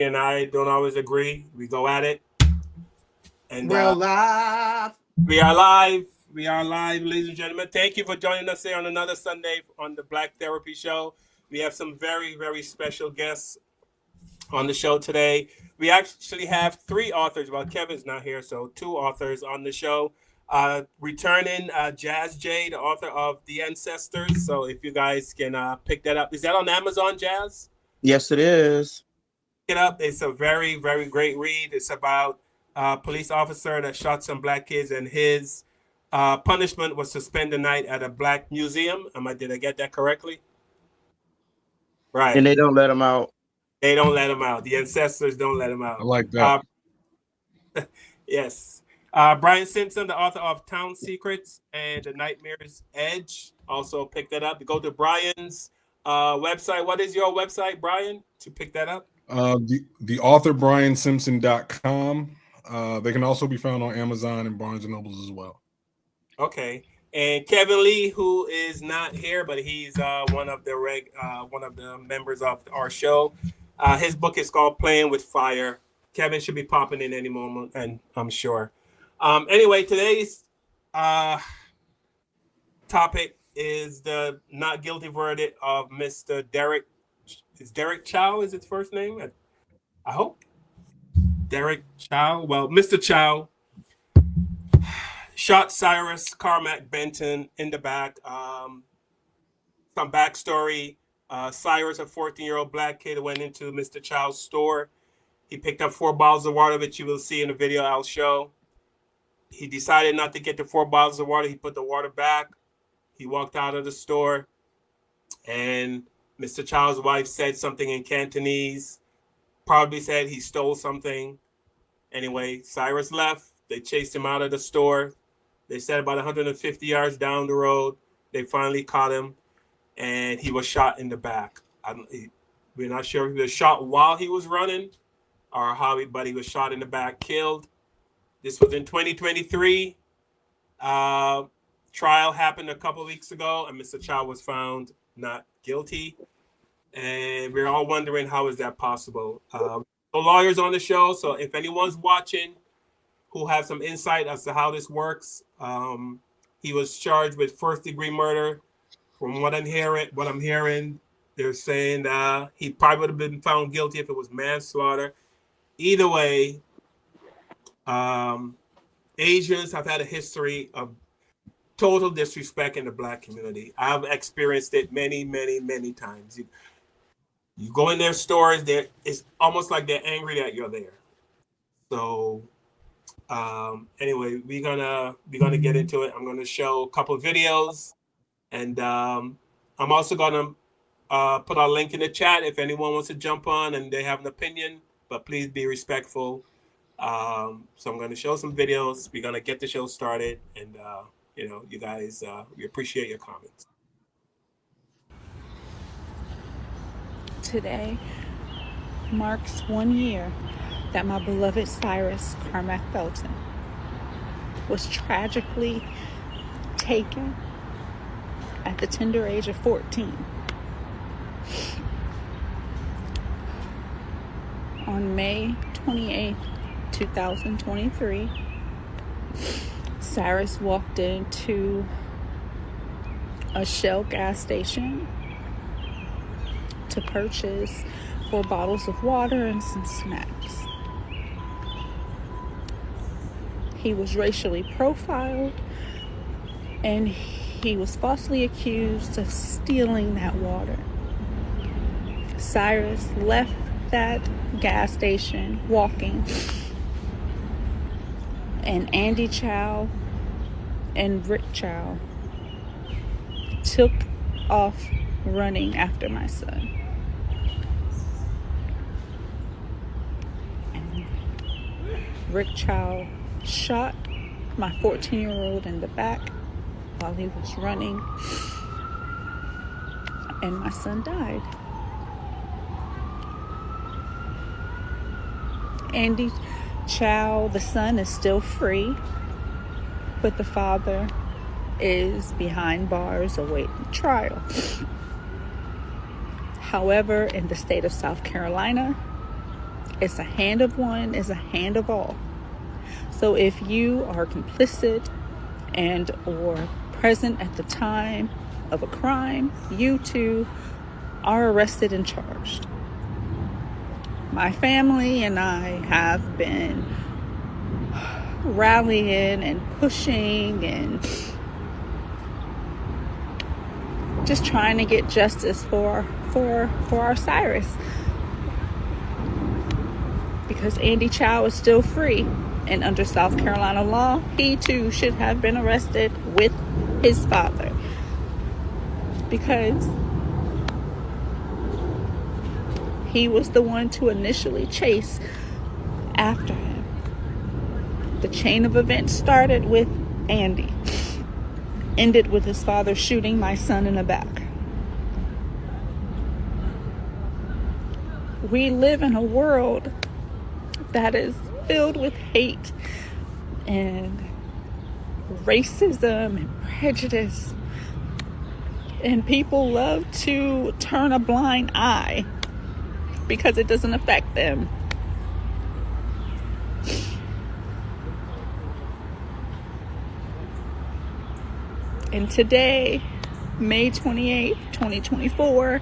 and I don't always agree. We go at it. And We're live. we are live. We are live, ladies and gentlemen. Thank you for joining us here on another Sunday on the Black Therapy Show. We have some very, very special guests on the show today. We actually have three authors. Well, Kevin's not here, so two authors on the show. Returning Jazz J, the author of The Ancestors. So if you guys can pick that up. Is that on Amazon, Jazz? Yes, it is. Pick it up. It's a very, very great read. It's about a police officer that shot some black kids, and his punishment was to spend the night at a black museum. Did I get that correctly? Right. And they don't let him out. They don't let him out. The ancestors don't let him out. I like that. Yes. Brian Simpson, the author of Town Secrets and The Nightmare's Edge, also picked that up. You go to Brian's website. What is your website, Brian, to pick that up? The author, BrianSimpson.com. They can also be found on Amazon and Barnes & Nobles as well. Okay. And Kevin Lee, who is not here, but he's one of the members of our show. His book is called Playing with Fire. Kevin should be popping in any moment, and I'm sure. Anyway, today's topic is the not guilty verdict of Mr. Derek. Is Derek Chow is his first name? I hope. Derek Chow. Well, Mr. Chow shot Cyrus Carmack Benton in the back. Some backstory. Cyrus, a 14-year-old black kid, went into Mr. Chow's store. He picked up 4 bottles of water, which you will see in the video I'll show. He decided not to get the 4 bottles of water. He put the water back. He walked out of the store, and Mr. Chow's wife said something in Cantonese, probably said he stole something. Anyway, Cyrus left. They chased him out of the store. They said about 150 yards down the road, they finally caught him, and he was shot in the back. We're not sure if he was shot while he was running or how, but he was shot in the back, killed. This was in 2023. Trial happened a couple of weeks ago, and Mr. Chow was found not guilty. And we're all wondering, how is that possible? The lawyers on the show, so if anyone's watching who have some insight as to how this works, he was charged with first-degree murder. From what I'm hearing, they're saying he probably would have been found guilty if it was manslaughter. Either way, Asians have had a history of total disrespect in the black community. I've experienced it many, many, many times. You go in their stores, it's almost like they're angry that you're there. So anyway, we're gonna get into it. I'm gonna show a couple of videos, and I'm also gonna put our link in the chat if anyone wants to jump on and they have an opinion, but please be respectful. So I'm going to show some videos. We're going to get the show started, and you guys, we appreciate your comments. Today marks 1 year that my beloved Cyrus Carmack Belton was tragically taken at the tender age of 14. On May 28th, 2023, Cyrus walked into a Shell gas station to purchase 4 bottles of water and some snacks. He was racially profiled, and he was falsely accused of stealing that water. Cyrus left that gas station walking, and Andy Chow and Rick Chow took off running after my son. And Rick Chow shot my 14-year-old in the back while he was running, and my son died. Andy Chow, the son, is still free, but the father is behind bars awaiting trial. However, in the state of South Carolina, It's a hand of one, it's a hand of all. So if you are complicit and or present at the time of a crime, you too are arrested and charged. My family and I have been rallying and pushing and just trying to get justice for our Cyrus, because Andy Chow is still free, and under South Carolina law, he too should have been arrested with his father, because he was the one to initially chase after him. The chain of events started with Andy, ended with his father shooting my son in the back. We live in a world that is filled with hate and racism and prejudice, and people love to turn a blind eye because it doesn't affect them. And today, May 28th, 2024,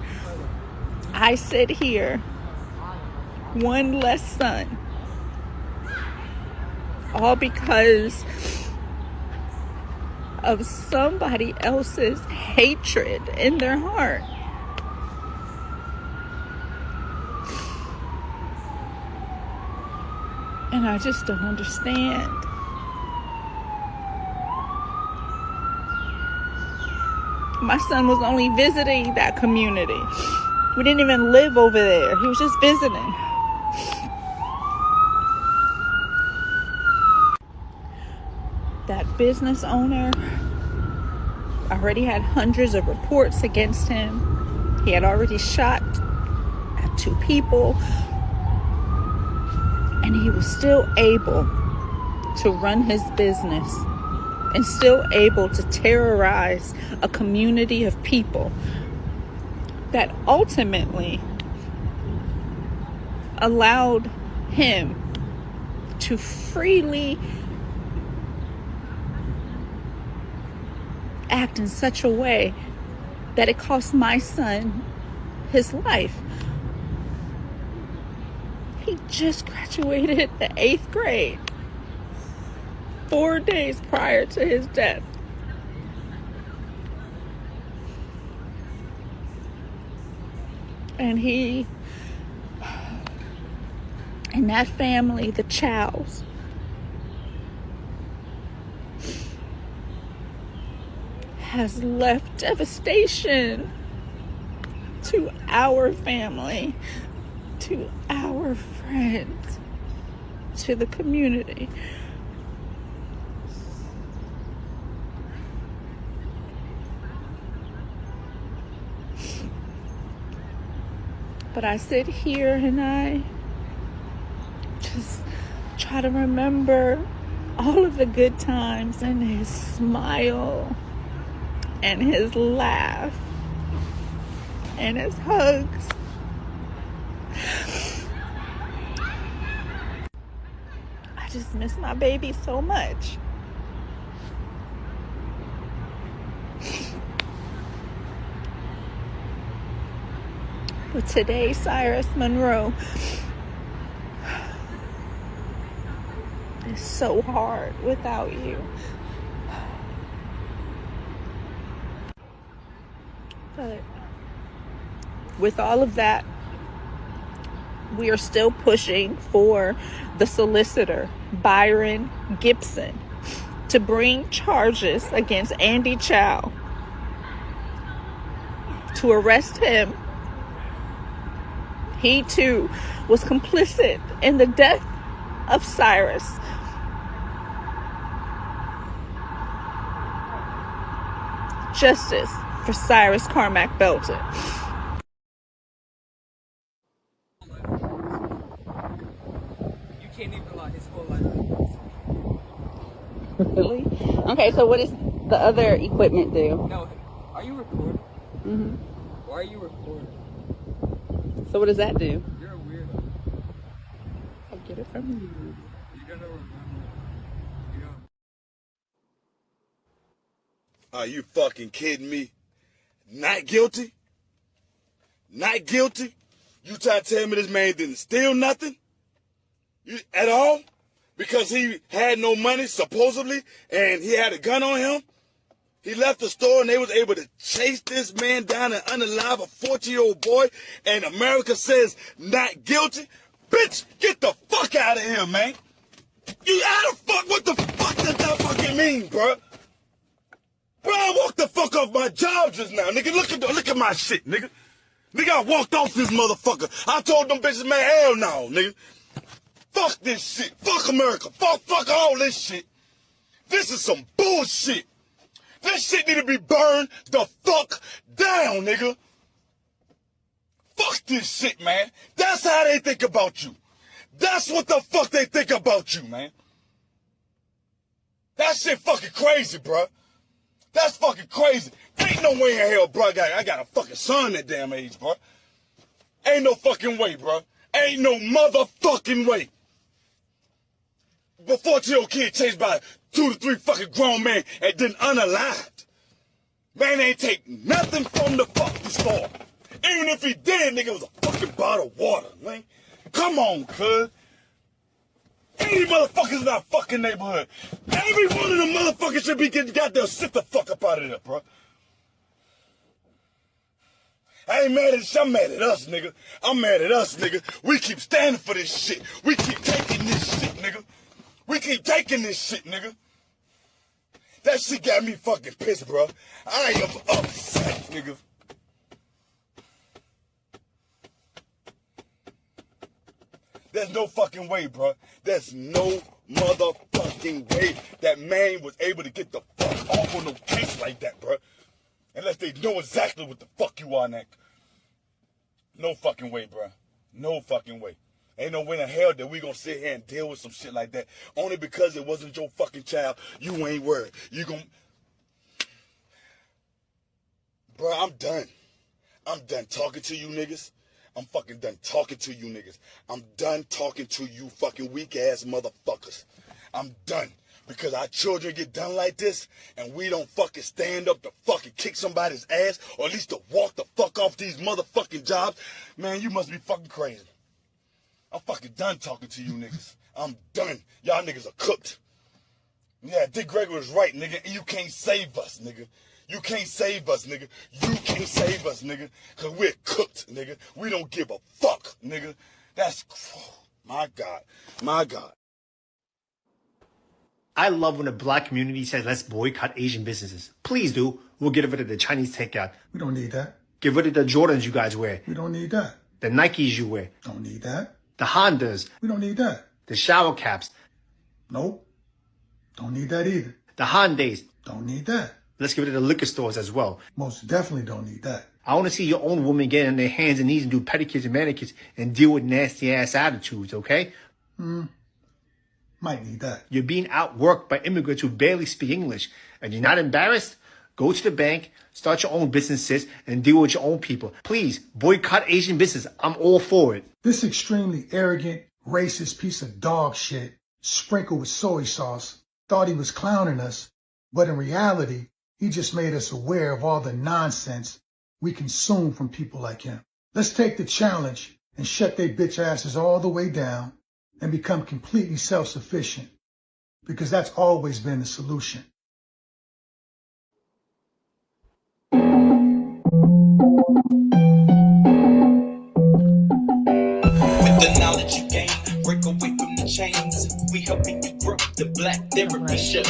I sit here, one less son, all because of somebody else's hatred in their heart. And I just don't understand. My son was only visiting that community. We didn't even live over there. He was just visiting. That business owner already had hundreds of reports against him. He had already shot at 2 people. And he was still able to run his business and still able to terrorize a community of people that ultimately allowed him to freely act in such a way that it cost my son his life. He just graduated the 8th grade 4 days prior to his death. And he and that family, the Chows, has left devastation to our family, to our friends, to the community. But I sit here and I just try to remember all of the good times and his smile and his laugh and his hugs. I just miss my baby so much. But today, Cyrus Monroe, is so hard without you. But with all of that, we are still pushing for the solicitor, Byron Gibson, to bring charges against Andy Chow, to arrest him. He too was complicit in the death of Cyrus. Justice for Cyrus Carmack Belton. You can't even lie his whole life. Really? Okay, so what does the other equipment do? No, are you recording? Mm-hmm. Why are you recording? So what does that do? You're a weirdo. Get it from you. You gotta remember. Yeah. Are you fucking kidding me? Not guilty? Not guilty? You trying to tell me this man didn't steal nothing? At all? Because he had no money, supposedly, and he had a gun on him? He left the store and they was able to chase this man down and unalive a 14-year-old boy, and America says not guilty? Bitch, get the fuck out of here, man. You out of fuck? What the fuck does that fucking mean, bro? Bro, I walked the fuck off my job just now, nigga. Look at my shit, nigga. Nigga, I walked off this motherfucker. I told them bitches, man, hell no, nigga. Fuck this shit. Fuck America. Fuck all this shit. This is some bullshit. This shit need to be burned the fuck down, nigga. Fuck this shit, man. That's how they think about you. That's what the fuck they think about you, man. That shit fucking crazy, bro. That's fucking crazy. Ain't no way in hell, bro. I got a fucking son that damn age, bro. Ain't no fucking way, bro. Ain't no motherfucking way. Before 14-year-old kid chased by 2 to 3 fucking grown men and then unalived. Man ain't take nothing from the fucking store. Even if he did, nigga, it was a fucking bottle of water, man. Come on, cuz. 80 motherfuckers in our fucking neighborhood. Every one of them motherfuckers should be getting goddamn sit the fuck up out of there, bro. I ain't mad at this, I'm mad at us, nigga. I'm mad at us, nigga. We keep standing for this shit. We keep taking this shit, nigga. We keep taking this shit, nigga. That shit got me fucking pissed, bro. I am upset, nigga. There's no fucking way, bro. There's no motherfucking way that man was able to get the fuck off on no case like that, bro. Unless they know exactly what the fuck you are next. No fucking way, bro. No fucking way. Ain't no way in hell that we gonna sit here and deal with some shit like that. Only because it wasn't your fucking child. You ain't worried. You gon'... Bro, I'm done. I'm done talking to you niggas. I'm fucking done talking to you niggas. I'm done talking to you fucking weak ass motherfuckers. I'm done. Because our children get done like this and we don't fucking stand up to fucking kick somebody's ass or at least to walk the fuck off these motherfucking jobs. Man, you must be fucking crazy. I'm fucking done talking to you niggas. I'm done. Y'all niggas are cooked. Yeah, Dick Gregory was right, nigga. You can't save us, nigga. You can't save us, nigga. You can't save us, nigga. Because we're cooked, nigga. We don't give a fuck, nigga. That's... Oh, my God. My God. I love when the black community says, let's boycott Asian businesses. Please do. We'll get rid of the Chinese takeout. We don't need that. Get rid of the Jordans you guys wear. We don't need that. The Nikes you wear. Don't need that. The Hondas. We don't need that. The shower caps. Nope. Don't need that either. The Hyundais. Don't need that. Let's get rid of the liquor stores as well. Most definitely don't need that. I want to see your own women get on their hands and knees and do pedicures and manicures and deal with nasty ass attitudes, okay? Might need that. You're being outworked by immigrants who barely speak English. And you're not embarrassed? Go to the bank, start your own businesses, and deal with your own people. Please, boycott Asian business. I'm all for it. This extremely arrogant, racist piece of dog shit, sprinkled with soy sauce, thought he was clowning us, but in reality, he just made us aware of all the nonsense we consume from people like him. Let's take the challenge and shut their bitch asses all the way down and become completely self-sufficient, because that's always been the solution. With the knowledge you gain, break away from the chains. We helping you grow the black therapy show.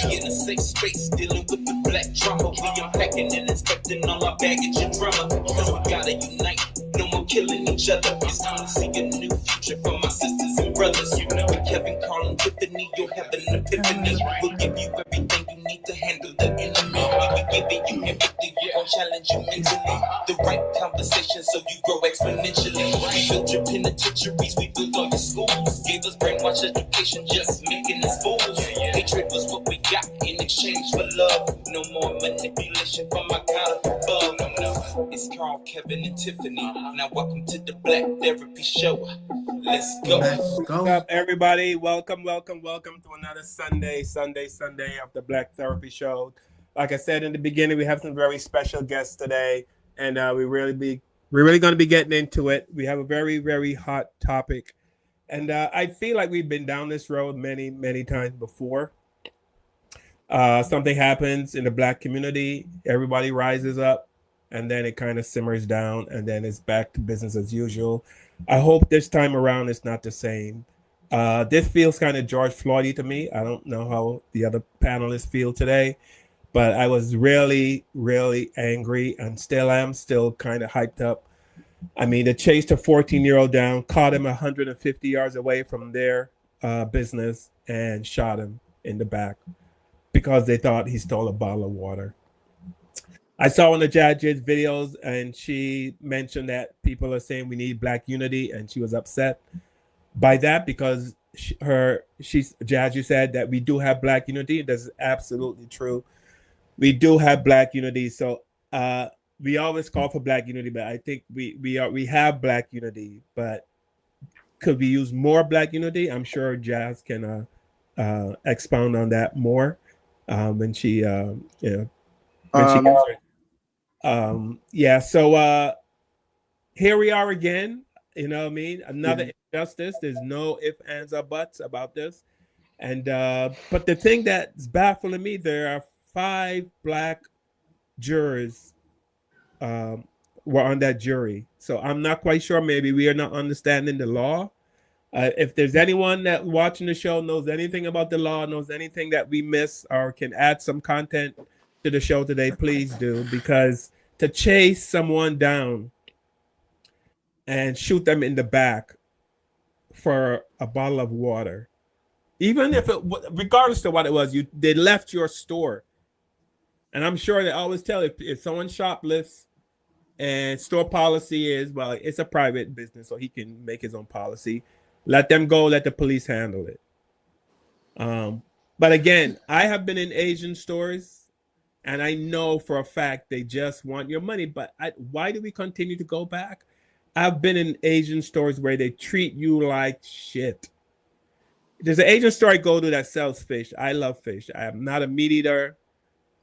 In a safe space, dealing with the black trauma. We unpacking and inspecting all our baggage and drama. Cause we gotta unite, no more killing each other. It's time to see a new future for my sisters and brothers. You know, with Kev and Carl and Tiffany, you'll have an epiphany. We'll give you everything you need to handle the enemy. We'll be giving you empathy, we're gonna challenge you mentally. The right conversation so you grow exponentially. We built your penitentiaries, we built all your schools. Gave us brainwash education, just making us fools. Hatred was what we got in exchange for love. No more manipulation from my God above. No, it's Cyrus, Carl, Kevin, and Tiffany. Now welcome to the Black Therapy Show. Let's go. What's up, everybody? Welcome to another Sunday of the Black Therapy Show. Like I said in the beginning, we have some very special guests today, and we're really going to be getting into it. We have a very, very hot topic, and I feel like we've been down this road many times before. Something happens in the Black community, everybody rises up, and then it kind of simmers down, and then it's back to business as usual. I hope this time around it's not the same. This feels kind of George Floyd-y to me. I don't know how the other panelists feel today, but I was really angry and still am kind of hyped up. I mean, they chased a 14-year-old down, caught him 150 yards away from their business, and shot him in the back because they thought he stole a bottle of water. I saw one of Jaz's videos, and she mentioned that people are saying we need Black unity, and she was upset by that because Jaz, you said that we do have Black unity. That's absolutely true. We do have Black unity. So we always call for Black unity, but I think we have Black unity. But could we use more Black unity? I'm sure Jaz can expound on that more when she gets her. So here we are again. You know what I mean? Another injustice. There's no ifs, ands, or buts about this. And but the thing that's baffling me, there are 5 Black jurors were on that jury. So I'm not quite sure. Maybe we are not understanding the law. If there's anyone that watching the show knows anything about the law, knows anything that we miss, or can add some content to the show today, please do, because to chase someone down and shoot them in the back for a bottle of water, even if regardless of what it was, they left your store. And I'm sure they always tell if someone shoplifts and store policy is, well, it's a private business, so he can make his own policy. Let them go, let the police handle it. But again, I have been in Asian stores, and I know for a fact they just want your money. But why do we continue to go back? I've been in Asian stores where they treat you like shit. There's an Asian store I go to that sells fish. I love fish. I am not a meat eater.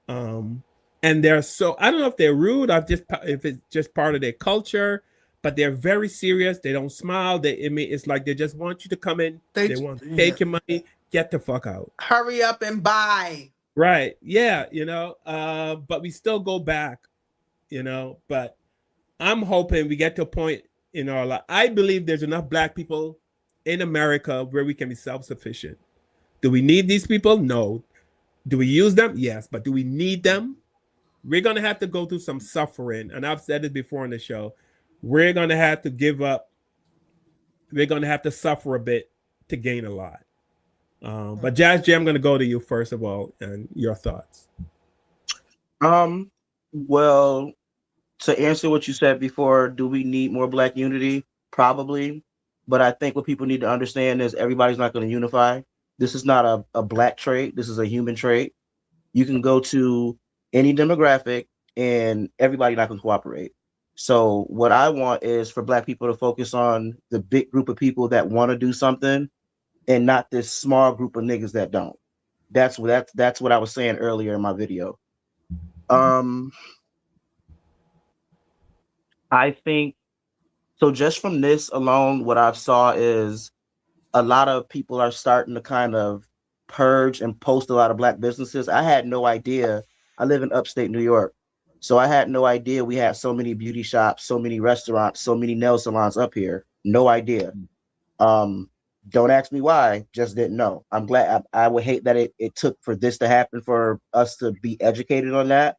And they're so, I don't know if they're rude or if it's just part of their culture, but they're very serious. They don't smile. It's like they just want you to come in. They want to take your money, get the fuck out. Hurry up and buy. Right. Yeah. But we still go back, but I'm hoping we get to a point in our life. I believe there's enough Black people in America where we can be self-sufficient. Do we need these people? No. Do we use them? Yes. But do we need them? We're going to have to go through some suffering. And I've said it before in the show. We're going to have to give up. We're going to have to suffer a bit to gain a lot. But Jazz J, I'm going to go to you first of all, and your thoughts. Well, to answer what you said before, do we need more Black unity? Probably. But I think what people need to understand is everybody's not going to unify. This is not a Black trait. This is a human trait. You can go to any demographic and everybody not going to cooperate. So what I want is for Black people to focus on the big group of people that want to do something and not this small group of niggas that don't. That's what I was saying earlier in my video. I think so. Just from this alone, what I've saw is a lot of people are starting to kind of purge and post a lot of Black businesses. I had no idea. I live in upstate New York, so I had no idea we had so many beauty shops, so many restaurants, so many nail salons up here. No idea. Don't ask me why, just didn't know. I'm glad. I would hate that it took for this to happen for us to be educated on that.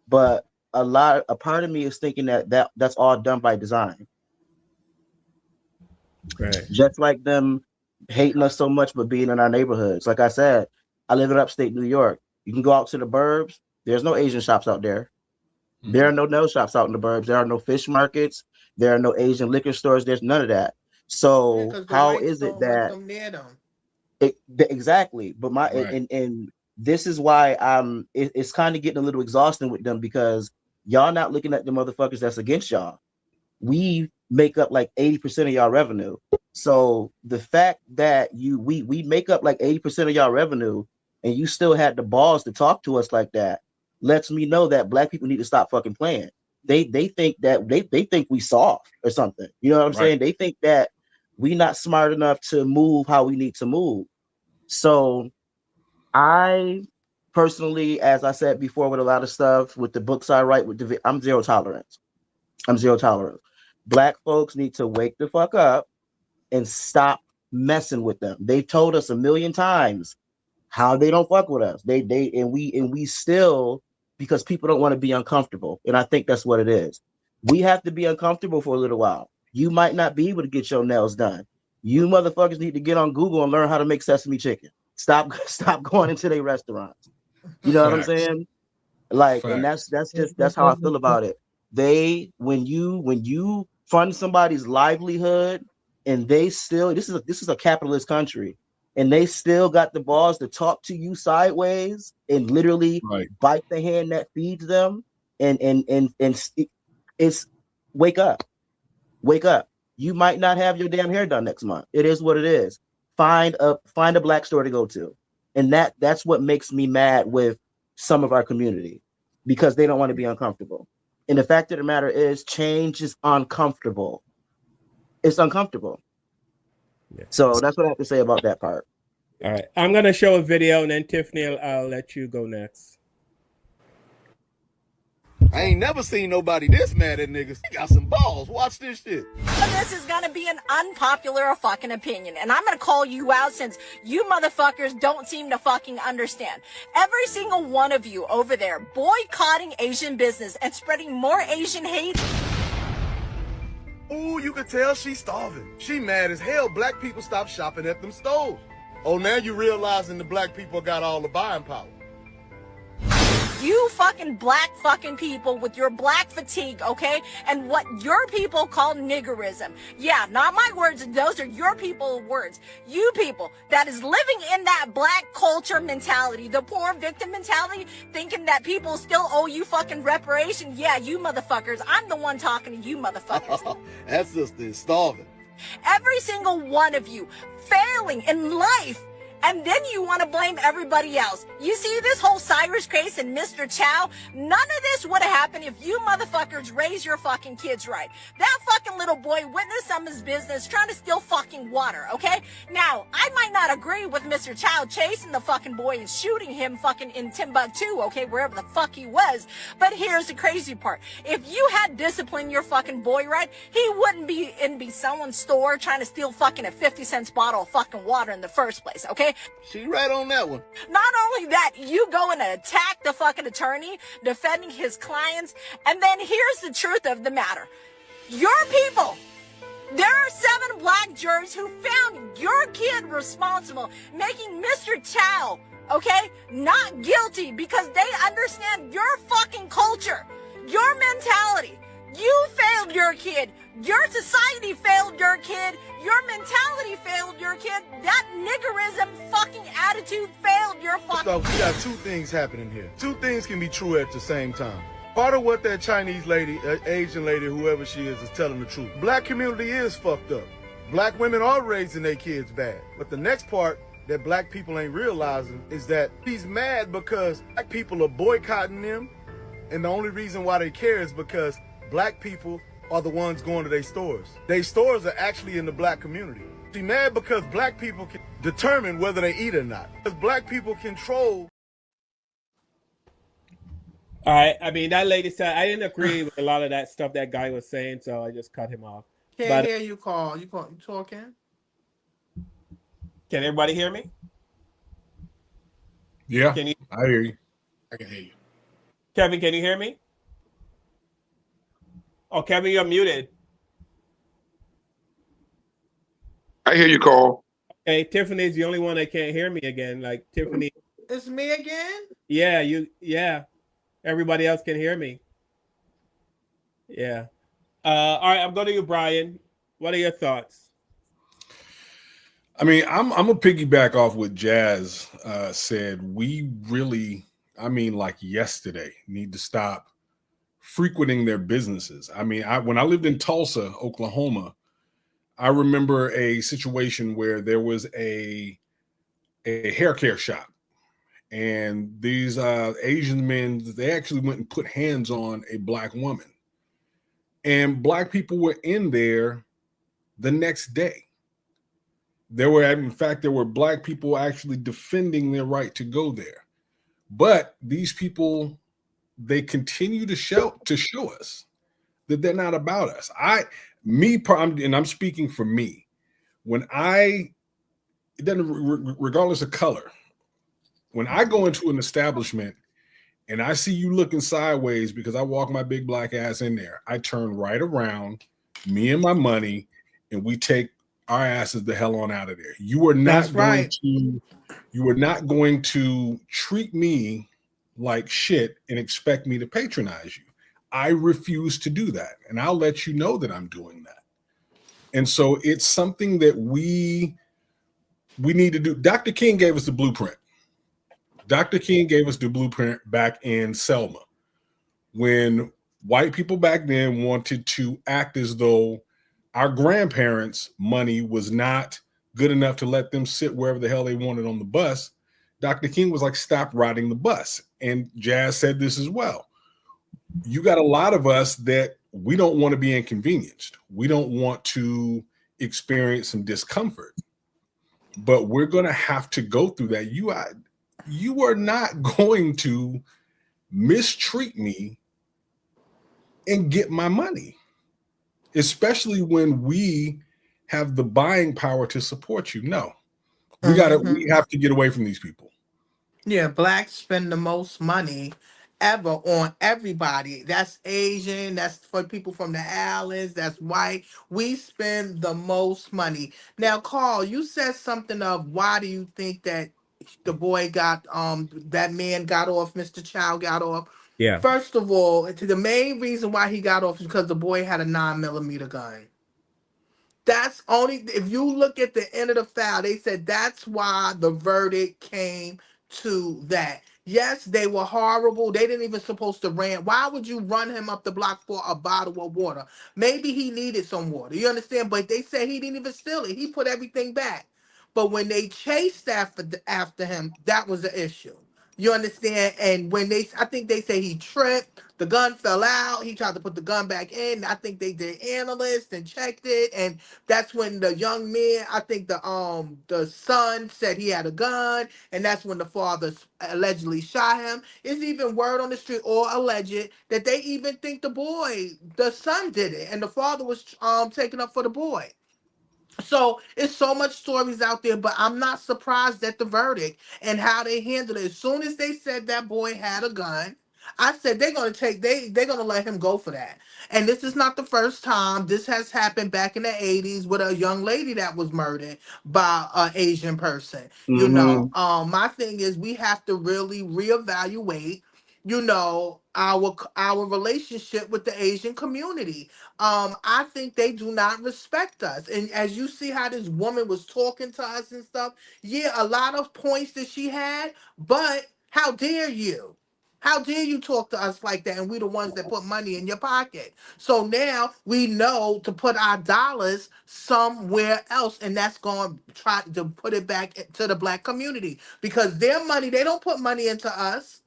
But a part of me is thinking that's all done by design. Right. Just like them hating us so much, but being in our neighborhoods. Like I said, I live in upstate New York. You can go out to the burbs. There's no Asian shops out there. Mm-hmm. There are no nail shops out in the burbs. There are no fish markets. There are no Asian liquor stores. There's none of that. So how is it that exactly? But and this is why it's kind of getting a little exhausting with them, because Y'all not looking at the motherfuckers that's against y'all. We make up like 80% of y'all revenue. So the fact that we make up like 80% of y'all revenue and you still had the balls to talk to us like that lets me know that black people need to stop fucking playing. They think that they think we soft or something. You know what I'm saying? They think that we not smart enough to move how we need to move. So I personally, as I said before, with a lot of stuff, with the books I write, I'm zero tolerance. I'm zero tolerance. Black folks need to wake the fuck up and stop messing with them. They've told us a million times how they don't fuck with us. We still, because people don't want to be uncomfortable. And I think that's what it is. We have to be uncomfortable for a little while. You might not be able to get your nails done. You motherfuckers need to get on Google and learn how to make sesame chicken. Stop going into their restaurants. You know what I'm saying? Like, and that's how I feel about it. When you fund somebody's livelihood and they still, this is a capitalist country, and they still got the balls to talk to you sideways and literally bite the hand that feeds them, and it's wake up. You might not have your damn hair done next month. It is what it is. Find a black store to go to. And that's what makes me mad with some of our community, because they don't want to be uncomfortable. And the fact of the matter is, change is uncomfortable. It's uncomfortable. Yeah. So that's what I have to say about that part. All right. I'm going to show a video, and then Tiffany, I'll let you go next. I ain't never seen nobody this mad at niggas. He got some balls. Watch this shit. This is gonna be an unpopular fucking opinion, and I'm gonna call you out since you motherfuckers don't seem to fucking understand. Every single one of you over there boycotting Asian business and spreading more Asian hate. Ooh, you can tell she's starving. She mad as hell. Black people stop shopping at them stores. Oh, now you realizing the black people got all the buying power. You fucking black fucking people with your black fatigue, okay? And what your people call niggerism. Yeah, not my words, those are your people words. You people that is living in that black culture mentality, the poor victim mentality, thinking that people still owe you fucking reparation. Yeah, you motherfuckers. I'm the one talking to you motherfuckers. That sister is starving. Every single one of you failing in life. And then you want to blame everybody else. You see this whole Cyrus case and Mr. Chow? None of this would have happened if you motherfuckers raised your fucking kids right. That fucking little boy witnessed some of his business trying to steal fucking water, okay? Now, I might not agree with Mr. Chow chasing the fucking boy and shooting him fucking in Timbuktu, okay, wherever the fuck he was. But here's the crazy part. If you had disciplined your fucking boy right, he wouldn't be in someone's store trying to steal fucking a 50-cent bottle of fucking water in the first place, okay? She right on that one. Not only that, you go and attack the fucking attorney defending his clients. And then here's the truth of the matter. Your people, there are 7 black jurors who found your kid responsible, making Mr. Chow, okay, not guilty because they understand your fucking culture, your mentality. You failed your kid. Your society failed your kid. Your mentality failed your kid. That niggerism fucking attitude failed your fucking... So we got 2 things happening here. 2 things can be true at the same time. Part of what that Chinese lady, Asian lady, whoever she is telling the truth. Black community is fucked up. Black women are raising their kids bad. But the next part that black people ain't realizing is that he's mad because black people are boycotting them. And the only reason why they care is because black people are the ones going to their stores. Their stores are actually in the black community. She's mad because black people can determine whether they eat or not. Because black people control. All right. I mean, that lady said, I didn't agree with a lot of that stuff that guy was saying, so I just cut him off. Can't hear you, Carl. You talking? Can everybody hear me? Yeah, I hear you. I can hear you. Kevin, can you hear me? Oh, Kevin, you're muted. I hear you, Carl. Okay, Tiffany's the only one that can't hear me again. Like Tiffany. It's me again? Yeah. Everybody else can hear me. Yeah. All right, I'm going to you, Brian. What are your thoughts? I mean, I'm gonna piggyback off what Jazz said. We really, I mean, like yesterday, need to stop frequenting their businesses. I mean, when I lived in Tulsa, Oklahoma, I remember a situation where there was a hair care shop, and these Asian men, they actually went and put hands on a black woman, and black people were in there the next day. In fact, there were black people actually defending their right to go there. But these people, they continue to show us that they're not about us. And I'm speaking for me. When it doesn't, regardless of color, when I go into an establishment and I see you looking sideways because I walk my big black ass in there, I turn right around, me and my money, and we take our asses the hell on out of there. You are not going to treat me like shit and expect me to patronize you. I refuse to do that. And I'll let you know that I'm doing that. And so it's something that we need to do. Dr. King gave us the blueprint. Dr. King gave us the blueprint back in Selma when white people back then wanted to act as though our grandparents' money was not good enough to let them sit wherever the hell they wanted on the bus. Dr. King was like, stop riding the bus. And Jazz said this as well. You got a lot of us that we don't want to be inconvenienced. We don't want to experience some discomfort, but we're going to have to go through that. You are not going to mistreat me and get my money, especially when we have the buying power to support you. No, we have to get away from these people. Yeah, blacks spend the most money ever on everybody. That's Asian, that's for people from the islands, that's white. We spend the most money. Now, Carl, you said something of why do you think that the boy got that man got off, Mr. Chow got off? Yeah. First of all, the main reason why he got off is because the boy had a 9mm gun. That's only if you look at the end of the file, they said that's why the verdict came to that. Yes, they were horrible. They didn't even supposed to run. Why would you run him up the block for a bottle of water? Maybe he needed some water. You understand? But they said he didn't even steal it. He put everything back. But when they chased after him, that was the issue. You understand? And when I think they say he tripped, the gun fell out. He tried to put the gun back in. I think they did analysts and checked it, and that's when the young man, I think the son said he had a gun, and that's when the father allegedly shot him. It's even word on the street or alleged that they even think the son did it, and the father was taking up for the boy. So it's so much stories out there, but I'm not surprised at the verdict and how they handled it. As soon as they said that boy had a gun, I said they're gonna let him go for that. And this is not the first time. This has happened back in the 80s with a young lady that was murdered by an Asian person. My thing is we have to really reevaluate, our relationship with the Asian community. I think they do not respect us. And as you see how this woman was talking to us and stuff, yeah, a lot of points that she had, but how dare you? How dare you talk to us like that? And we the ones that put money in your pocket. So now we know to put our dollars somewhere else, and that's going to try to put it back to the black community because their money, they don't put money into us.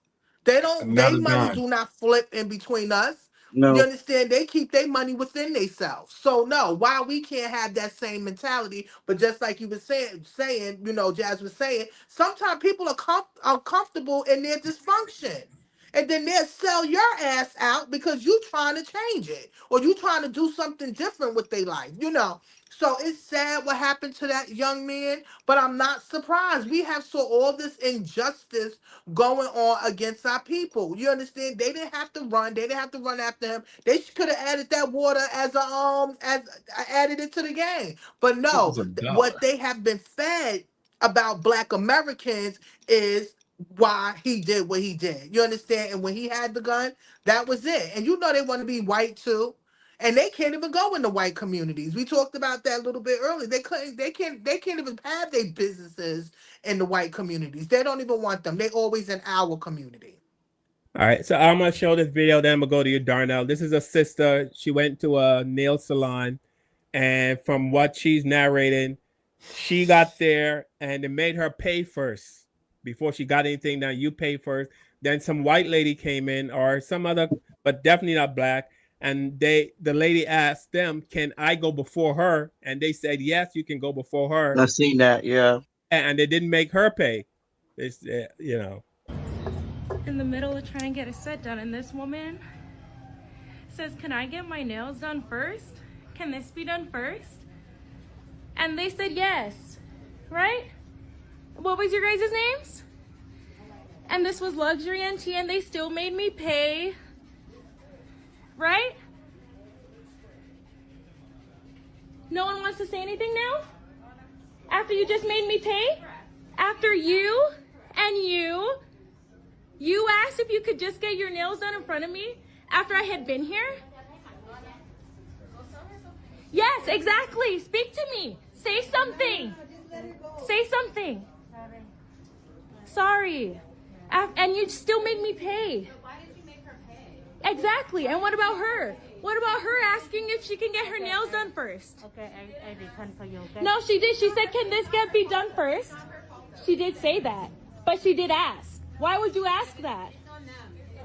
They money do not flip in between us. You No. understand? They keep their money within themselves. So no, why we can't have that same mentality? But just like you were saying, Jazz was saying, sometimes people are comfortable in their dysfunction. And then they'll sell your ass out because you trying to change it or you trying to do something different with their life. So it's sad what happened to that young man, but I'm not surprised. We have saw all this injustice going on against our people. You understand? They didn't have to run. They didn't have to run after him. They could have added that water as added it to the game. But It no, was $1. what they have been fed about Black Americans is why he did what he did. You understand? And when he had the gun, that was it. And they want to be white too. And they can't even go into white communities. We talked about that a little bit earlier. They can't even have their businesses in the white communities. They don't even want them. They always in our community. All right, so I'm gonna show this video, then I'm gonna go to you, Darnell. This is a sister. She went to a nail salon, and from what she's narrating, she got there and they made her pay first before she got anything. Now you pay first. Then some white lady came in, or some other, but definitely not black. And the lady asked them, "Can I go before her?" And they said, "Yes, you can go before her." I've seen that, yeah. And they didn't make her pay. It's you know. In the middle of trying to get a set done, and this woman says, "Can I get my nails done first? Can this be done first?" And they said yes, right? What was your guys' names? And this was Luxury NT, and they still made me pay, right? No one wants to say anything now? After you just made me pay? After you and you asked if you could just get your nails done in front of me after I had been here? Yes, exactly. Speak to me. Say something. Say something. Sorry. And you still make me pay. Why did you make her pay? Exactly. And what about her? What about her asking if she can get her nails done first? Okay, I refund for you. Okay? No, she did. She said, "Can this be done first?" She did say that, but she did ask. Why would you ask that?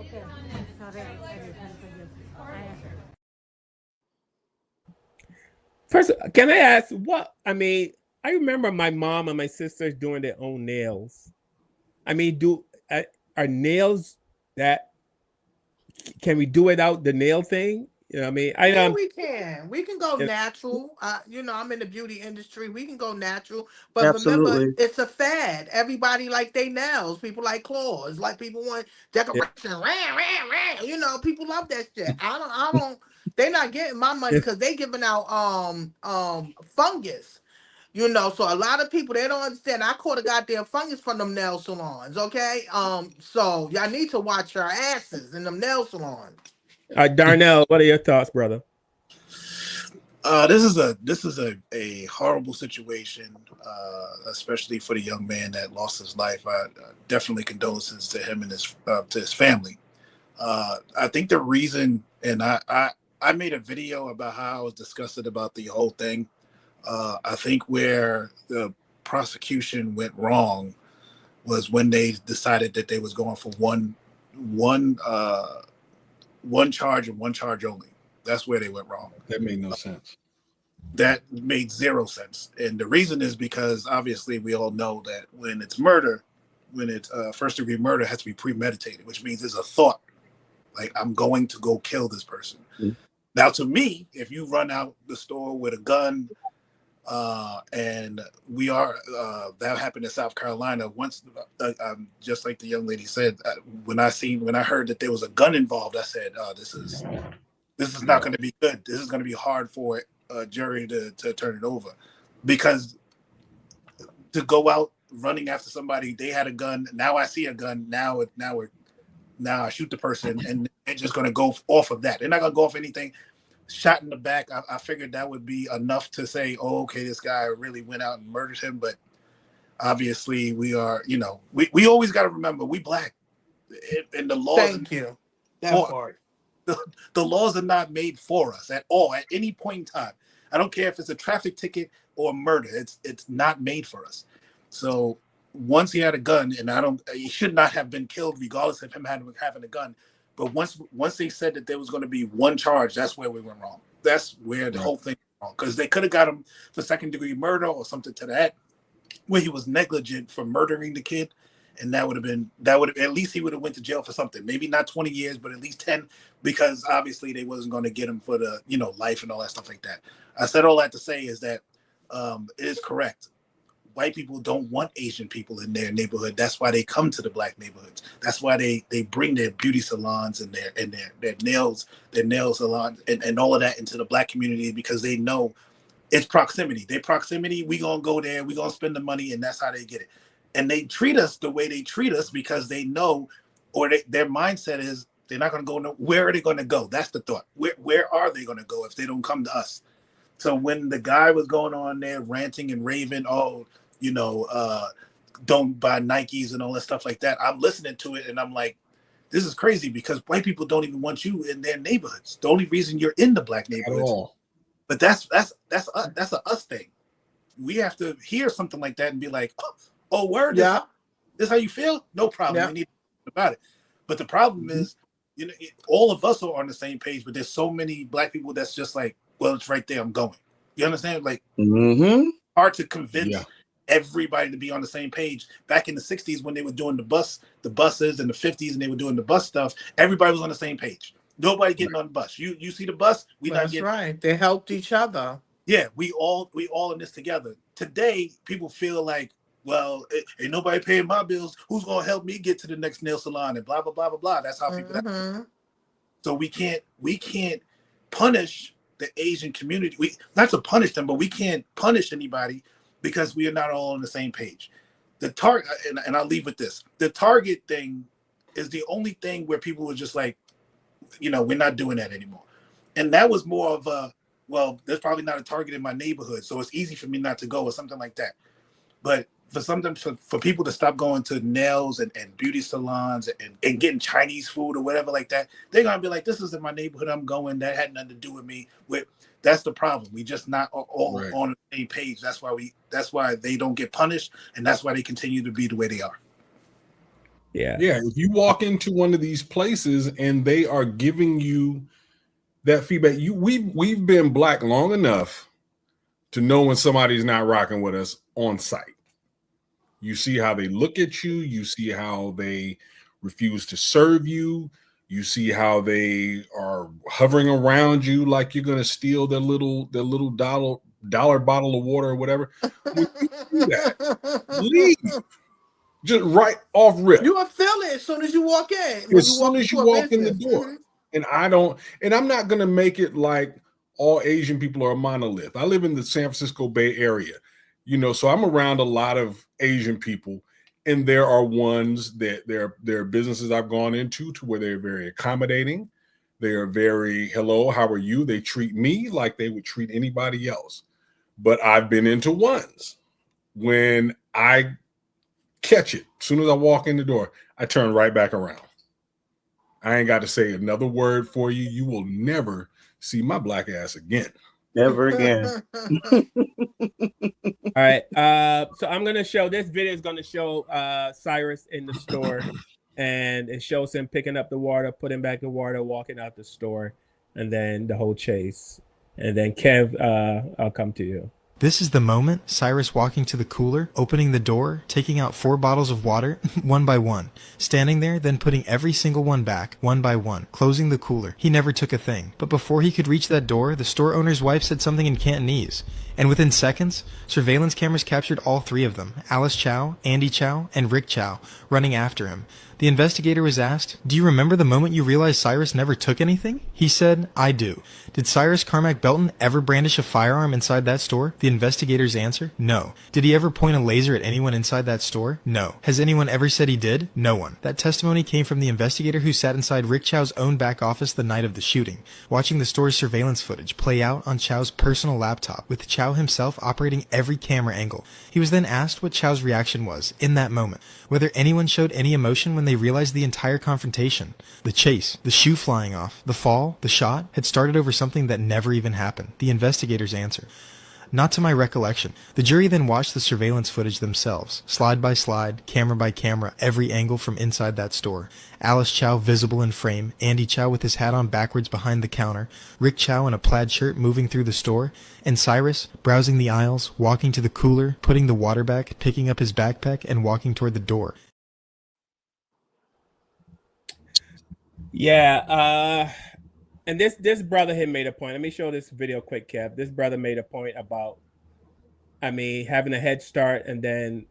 Okay. Sorry, I refund for you. First, can I ask what? I mean, I remember my mom and my sisters doing their own nails. I mean, are nails that can we do without the nail thing? You know what I mean? Yeah, we can. We can go natural. You know, I'm in the beauty industry. We can go natural. But remember, it's a fad. Everybody like they nails. People like claws. Like people want decoration. You know, people love that shit. I don't. They're not getting my money because they giving out fungus. You know, so a lot of people, they don't understand. I caught a goddamn fungus from them nail salons, okay? So y'all need to watch your asses in them nail salons. Darnell, what are your thoughts, brother? This is a horrible situation, especially for the young man that lost his life. Definitely condolences to him and to his family. I think the reason, and I made a video about how I was disgusted about the whole thing. I think where the prosecution went wrong was when they decided that they was going for one charge and one charge only. That's where they went wrong. That made no sense. That made zero sense. And the reason is because obviously we all know that when it's murder, when it's first degree murder, it has to be premeditated, which means there's a thought. Like, I'm going to go kill this person. Mm-hmm. Now, to me, if you run out the store with a gun, and we are that happened in South Carolina once, just like the young lady said, when I heard that there was a gun involved, I said, this is not going to be good. This is going to be hard for a jury to turn it over, because to go out running after somebody, they had a gun, now I see a gun, now I shoot the person, and they're just going to go off of that. They're not going to go off anything. Shot in the back, I figured that would be enough to say, oh, okay, this guy really went out and murdered him. But obviously we are, we always got to remember, we black, and the laws. Thank you. That part. The laws are not made for us at all, at any point in time. I don't care if it's a traffic ticket or murder. It's not made for us. So once he had a gun, and he should not have been killed regardless of him having a gun. But once they said that there was going to be one charge, that's where we went wrong. That's where the whole thing went wrong. Because they could have got him for second-degree murder or something to that, where he was negligent for murdering the kid, and that would have at least he would have went to jail for something. Maybe not 20 years, but at least 10, because obviously they wasn't going to get him for the life and all that stuff like that. I said all that to say is that it is correct. White people don't want Asian people in their neighborhood. That's why they come to the black neighborhoods. That's why they bring their beauty salons and their nails salons and all of that into the black community, because they know it's proximity. Their proximity, we gonna go there, we gonna spend the money, and that's how they get it. And they treat us the way they treat us because they know, or their mindset is they're not gonna go. Where are they gonna go? That's the thought. Where are they gonna go if they don't come to us? So when the guy was going on there ranting and raving, don't buy Nikes and all that stuff like that, I'm listening to it and I'm like, This is crazy because white people don't even want you in their neighborhoods. The only reason you're in the black neighborhoods, but that's a us thing. We have to hear something like that and be like, oh word, this how you feel? No problem. We need to talk about it. But the problem is, you know, all of us are on the same page, but there's so many black people that's just like, well, it's right there, I'm going. You understand? Like, hard to convince everybody to be on the same page. Back in the 60s when they were doing the buses, and the 50s and they were doing the bus stuff, everybody was on the same page. Nobody getting on the bus. You see the bus, That's right. They helped each other. Yeah, we all in this together. Today, people feel like, well, ain't nobody paying my bills. Who's gonna help me get to the next nail salon and blah blah blah blah blah. That's how people. So we can't punish the Asian community. We not to punish them, but we can't punish anybody because we are not all on the same page. The target, and I'll leave with this: the Target thing is the only thing where people were just like, you know, we're not doing that anymore, and that was more of a, well, there's probably not a Target in my neighborhood, so it's easy for me not to go or something like that. But for people to stop going to nails and beauty salons and getting Chinese food or whatever like that, they're gonna be like, this isn't my neighborhood, I'm going, that had nothing to do with me. That's the problem. We just not all on the same page. That's why they don't get punished, and that's why they continue to be the way they are. Yeah. If you walk into one of these places and they are giving you that feedback, we've been black long enough to know when somebody's not rocking with us on site. You see how they look at you. You see how they refuse to serve you. You see how they are hovering around you like you're going to steal their little dollar bottle of water or whatever. When you do that, leave. Just right off rip. You will feel it as soon as you walk in. As soon as you walk in the door. And I'm not going to make it like all Asian people are a monolith. I live in the San Francisco Bay Area, you know, so I'm around a lot of Asian people, and there are ones that there are businesses I've gone into to where they're very accommodating. They are very, hello, how are you? They treat me like they would treat anybody else. But I've been into ones when I catch it, as soon as I walk in the door, I turn right back around. I ain't got to say another word for you. You will never see my black ass again. Never again. All right. So I'm gonna show this video is gonna show Cyrus in the store, and it shows him picking up the water, putting back the water, walking out the store, and then the whole chase. And then Kev, I'll come to you. This is the moment, Cyrus walking to the cooler, opening the door, taking out 4 bottles of water, one by one, standing there, then putting every single one back, one by one, closing the cooler. He never took a thing. But before he could reach that door, the store owner's wife said something in Cantonese. And within seconds, surveillance cameras captured all 3 of them, Alice Chow, Andy Chow, and Rick Chow, running after him. The investigator was asked, "Do you remember the moment you realized Cyrus never took anything?" He said, "I do." Did Cyrus Carmack Belton ever brandish a firearm inside that store? The investigator's answer, no. Did he ever point a laser at anyone inside that store? No. Has anyone ever said he did? No one. That testimony came from the investigator who sat inside Rick Chow's own back office the night of the shooting, watching the store's surveillance footage play out on Chow's personal laptop, with Chow himself operating every camera angle. He was then asked what Chow's reaction was, in that moment, whether anyone showed any emotion when they realized the entire confrontation, the chase, the shoe flying off, the fall, the shot, had started over something that never even happened. The investigator's answer, "Not to my recollection." The jury then watched the surveillance footage themselves, slide by slide, camera by camera, every angle from inside that store. Alice Chow visible in frame, Andy Chow with his hat on backwards behind the counter, Rick Chow in a plaid shirt moving through the store, and Cyrus browsing the aisles, walking to the cooler, putting the water back, picking up his backpack, and walking toward the door. Yeah, and this brother had made a point. Let me show this video quick, Kev. This brother made a point about, having a head start and then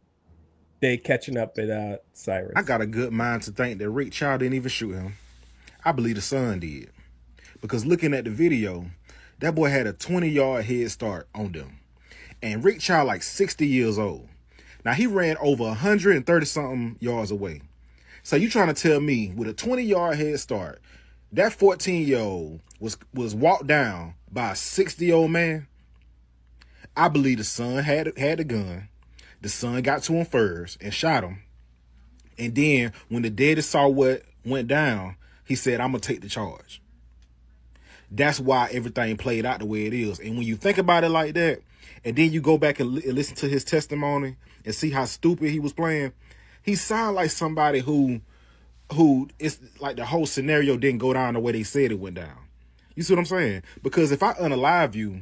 they catching up with Cyrus. I got a good mind to think that Rick Chow didn't even shoot him. I believe the son did. Because looking at the video, that boy had a 20-yard head start on them. And Rick Chow like 60 years old. Now he ran over 130-something yards away. So you trying to tell me with a 20-yard head start, that 14-year-old was walked down by a 60-year-old man? I believe the son had the gun. The son got to him first and shot him. And then when the daddy saw what went down, he said, I'm going to take the charge. That's why everything played out the way it is. And when you think about it like that, and then you go back and listen to his testimony and see how stupid he was playing, he sounded like somebody who it's like the whole scenario didn't go down the way they said it went down. You see what I'm saying? Because if I unalive you,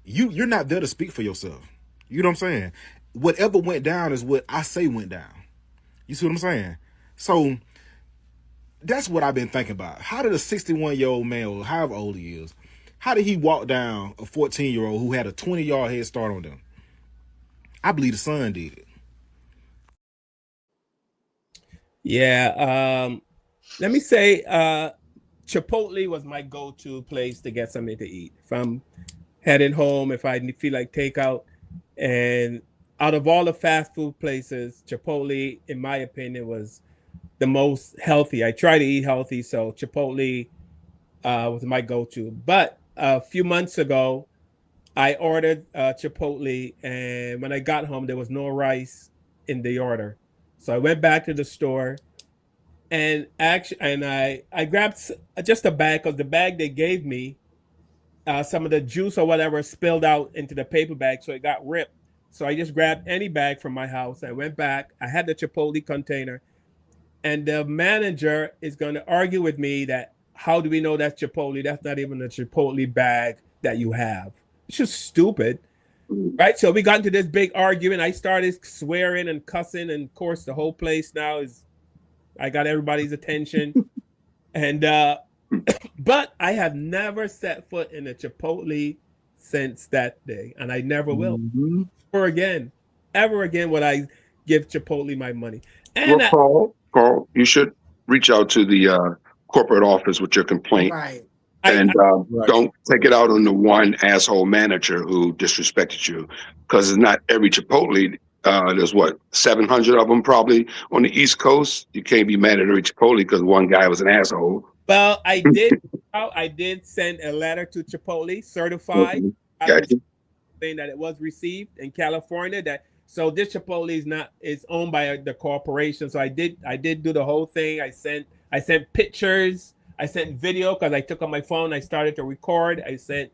you're not there to speak for yourself. You know what I'm saying? Whatever went down is what I say went down. You see what I'm saying? So that's what I've been thinking about. How did a 61-year-old man, or however old he is, how did he walk down a 14-year-old who had a 20-yard head start on them? I believe the son did it. Yeah. Let me say, Chipotle was my go-to place to get something to eat. If I'm heading home, if I feel like takeout, and out of all the fast food places, Chipotle, in my opinion, was the most healthy. I try to eat healthy, so Chipotle was my go-to. But a few months ago, I ordered Chipotle, and when I got home, there was no rice in the order. So I went back to the store, and I grabbed just a bag, because the bag they gave me, some of the juice or whatever spilled out into the paper bag, so it got ripped. So I just grabbed any bag from my house. I went back. I had the Chipotle container, and the manager is going to argue with me that how do we know that's Chipotle? That's not even a Chipotle bag that you have. It's just stupid, right? So we got into this big argument. I started swearing and cussing, and of course the whole place now is, I got everybody's attention. And but I have never set foot in a Chipotle since that day, and I never will. Ever again would I give Chipotle my money. And well, Carl, you should reach out to the corporate office with your complaint. Right. And don't take it out on the one asshole manager who disrespected you, because it's not every Chipotle. There's 700 of them probably on the East Coast. You can't be mad at every Chipotle because one guy was an asshole. Well, I did send a letter to Chipotle, certified, saying that it was received in California. So this Chipotle is owned by the corporation. So I did do the whole thing. I sent pictures. I sent video, because I took on my phone. I started to record. I sent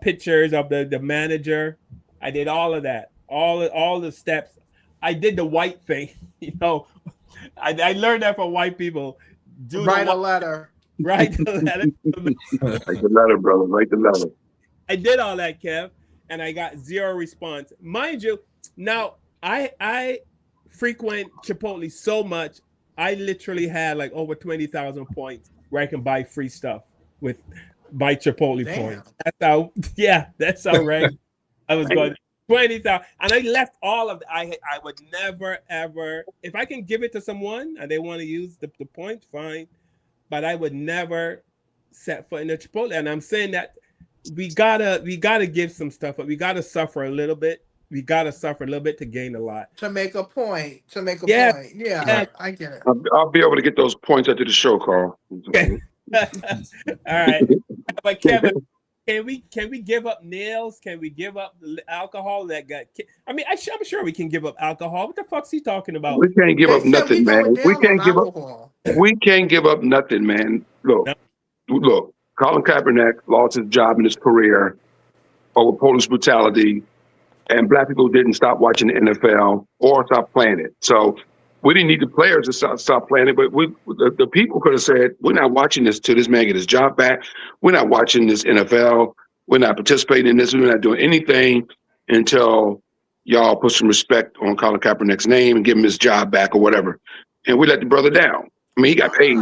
pictures of the manager. I did all of that, all the steps. I did the white thing. I learned that from white people. Write a letter. Write the letter. Write the letter, brother. Write the letter. I did all that, Kev, and I got zero response. Mind you, now I frequent Chipotle so much, I literally had like over 20,000 points where I can buy free stuff by Chipotle points. That's how right. I was going 20,000, and I left all of the, I would never ever, if I can give it to someone and they want to use the points, fine, but I would never set foot in a Chipotle. And I'm saying that we gotta give some stuff, but we gotta suffer a little bit. We gotta suffer a little bit to gain a lot. To make a point. Point. Yeah, I get it. I'll be able to get those points after the show, Carl. All right, but Kevin, can we give up nails? Can we give up alcohol that got? I'm sure we can give up alcohol. What the fuck's he talking about? We can't give up nothing, man. We can't give up. We can't give up nothing, man. Look. Colin Kaepernick lost his job and his career over police brutality, and black people didn't stop watching the NFL or stop playing it. So we didn't need the players to stop playing it, but the people could have said, we're not watching this till this man get his job back. We're not watching this NFL. We're not participating in this. We're not doing anything until y'all put some respect on Colin Kaepernick's name and give him his job back or whatever. And we let the brother down. I mean, he got paid.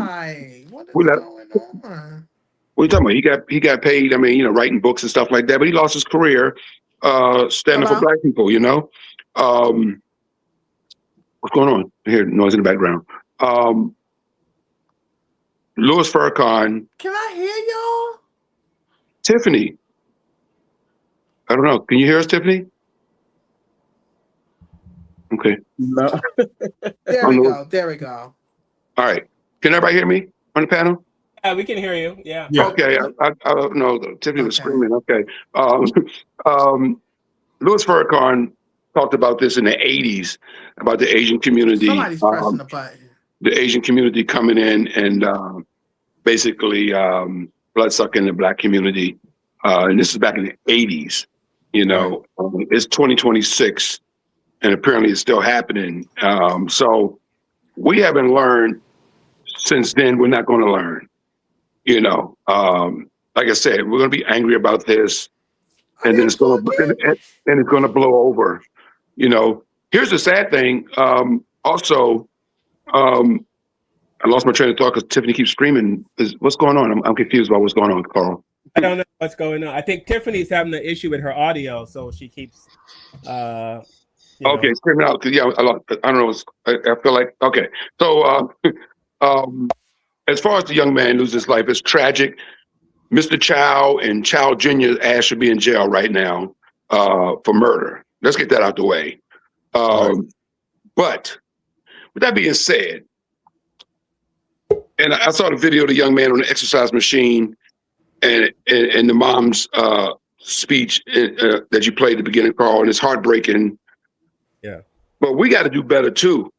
What is going on? What are you talking about? He got paid. I mean, writing books and stuff like that. But he lost his career standing for black people. What's going on? I hear noise in the background. Louis Farrakhan. Can I hear y'all? Tiffany. I don't know. Can you hear us, Tiffany? Okay. No. There we go. All right. Can everybody hear me on the panel? We can hear you. Yeah. Okay. I don't know. Tiffany was screaming. Okay. Louis Farrakhan talked about this in the 80s about the Asian community. Somebody's pressing the button. the Asian community coming in and basically blood sucking the black community. And this is back in the 80s. You know, it's 2026, and apparently it's still happening. So we haven't learned since then. We're not going to learn. You know, like I said, we're going to be angry about this, and then it's going to blow over. You know, here's the sad thing. Also, I lost my train of thought because Tiffany keeps screaming. What's going on? I'm confused about what's going on, Carl. I don't know what's going on. I think Tiffany's having an issue with her audio, so she keeps. Okay, screaming out. Yeah, I don't know. I feel like okay. So, as far as the young man losing his life, it's tragic. Mr. Chow and Chow Jr.'s ass should be in jail right now for murder. Let's get that out the way. But with that being said, and I saw the video of the young man on the exercise machine and the mom's speech that you played at the beginning, Carl, and it's heartbreaking. Yeah. But we got to do better too.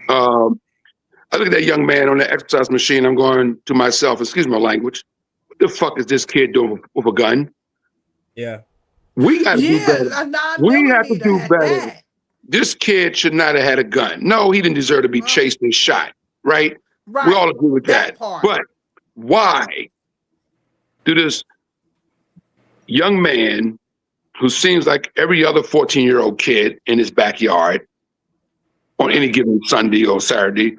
I look at that young man on the exercise machine. I'm going to myself, excuse my language, what the fuck is this kid doing with a gun? Yeah. We got to do better. We have to do better. That. This kid should not have had a gun. No, he didn't deserve to be chased and shot, right? We all agree with that. But why do this young man who seems like every other 14-year-old kid in his backyard on any given Sunday or Saturday,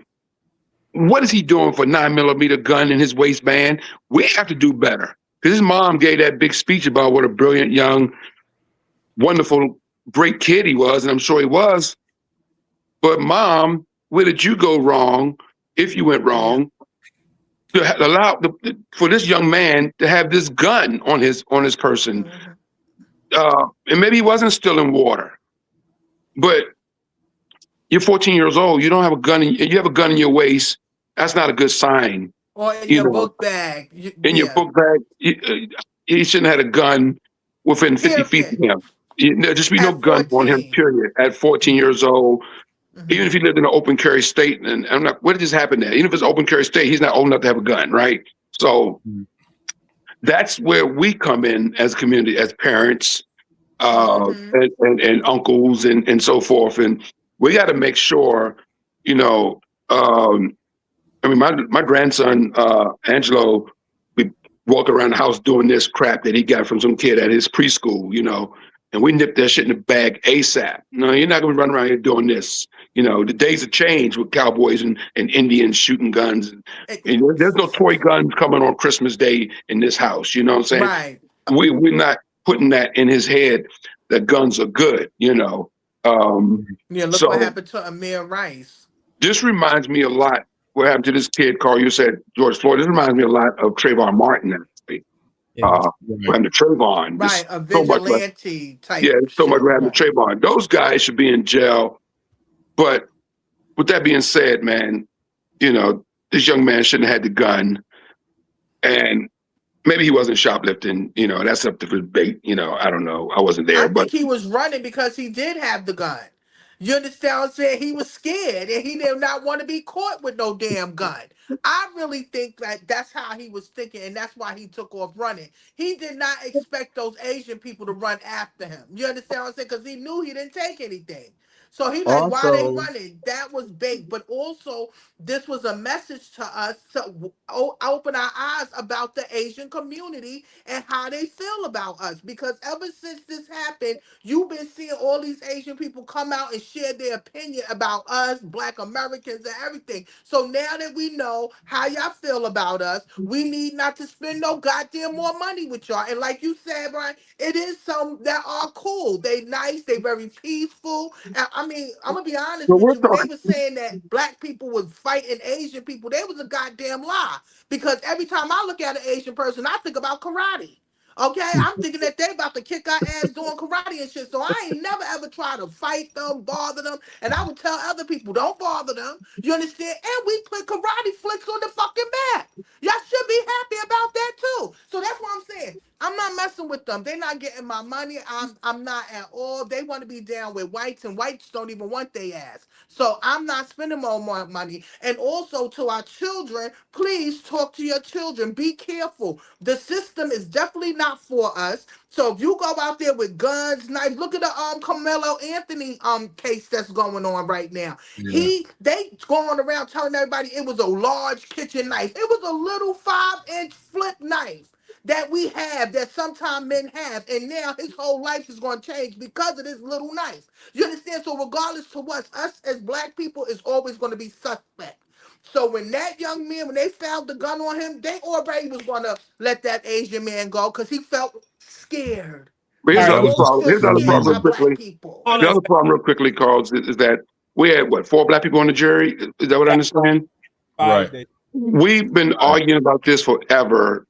what is he doing for 9mm gun in his waistband? We have to do better. Because his mom gave that big speech about what a brilliant, young, wonderful, great kid he was, and I'm sure he was. But Mom, where did you go wrong, if you went wrong, to allow for this young man to have this gun on his person? And maybe he wasn't stealing water, but you're 14 years old. You don't have a gun. You have a gun in your waist. That's not a good sign. Or in your book bag. Your book bag. He shouldn't have had a gun within 50 feet of him. There just be no gun on him, period, at 14 years old. Even if he lived in an open carry state, and I'm not, what did this happen there? Even if it's open carry state, he's not old enough to have a gun, right? So that's where we come in as a community, as parents, and uncles and so forth. And we got to make sure, you know, I mean, my grandson, Angelo, we walk around the house doing this crap that he got from some kid at his preschool, you know, and we nip that shit in the bag ASAP. No, you're not going to run around here doing this. You know, the days have changed with cowboys and Indians shooting guns. And there's no toy guns coming on Christmas Day in this house. You know what I'm saying? Right. We're not putting that in his head that guns are good, you know. Look what happened to Amir Rice. This reminds me a lot what happened to this kid, Carl. You said George Floyd. This reminds me a lot of Trayvon Martin, actually. What happened to Trayvon? Right, a vigilante type. Yeah, so much what happened to Trayvon. Those guys should be in jail. But with that being said, man, you know, this young man shouldn't have had the gun. And maybe he wasn't shoplifting, you know, that's up to debate, you know, I don't know. I wasn't there. I think he was running because he did have the gun. You understand what I'm saying? He was scared and he did not want to be caught with no damn gun. I really think that that's how he was thinking, and that's why he took off running. He did not expect those Asian people to run after him. You understand what I'm saying? Because he knew he didn't take anything. So he like, why they running? That was big. But also, this was a message to us to open our eyes about the Asian community and how they feel about us. Because ever since this happened, you've been seeing all these Asian people come out and share their opinion about us, Black Americans, and everything. So now that we know how y'all feel about us, we need not to spend no goddamn more money with y'all. And like you said, Brian, it is some that are cool. They nice. They very peaceful. I mean, I'm gonna be honest with you. When they were saying that Black people was fighting Asian people, they was a goddamn lie. Because every time I look at an Asian person, I think about karate. Okay, I'm thinking that they about to kick our ass doing karate and shit. So I ain't never ever try to fight them, bother them. And I would tell other people, don't bother them. You understand? And we put karate flicks on the fucking map. Y'all should be happy about that too. So that's what I'm saying. I'm not messing with them. They're not getting my money. I'm not at all. They want to be down with whites, and whites don't even want their ass. So I'm not spending more money. And also to our children, please talk to your children. Be careful. The system is definitely not for us. So if you go out there with guns, knives, look at the Carmelo Anthony case that's going on right now. Yeah. They going around telling everybody it was a large kitchen knife. It was a little 5-inch flip knife that we have, that sometimes men have, and now his whole life is going to change because of this little knife. You understand? So regardless to us as black people is always going to be suspect. So when that young man, when they found the gun on him, they already was going to let that Asian man go because he felt scared. But All here's the right. other Always problem. feel Here's the other scared problem, by real black quickly. people. Hold The on. other problem, real quickly, Carl, is that we had what 4 black people on the jury. Is that what I Yeah, understand? Right. 5 days. We've been arguing about this forever.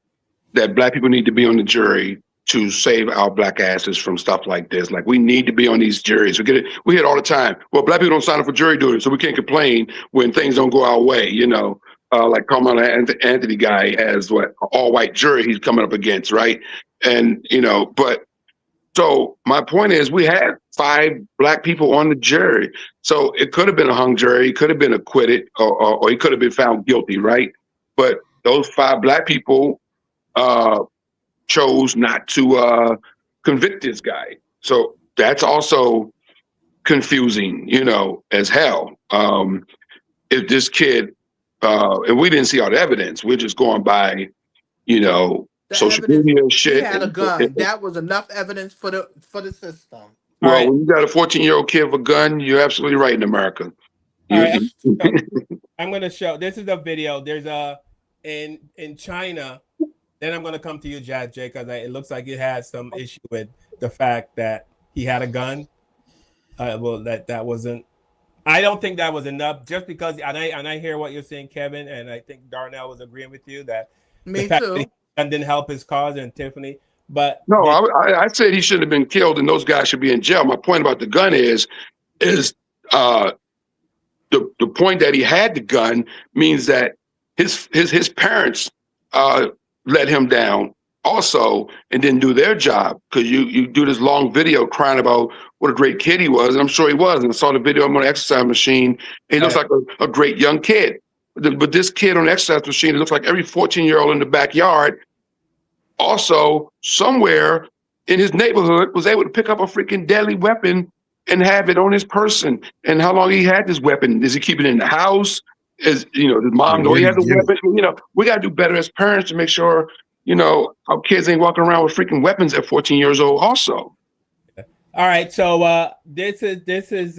That black people need to be on the jury to save our black asses from stuff like this. Like we need to be on these juries. We get it. We hear it all the time. Well, black people don't sign up for jury duty, so we can't complain when things don't go our way. You know, like Carmelo Anthony guy has what all white jury he's coming up against, right? And you know, but so my point is, we had 5 black people on the jury, so it could have been a hung jury, he could have been acquitted, or he could have been found guilty, right? But those 5 black people chose not to convict this guy. So that's also confusing, you know, as hell. If this kid, and we didn't see all the evidence, we're just going by, you know, The social evidence, media he shit. had a gun. That was enough evidence for the system. All Well, right. when you got a 14-year-old kid with a gun, you're absolutely right in America. All right. You- So I'm going to show. This is a video. There's in China. Then I'm going to come to you, Jazz J, because it looks like you had some issue with the fact that he had a gun. Well, that wasn't. I don't think that was enough. Just because, and I hear what you're saying, Kevin, and I think Darnell was agreeing with you that Me the fact too. that gun didn't help his cause, and Tiffany. But No, I said he shouldn't have been killed, and those guys should be in jail. My point about the gun is uh, the point that he had the gun means that his parents let him down also and didn't do their job, because you do this long video crying about what a great kid he was, and I'm sure he was. And I saw the video on the exercise machine. He looks like a great young kid. But this kid on the exercise machine, it looks like every 14-year-old in the backyard also somewhere in his neighborhood was able to pick up a freaking deadly weapon and have it on his person. And how long he had this weapon? Is he keeping it in the house? Is, you know, his mom know he has a weapon? You know, we got to do better as parents to make sure, you know, our kids ain't walking around with freaking weapons at 14 years old also. all right, so this is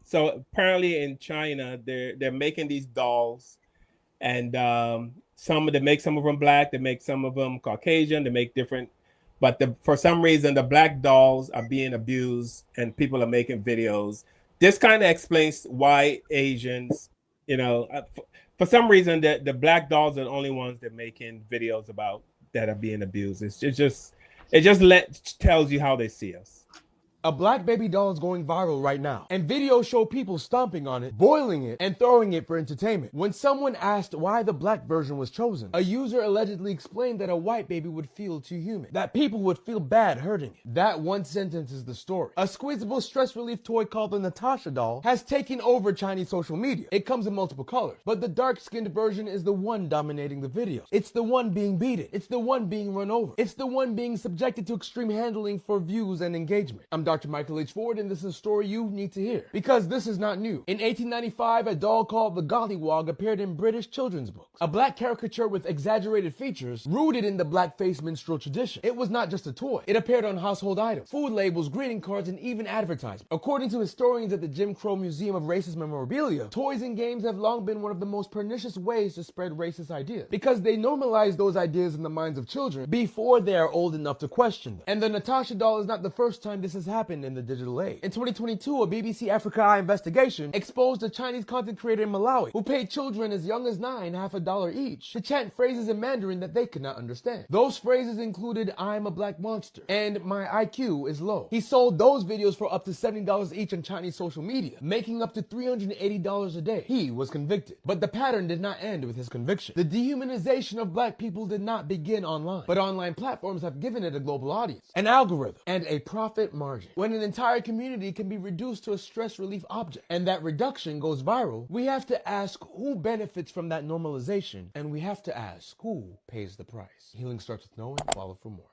so apparently in China they're making these dolls, and they make some of them black, they make some of them Caucasian, they make different, but for some reason the black dolls are being abused and people are making videos. This kind of explains why Asians, you know, for some reason the black dolls are the only ones that are making videos about that are being abused. It just tells you how they see us. A black baby doll is going viral right now, and videos show people stomping on it, boiling it, and throwing it for entertainment. When someone asked why the black version was chosen, a user allegedly explained that a white baby would feel too human, that people would feel bad hurting it. That one sentence is the story. A squeezable stress relief toy called the Natasha doll has taken over Chinese social media. It comes in multiple colors, but the dark-skinned version is the one dominating the videos. It's the one being beaten. It's the one being run over. It's the one being subjected to extreme handling for views and engagement. I'm Dr. Michael H. Ford, and this is a story you need to hear, because this is not new. In 1895, a doll called the Gollywog appeared in British children's books. A black caricature with exaggerated features rooted in the blackface minstrel tradition. It was not just a toy. It appeared on household items, food labels, greeting cards, and even advertisements. According to historians at the Jim Crow Museum of Racist Memorabilia, toys and games have long been one of the most pernicious ways to spread racist ideas, because they normalize those ideas in the minds of children before they are old enough to question them. And the Natasha doll is not the first time this has happened. happen in the digital age. In 2022, a BBC Africa Eye investigation exposed a Chinese content creator in Malawi who paid children as young as 9 $50 each to chant phrases in Mandarin that they could not understand. Those phrases included "I'm a black monster" and "my IQ is low." He sold those videos for up to $70 each on Chinese social media, making up to $380 a day. He was convicted, but the pattern did not end with his conviction. The dehumanization of black people did not begin online, but online platforms have given it a global audience, an algorithm, and a profit margin. When an entire community can be reduced to a stress relief object, and that reduction goes viral, we have to ask who benefits from that normalization, and we have to ask who pays the price. Healing starts with knowing. Follow for more.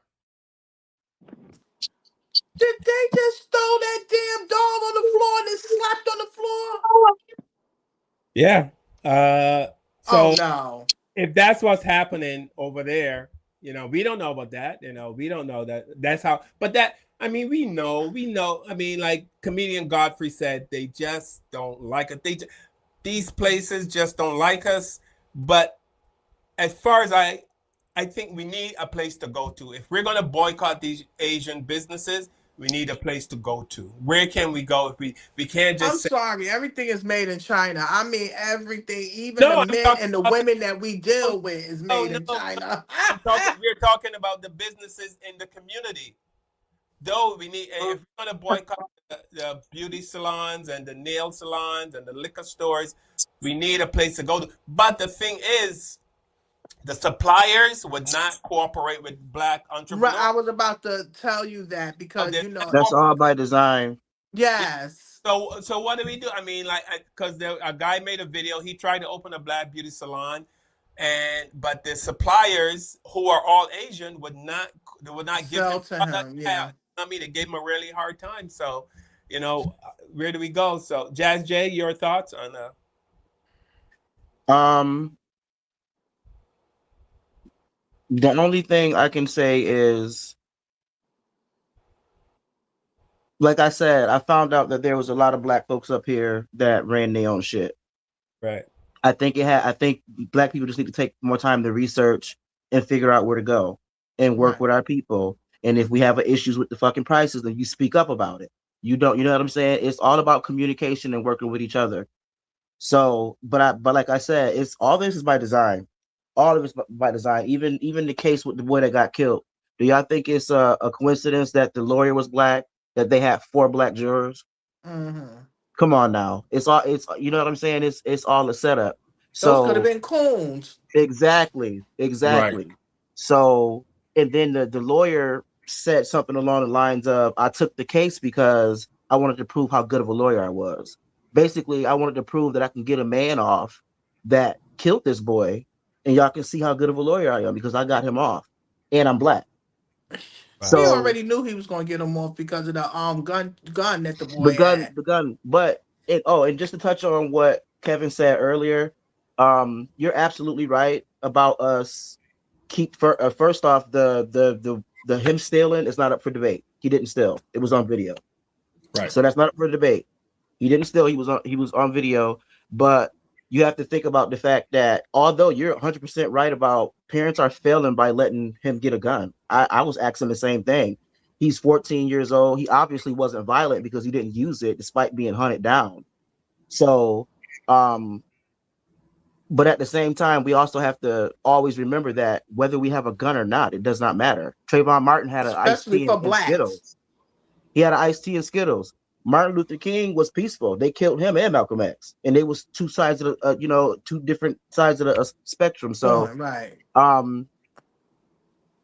Did they just throw that damn dog on the floor and then slapped on the floor? Yeah. So Oh no. if that's what's happening over there, we don't know about that. We don't know that. That's how. But that, I mean, we know. I mean, like comedian Godfrey said, they just don't like it. These places just don't like us. But as far as I think we need a place to go to. If we're going to boycott these Asian businesses, we need a place to go to. Where can we go if we can't just? I'm sorry, everything is made in China. I mean, everything, even the men and the women that we deal with, is made in China. We're talking about the businesses in the community. Though we need, if we're going to boycott the beauty salons and the nail salons and the liquor stores, we need a place to go to. But the thing is, the suppliers would not cooperate with black entrepreneurs. Right, I was about to tell you that because that's all by design. Yes. So what do we do? I mean, like, because a guy made a video. He tried to open a black beauty salon, but the suppliers, who are all Asian, would not give him to him. Yeah. I mean, they gave him a really hard time. So, where do we go? So, Jazz J, your thoughts on the only thing I can say is, like I said, I found out that there was a lot of black folks up here that ran their own shit. Right. I think black people just need to take more time to research and figure out where to go and work with our people. And if we have issues with the fucking prices, then you speak up about it. You know what I'm saying? It's all about communication and working with each other. So, but like I said, it's all this is by design. All of it's by design. Even the case with the boy that got killed. Do y'all think it's a coincidence that the lawyer was black? That they had 4 black jurors? Mm-hmm. Come on now. It's you know what I'm saying? It's all a setup. So those could have been coons. Exactly. Right. So, and then the lawyer said something along the lines of, I took the case because I wanted to prove how good of a lawyer I was. Basically, I wanted to prove that I can get a man off that killed this boy, and y'all can see how good of a lawyer I am because I got him off, and I'm black. So he already knew he was going to get him off because of the gun that the boy had. The gun. But and just to touch on what Kevin said earlier, you're absolutely right about us. First off, the him stealing is not up for debate. He didn't steal. It was on video. Right. So that's not up for debate. He didn't steal. He was on video. But you have to think about the fact that although you're 100% right about parents are failing by letting him get a gun. I was asking the same thing. He's 14 years old. He obviously wasn't violent because he didn't use it despite being hunted down. So, but at the same time, we also have to always remember that whether we have a gun or not, it does not matter. Trayvon Martin had an iced tea and Skittles. He had an iced tea and Skittles. Martin Luther King was peaceful. They killed him and Malcolm X, and it was two sides of the, two different sides of the spectrum. So, right.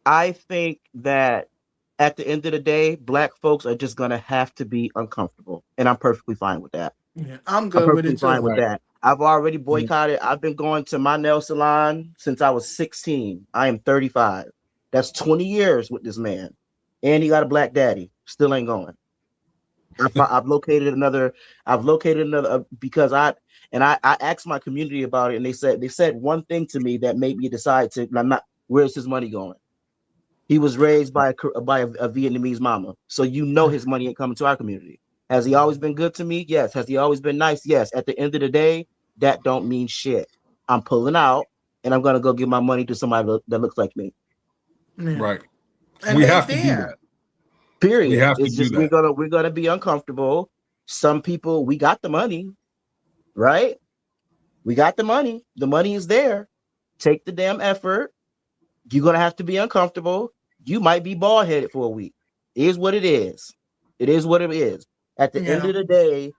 I think that at the end of the day, black folks are just gonna have to be uncomfortable, and I'm perfectly fine with that. Yeah, I'm good with it too. Fine with that. I've already boycotted. I've been going to my nail salon since I was 16. I am 35. That's 20 years with this man, and he got a black daddy. Still ain't going. I've located another because I asked my community about it, and they said one thing to me that made me decide to. I'm not. Where's his money going? He was raised by a Vietnamese mama, so his money ain't coming to our community. Has he always been good to me? Yes. Has he always been nice? Yes. At the end of the day, that don't mean shit. I'm pulling out, and I'm gonna go give my money to somebody that looks like me. Yeah. Right. And we have to do that. We Period. have to It's do just that. we're gonna be uncomfortable. Some people, we got the money, right? We got the money. The money is there. Take the damn effort. You're gonna have to be uncomfortable. You might be bald headed for a week. It is what it is. It is what it is. At the end Yeah. of the day,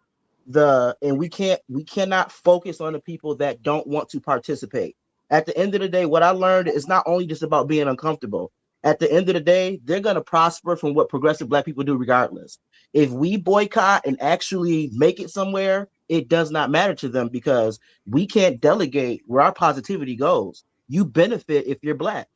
we cannot focus on the people that don't want to participate. At the end of the day, what I learned is not only just about being uncomfortable. At the end of the day, they're gonna prosper from what progressive Black people do, regardless. If we boycott and actually make it somewhere, it does not matter to them because we can't delegate where our positivity goes. You benefit if you're Black.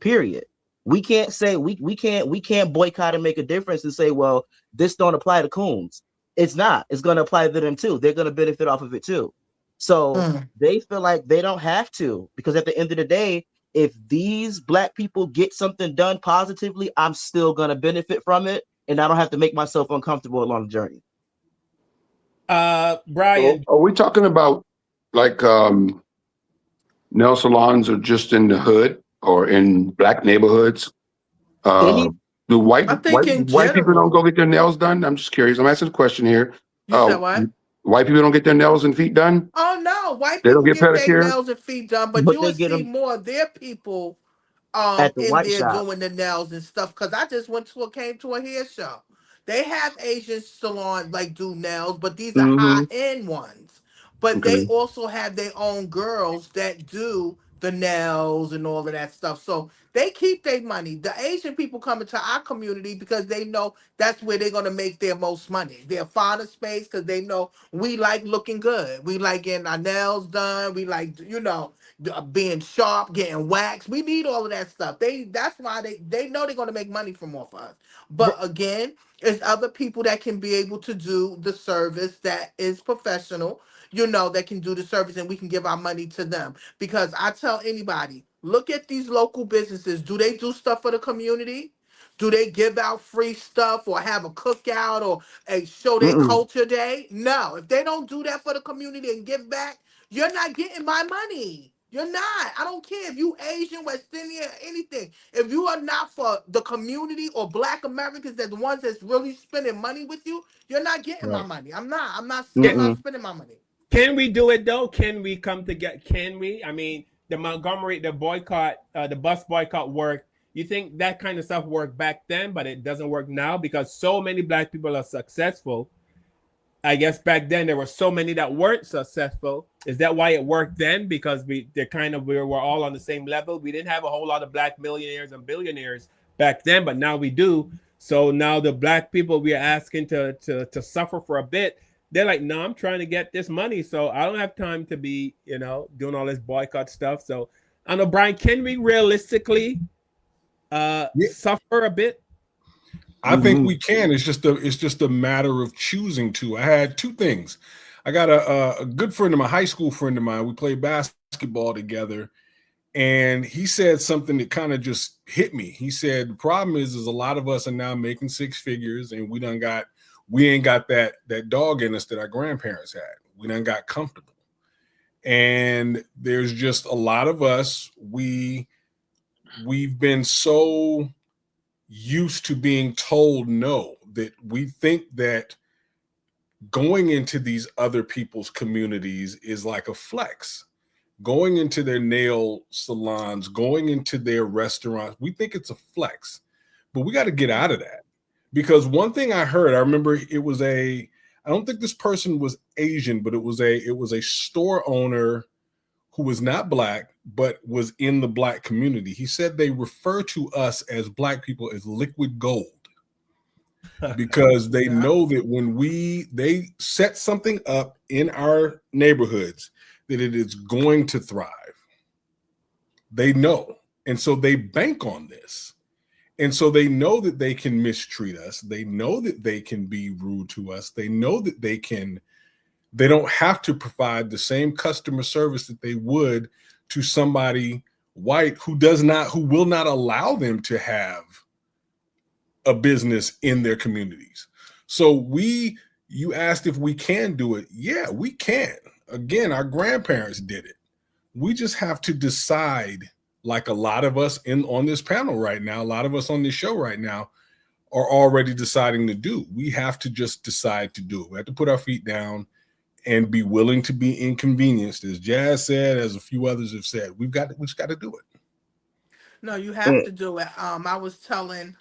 Period. We can't say we can't boycott and make a difference and say, well, this don't apply to coons. It's not. It's going to apply to them too. They're going to benefit off of it too. So they feel like they don't have to because at the end of the day, if these Black people get something done positively, I'm still going to benefit from it, and I don't have to make myself uncomfortable along the journey. Brian, Are we talking about like nail salons are just in the hood or in Black neighborhoods? Do I think in white people don't general. go get their nails done? I'm just curious. I'm asking a question here. You said what? White people don't get their nails and feet done? Oh no, white They don't people get get their pedicure? nails and feet done, but But you they will get see them more of their people at the in white there shop. doing the nails and stuff. Cause I just came to a hair show. They have Asian salons like do nails, but these are high Mm-hmm. end ones. But they Okay. also have their own girls that do the nails and all of that stuff. So they keep their money. The Asian people come into our community because they know that's where they're gonna make their most money. They'll find a space because they know we like looking good. We like getting our nails done. We like being sharp, getting waxed. We need all of that stuff. That's why they know they're gonna make money from off of us. But again, it's other people that can be able to do the service that is professional, that can do the service and we can give our money to them. Because I tell anybody, look at these local businesses. Do they do stuff for the community? Do they give out free stuff or have a cookout or show their Mm-mm. culture day? No. If they don't do that for the community and give back, you're not getting my money. You're not. I don't care if you Asian, West Indian, anything. If you are not for the community or Black Americans, that the ones that's really spending money with you, you're not getting my Right. money. I'm not. I'm not Mm-mm. spending my money. can we do it though? Can we come together? Can we? I mean, the Montgomery, the boycott, the bus boycott worked. You think that kind of stuff worked back then, but it doesn't work now because so many Black people are successful. I guess back then there were so many that weren't successful. Is that why it worked then? Because we were all on the same level. We didn't have a whole lot of Black millionaires and billionaires back then, but now we do. So now the Black people we are asking to suffer for a bit. They're like, no, I'm trying to get this money, so I don't have time to be, doing all this boycott stuff. So I know, Brian, can we realistically suffer a bit? I think we can. It's just a matter of choosing to. I had two things. I got a good friend of mine, high school friend of mine. We played basketball together, and he said something that kind of just hit me. He said the problem is a lot of us are now making six figures, and we ain't got that dog in us that our grandparents had. We done got comfortable, and there's just a lot of us. We've been so used to being told no that we think that going into these other people's communities is like a flex. Going into their nail salons, going into their restaurants, we think it's a flex, but we got to get out of that. Because one thing I heard, I remember I don't think this person was Asian, but it was a store owner who was not Black, but was in the Black community. He said they refer to us as Black people as liquid gold because they know that when they set something up in our neighborhoods, that it is going to thrive. They know. And so they bank on this. And so they know that they can mistreat us. They know that they can be rude to us. They know that they don't have to provide the same customer service that they would to somebody white who will not allow them to have a business in their communities. So you asked if we can do it. Yeah, we can. Again, our grandparents did it. We just have to decide, like a lot of us on this panel right now, a lot of us on this show right now, are already deciding to do. We have to just decide to do it. We have to put our feet down and be willing to be inconvenienced. As Jazz said, as a few others have said, we just got to do it. No, you have to do it. I was telling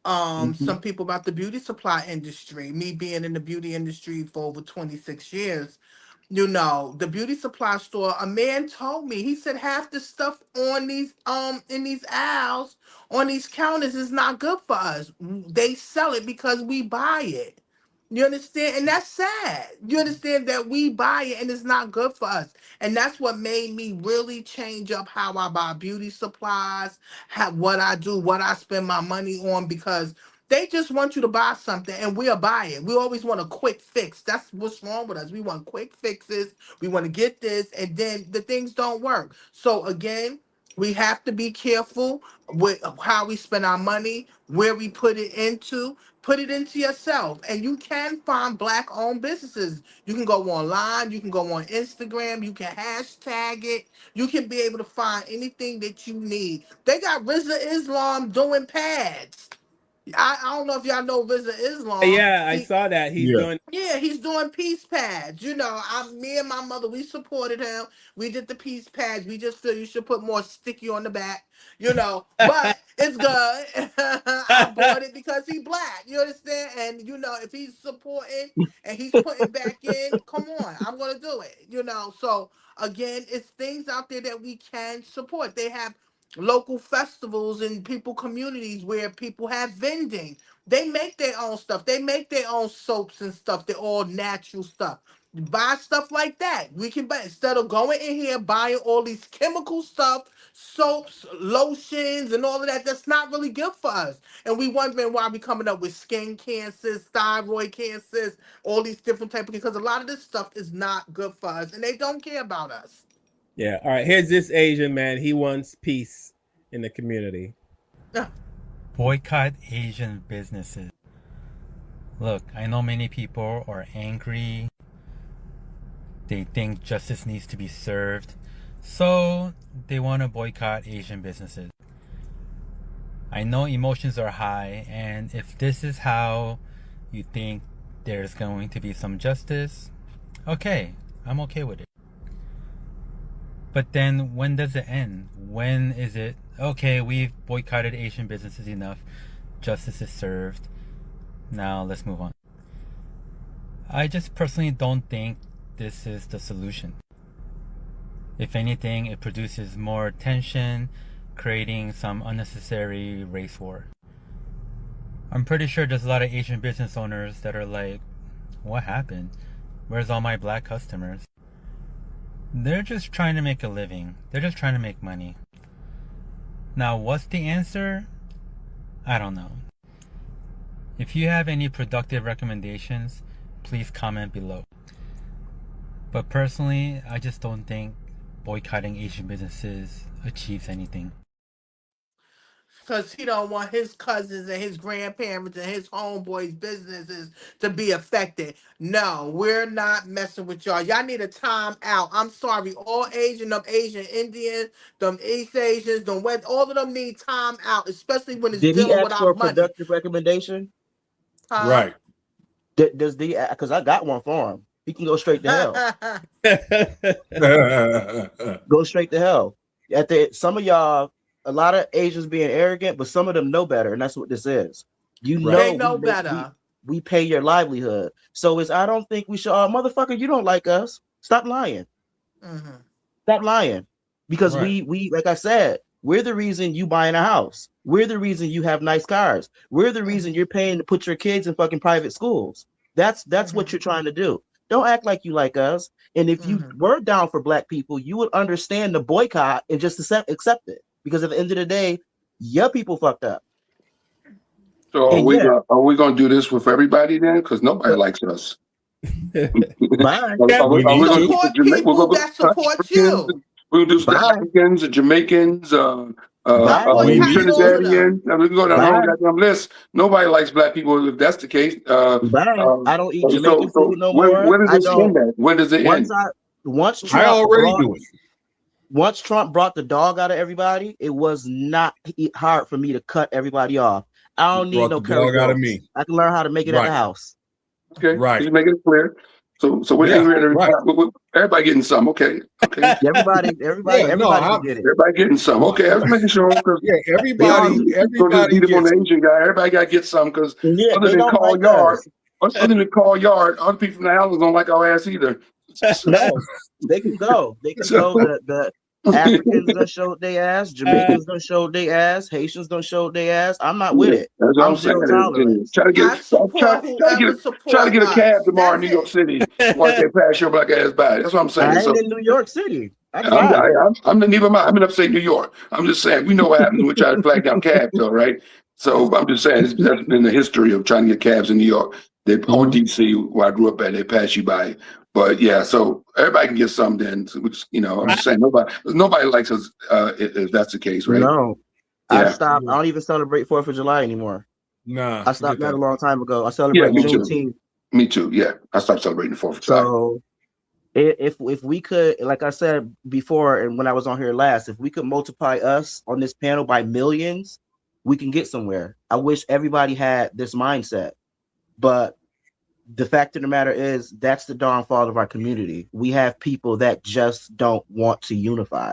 some people about the beauty supply industry. Me being in the beauty industry for over 26 years, you know, the beauty supply store, a man told me, he said half the stuff on these in these aisles, on these counters is not good for us. They sell it because we buy it. You understand? And that's sad. You understand that we buy it and it's not good for us. And that's what made me really change up how I buy beauty supplies, what I do, what I spend my money on, because they just want you to buy something and we'll buy it. We always want a quick fix. That's what's wrong with us. We want quick fixes. We want to get this, and then the things don't work. So again, we have to be careful with how we spend our money, where we put it into. Put it into yourself, and you can find Black-owned businesses. You can go online, you can go on Instagram, you can hashtag it. You can be able to find anything that you need. They got Rizza Islam doing pads. I don't know if y'all know Rizza Islam. Yeah, I saw that. He's doing. Yeah, he's doing peace pads. You know, me and my mother, we supported him. We did the peace pads. We just feel you should put more sticky on the back, you know. But it's good. I bought it because he Black. You understand? And you know, if he's supporting and he's putting back in, come on, I'm gonna do it. You know. So again, it's things out there that we can support. They have local festivals and people communities where people have vending. They make their own stuff. They make their own soaps and stuff. They're all natural stuff. Buy stuff like that. We can buy, instead of going in here buying all these chemical stuff, soaps, lotions, and all of that. That's not really good for us. And we wondering why we coming up with skin cancers, thyroid cancers, all these different types of, because a lot of this stuff is not good for us, and they don't care about us. Yeah. All right. Here's this Asian man. He wants peace in the community. Boycott Asian businesses. Look, I know many people are angry. They think justice needs to be served. So they want to boycott Asian businesses. I know emotions are high, and if this is how you think there's going to be some justice, okay, I'm okay with it. But then when does it end? When is it, okay, we've boycotted Asian businesses enough, justice is served, now let's move on. I just personally don't think this is the solution. If anything, it produces more tension, creating some unnecessary race war. I'm pretty sure there's a lot of Asian business owners that are like, what happened? Where's all my Black customers? They're just trying to make a living. They're just trying to make money. Now, what's the answer? I don't know. If you have any productive recommendations, please comment below. But personally, I just don't think boycotting Asian businesses achieves anything. Because he don't want his cousins and his grandparents and his homeboys' businesses to be affected. No, we're not messing with y'all. Y'all need a time out. I'm sorry. All Asian, them Asian Indians, them East Asians, them West, all of them need time out, especially when it's Did he dealing ask with for our a money. productive recommendation? Huh? Right. Does the, because I got one for him. He can go straight to hell. Go straight to hell. Some of y'all, a lot of Asians being arrogant, but some of them know better, and that's what this is. You know, they know better. We pay your livelihood. So I don't think we should. Motherfucker, you don't like us. Stop lying. Mm-hmm. Stop lying. Because we like I said, we're the reason you buying a house. We're the reason you have nice cars. We're the reason you're paying to put your kids in fucking private schools. That's what you're trying to do. Don't act like you like us. And if you were down for Black people, you would understand the boycott and just accept it. Because at the end of the day, your people fucked up. So are we gonna do this with everybody then? Because nobody likes us. Bye. Support people that support you. We'll do South Africans, the Jamaicans, Trinidadians. We can go down the whole goddamn list. Nobody likes Black people if that's the case. I don't eat Jamaican food no more. When does this end at? When does it end? Once Trump brought the dog out of everybody, it was not hard for me to cut everybody off. I don't need Brought no the curry dog out of goats. me. I can learn how to make it at the Right. house. Okay, Right. you make it clear. So we're Yeah. angry at Right. everybody getting some. Okay. Everybody Yeah. No. can get it. Everybody getting some. Okay, I was making sure because Yeah. they all Everybody. go just Everybody beat up on gets. the Asian guy. Everybody got to get some because Yeah, other they than don't call like yard, us. other than call yard, other people from the islands don't like our ass either. No, they can go. They can So- go. The Africans done showed their ass. Jamaicans done showed their ass. Haitians done showed their ass. I'm not with Yeah, it. that's what I'm I'm saying. zero tolerance. Try to I get support whoever try to support get a cab us. tomorrow in That's New York it. City. Watch that pass your black ass by. That's what I'm saying. I So ain't in New York City. I I'm drive. neither am I. I'm in upstate New York. I'm just saying we know what happens when we try to flag down cabs, though, right? So I'm just saying that's been the history of trying to get cabs in New York. They or DC where I grew up at, they pass you by. But yeah, so everybody can get some then. So which I'm just saying nobody likes us if that's the case, right? No, I Yeah. stopped. I don't even celebrate 4th of July anymore. Nah. I stopped Forget that a that. long time ago. I Yeah, celebrate me too. Juneteenth. Me too. Yeah, I stopped celebrating the 4th of July. So if we could, like I said before, and when I was on here last, if we could multiply us on this panel by millions, we can get somewhere. I wish everybody had this mindset, but the fact of the matter is that's the downfall of our community. We have people that just don't want to unify.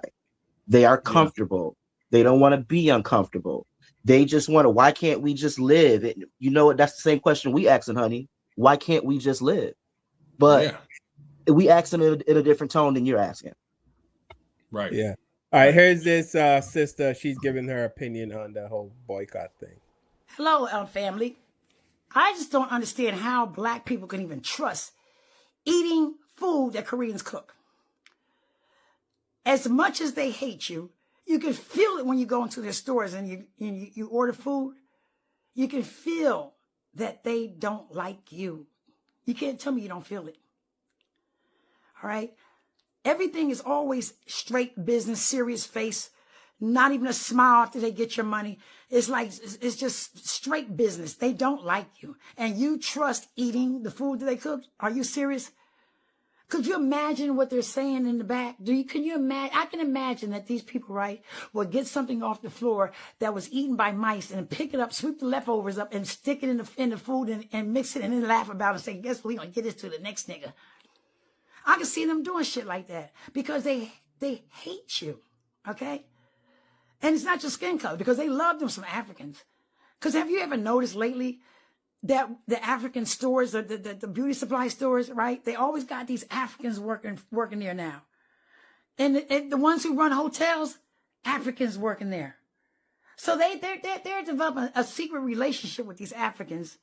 They are comfortable. They don't want to be uncomfortable. They just want to, why can't we just live? And you know what? That's the same question we asking, honey. Why can't we just live? But we ask them in a different tone than you're asking. Right. Yeah. All right. Here's this sister. She's giving her opinion on the whole boycott thing. Hello, family. I just don't understand how black people can even trust eating food that Koreans cook. As much as they hate you, you can feel it when you go into their stores and you order food. You can feel that they don't like you. You can't tell me you don't feel it. All right? Everything is always straight business, serious face, not even a smile after they get your money. It's like, it's just straight business. They don't like you. And you trust eating the food that they cook? Are you serious? Could you imagine what they're saying in the back? Can you imagine? I can imagine that these people, right, will get something off the floor that was eaten by mice and pick it up, sweep the leftovers up and stick it in the food and mix it and then laugh about it and say, guess what, we're going to get this to the next nigga. I can see them doing shit like that because they hate you, okay? And it's not just skin color because they love them some Africans. Because have you ever noticed lately that the African stores, the beauty supply stores, right? They always got these Africans working there now. And the ones who run hotels, Africans working there. So they're developing a secret relationship with these Africans.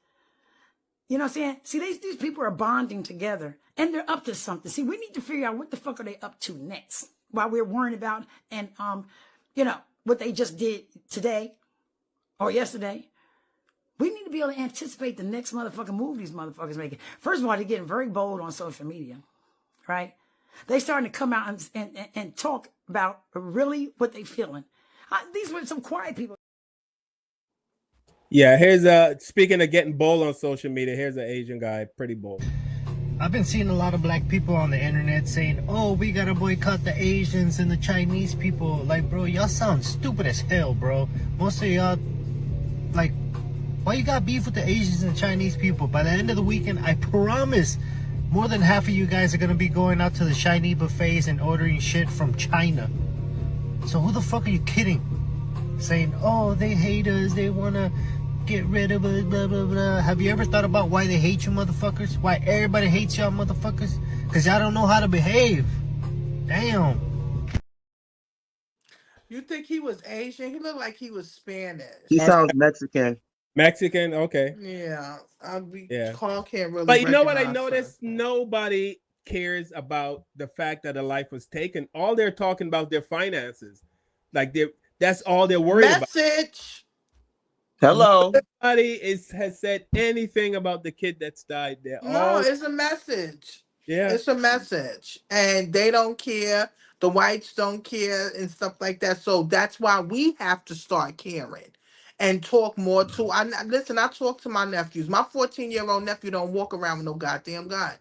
You know what I'm saying? See, these people are bonding together and they're up to something. See, we need to figure out what the fuck are they up to next while we're worrying about and, what they just did today or yesterday. We need to be able to anticipate the next motherfucking move these motherfuckers making. First of all, they're getting very bold on social media, right? They starting to come out and talk about really what they feeling. These were some quiet people. Yeah, here's speaking of getting bold on social media, here's an Asian guy, pretty bold. I've been seeing a lot of black people on the internet saying, oh, we gotta boycott the Asians and the Chinese people. Like, bro, y'all sound stupid as hell, bro. Most of y'all, like, why you got beef with the Asians and Chinese people? By the end of the weekend, I promise, more than half of you guys are gonna be going out to the Chinese buffets and ordering shit from China. So who the fuck are you kidding? Saying, oh, they hate us, they wanna get rid of us, blah, blah, blah. Have you ever thought about why they hate you motherfuckers? Why everybody hates y'all motherfuckers? Because y'all don't know how to behave. Damn. You think he was Asian? He looked like he was Spanish. He sounds Mexican. Mexican, okay. Yeah. Yeah. Carl can't really. But you know what I recognize noticed? Nobody cares about the fact that a life was taken. All they're talking about their finances. Like that's all they're worried about. Message. Hello. Nobody has said anything about the kid that's died there. No, it's a message. Yeah. It's a message. And they don't care. The whites don't care and stuff like that. So that's why we have to start caring and talk more too. Listen, I talk to my nephews. My 14-year-old nephew don't walk around with no goddamn gun.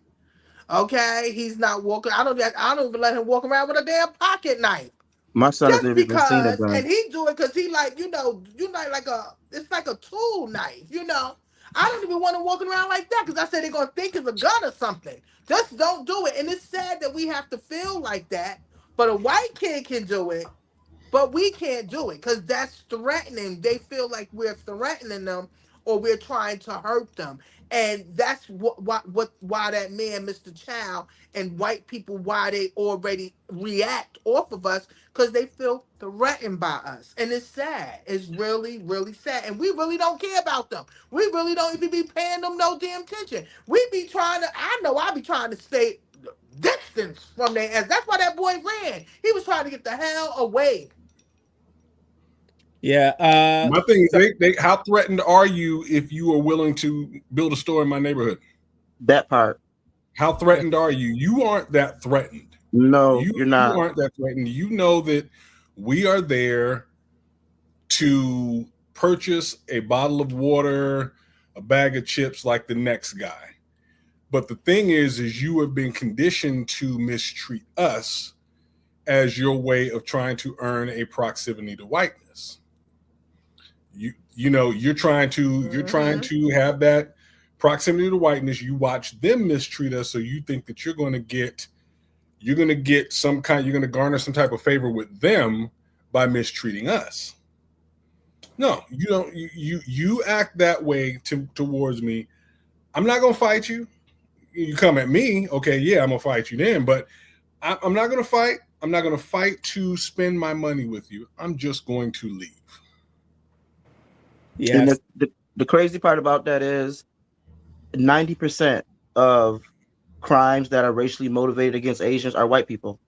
Okay? He's not walking. I don't even let him walk around with a damn pocket knife. My son has Just never even seen a because, gun. and he do it because he like, it's like a tool knife, you know. I don't even want to walk around like that because I said they're gonna think it's a gun or something. Just don't do it. And it's sad that we have to feel like that. But a white kid can do it, but we can't do it because that's threatening. They feel like we're threatening them or we're trying to hurt them. And that's why that man, Mr. Chow, and white people, why they already react off of us, because they feel threatened by us. And it's sad. It's really, really sad. And we really don't care about them. We really don't even be paying them no damn attention. We be trying to, I be trying to stay distance from their ass. That's why that boy ran. He was trying to get the hell away. Yeah. My thing is, how threatened are you if you are willing to build a store in my neighborhood? That part. How threatened are you? You aren't that threatened. No, you're not. You aren't that threatened. You know that we are there to purchase a bottle of water, a bag of chips like the next guy. But the thing is you have been conditioned to mistreat us as your way of trying to earn a proximity to whiteness. You know, you're trying to have that proximity to whiteness. You watch them mistreat us, so you think that you're going to garner some type of favor with them by mistreating us. No, you don't. You act that way towards me. I'm not going to fight you. You come at me, okay? Yeah, I'm gonna fight you then. But I'm not going to fight. I'm not going to fight to spend my money with you. I'm just going to leave. Yes. And the crazy part about that is 90% of crimes that are racially motivated against Asians are white people.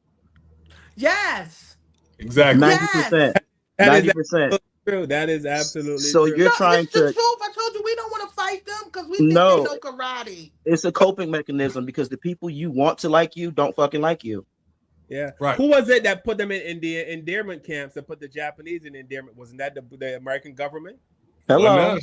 Yes. Exactly. 90%. That 90%. Is true. That is absolutely so true. You're trying it's the truth. I told you we don't want to fight them because we think they know karate. It's a coping mechanism because the people you want to like you don't fucking like you. Yeah. Right. Who was it that put them in the endearment camps that put the Japanese in endearment? Wasn't that the American government? Hello.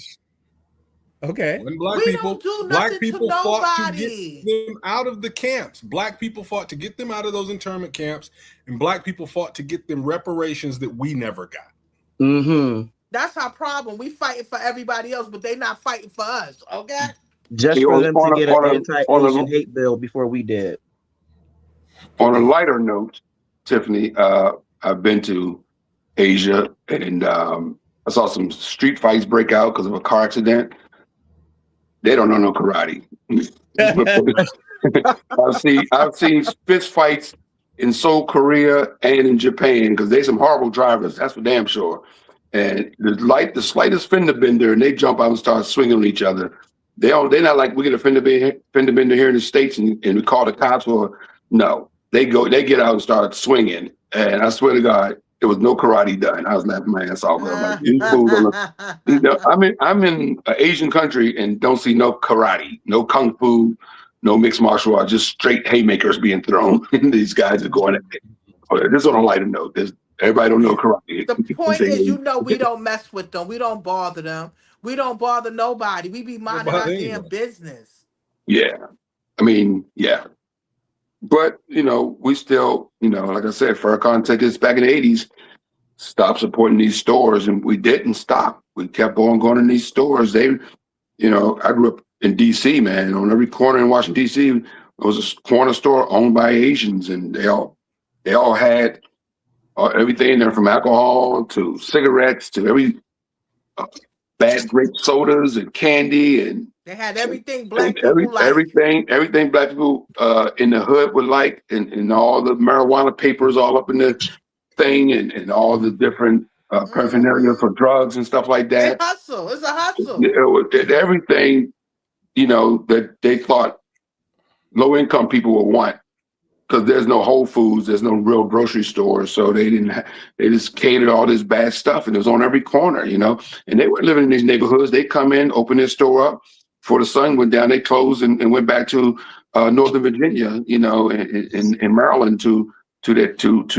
Okay. When black people fought to get them out of the camps. Black people fought to get them out of those internment camps, and black people fought to get them reparations that we never got. Mm-hmm. That's our problem. We fighting for everybody else, but they not fighting for us. Okay. Just for them to get an anti-Asian hate bill before we did. On a lighter note, Tiffany, I've been to Asia, and I saw some street fights break out because of a car accident. They don't know no karate. I've seen fist fights in Seoul, Korea, and in Japan because they some horrible drivers. That's for damn sure. And the slightest fender bender, and they jump out and start swinging on each other. They're not like we get a fender bender here in the States and we call the cops. Or no, they get out and start swinging. And I swear to God, there was no karate done. I was laughing my ass off. Like, I'm in an Asian country and don't see no karate, no kung fu, no mixed martial arts, just straight haymakers being thrown. And these guys are going at it. This on a lighter note. Everybody don't know karate. The point is, we don't mess with them. We don't bother them. We don't bother nobody. We be minding our damn business. Yeah. I mean, yeah. But, we still, like I said, Farrakhan took us back in the 80s, stop supporting these stores, and we didn't stop. We kept on going in these stores. I grew up in D.C., man. On every corner in Washington, D.C., there was a corner store owned by Asians, and they all had everything in there from alcohol to cigarettes to every bad grape sodas and candy, and they had everything black people like. Everything black people in the hood would like, and all the marijuana papers all up in the thing, and all the different paraphernalia for drugs and stuff like that. It's a hustle. Everything, that they thought low income people would want. Because there's no Whole Foods, there's no real grocery stores, so they just catered all this bad stuff, and it was on every corner, And they weren't living in these neighborhoods. They come in, open their store up. Before the sun went down, they closed and went back to Northern Virginia, in Maryland to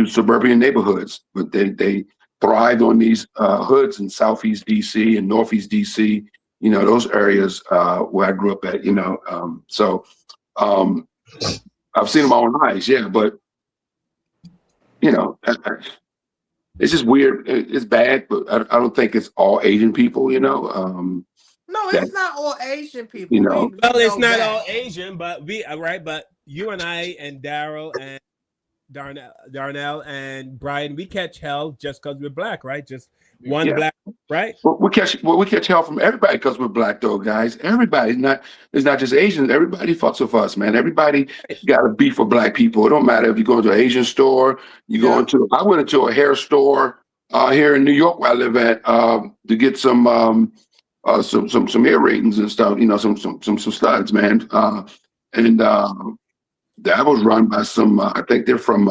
suburban neighborhoods. But they thrived on these hoods in Southeast DC and Northeast DC, those areas where I grew up at, I've seen them all eyes, yeah, but It's just weird. It's bad, but I don't think it's all Asian people. No, That it's not all Asian you people. know. Well, We it's know not all that. Asian, but we right. But you and I and Daryl and Darnell and Brian, we catch hell just because we're black, right? Just one Yeah. black, right? We catch hell from everybody because we're black, though, guys. Everybody, not it's not just Asians. Everybody fucks with us, man. Everybody got a beef with black people. It don't matter if you go into an Asian store, you go Yeah. into. I went into a hair store here in New York where I live at to get some earrings and stuff. Some studs, man. And that was run by some. I think they're from.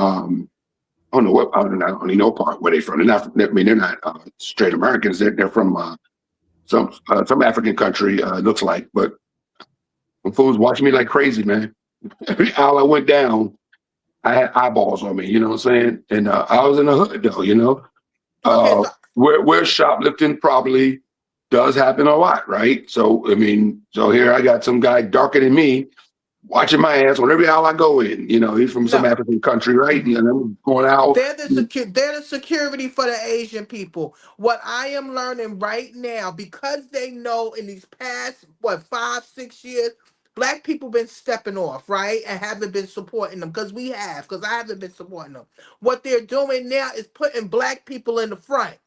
I don't know what. I don't really know part where they're from. They're not. I mean, they're not straight Americans. They're from some African country. It looks like, but the fools watching me like crazy, man. Every aisle I went down, I had eyeballs on me. You know what I'm saying? And I was in the hood, though. Okay, so Where shoplifting probably does happen a lot, right? So I mean, so here I got some guy darker than me watching my ass on every aisle I go in. He's from some no. African country, right? I'm going out. They're the security for the Asian people. What I am learning right now, because they know in these past 5-6 years, black people been stepping off, right, and haven't been supporting them because I haven't been supporting them. What they're doing now is putting black people in the front.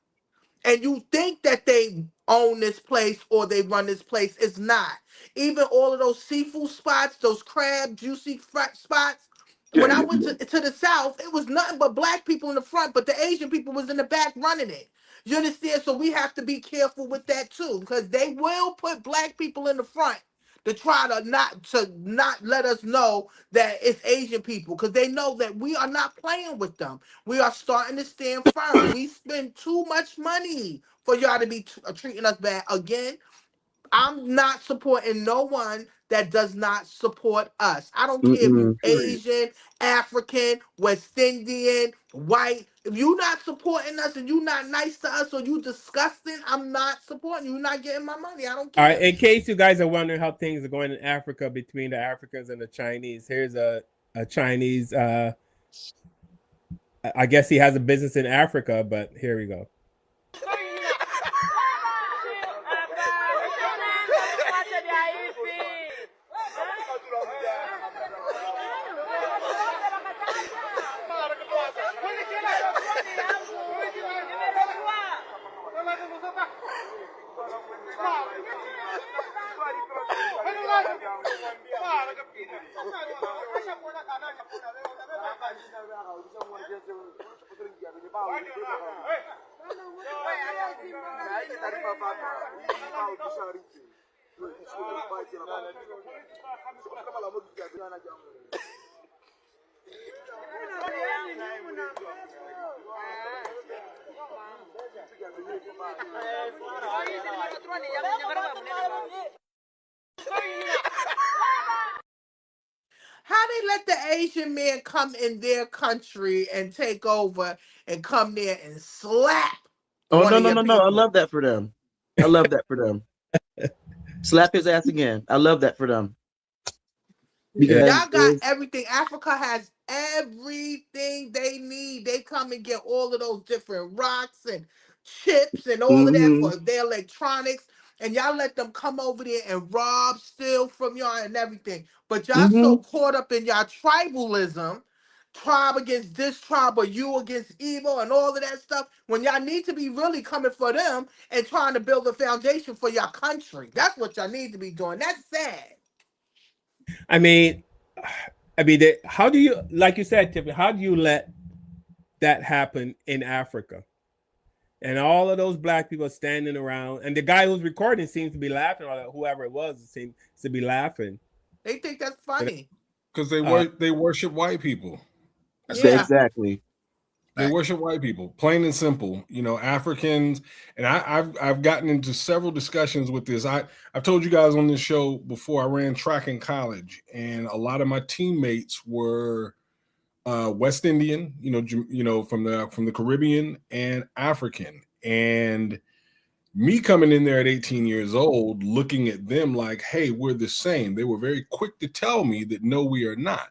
And you think that they own this place or they run this place. It's not. Even all of those seafood spots, those crab juicy spots. Yeah, When I yeah, went to the South, it was nothing but black people in the front, but the Asian people was in the back running it. You understand? So we have to be careful with that too, because they will put black people in the front to try to not let us know that it's Asian people, because they know that we are not playing with them. We are starting to stand firm. We spend too much money for y'all to be treating us bad. Again, I'm not supporting no one that does not support us. I don't care if you Period. Asian, African, West Indian, white. If you not supporting us and you not nice to us or you disgusting, I'm not supporting you. You're not getting my money. I don't All right. care. In case you guys are wondering how things are going in Africa between the Africans and the Chinese, here's a Chinese. I guess he has a business in Africa, but here we go. How they let the Asian man come in their country and take over and come there and slap Oh, one no, of no, your no, no. I people? love that for them. I love that for them. Slap his ass again. I love that for them. Because Y'all got everything. Africa has everything they need. They come and get all of those different rocks and chips and all of that mm-hmm, for their electronics. And y'all let them come over there and rob, steal from y'all and everything. But y'all mm-hmm. so caught up in y'all tribalism, tribe against this tribe or you against evil and all of that stuff, when y'all need to be really coming for them and trying to build a foundation for your country. That's what y'all need to be doing. That's sad. I mean, how do you, like you said, Tiffany? How do you let that happen in Africa? And all of those black people standing around, and the guy who's recording seems to be laughing, or whoever it was seems to be laughing. They think that's funny. Because they worship white people. Yeah. Exactly. They worship white people, plain and simple. Africans, and I've gotten into several discussions with this. I've told you guys on this show before. I ran track in college, and a lot of my teammates were West Indian, from the Caribbean and African, and me coming in there at 18 years old, looking at them like, "Hey, we're the same." They were very quick to tell me that no, we are not.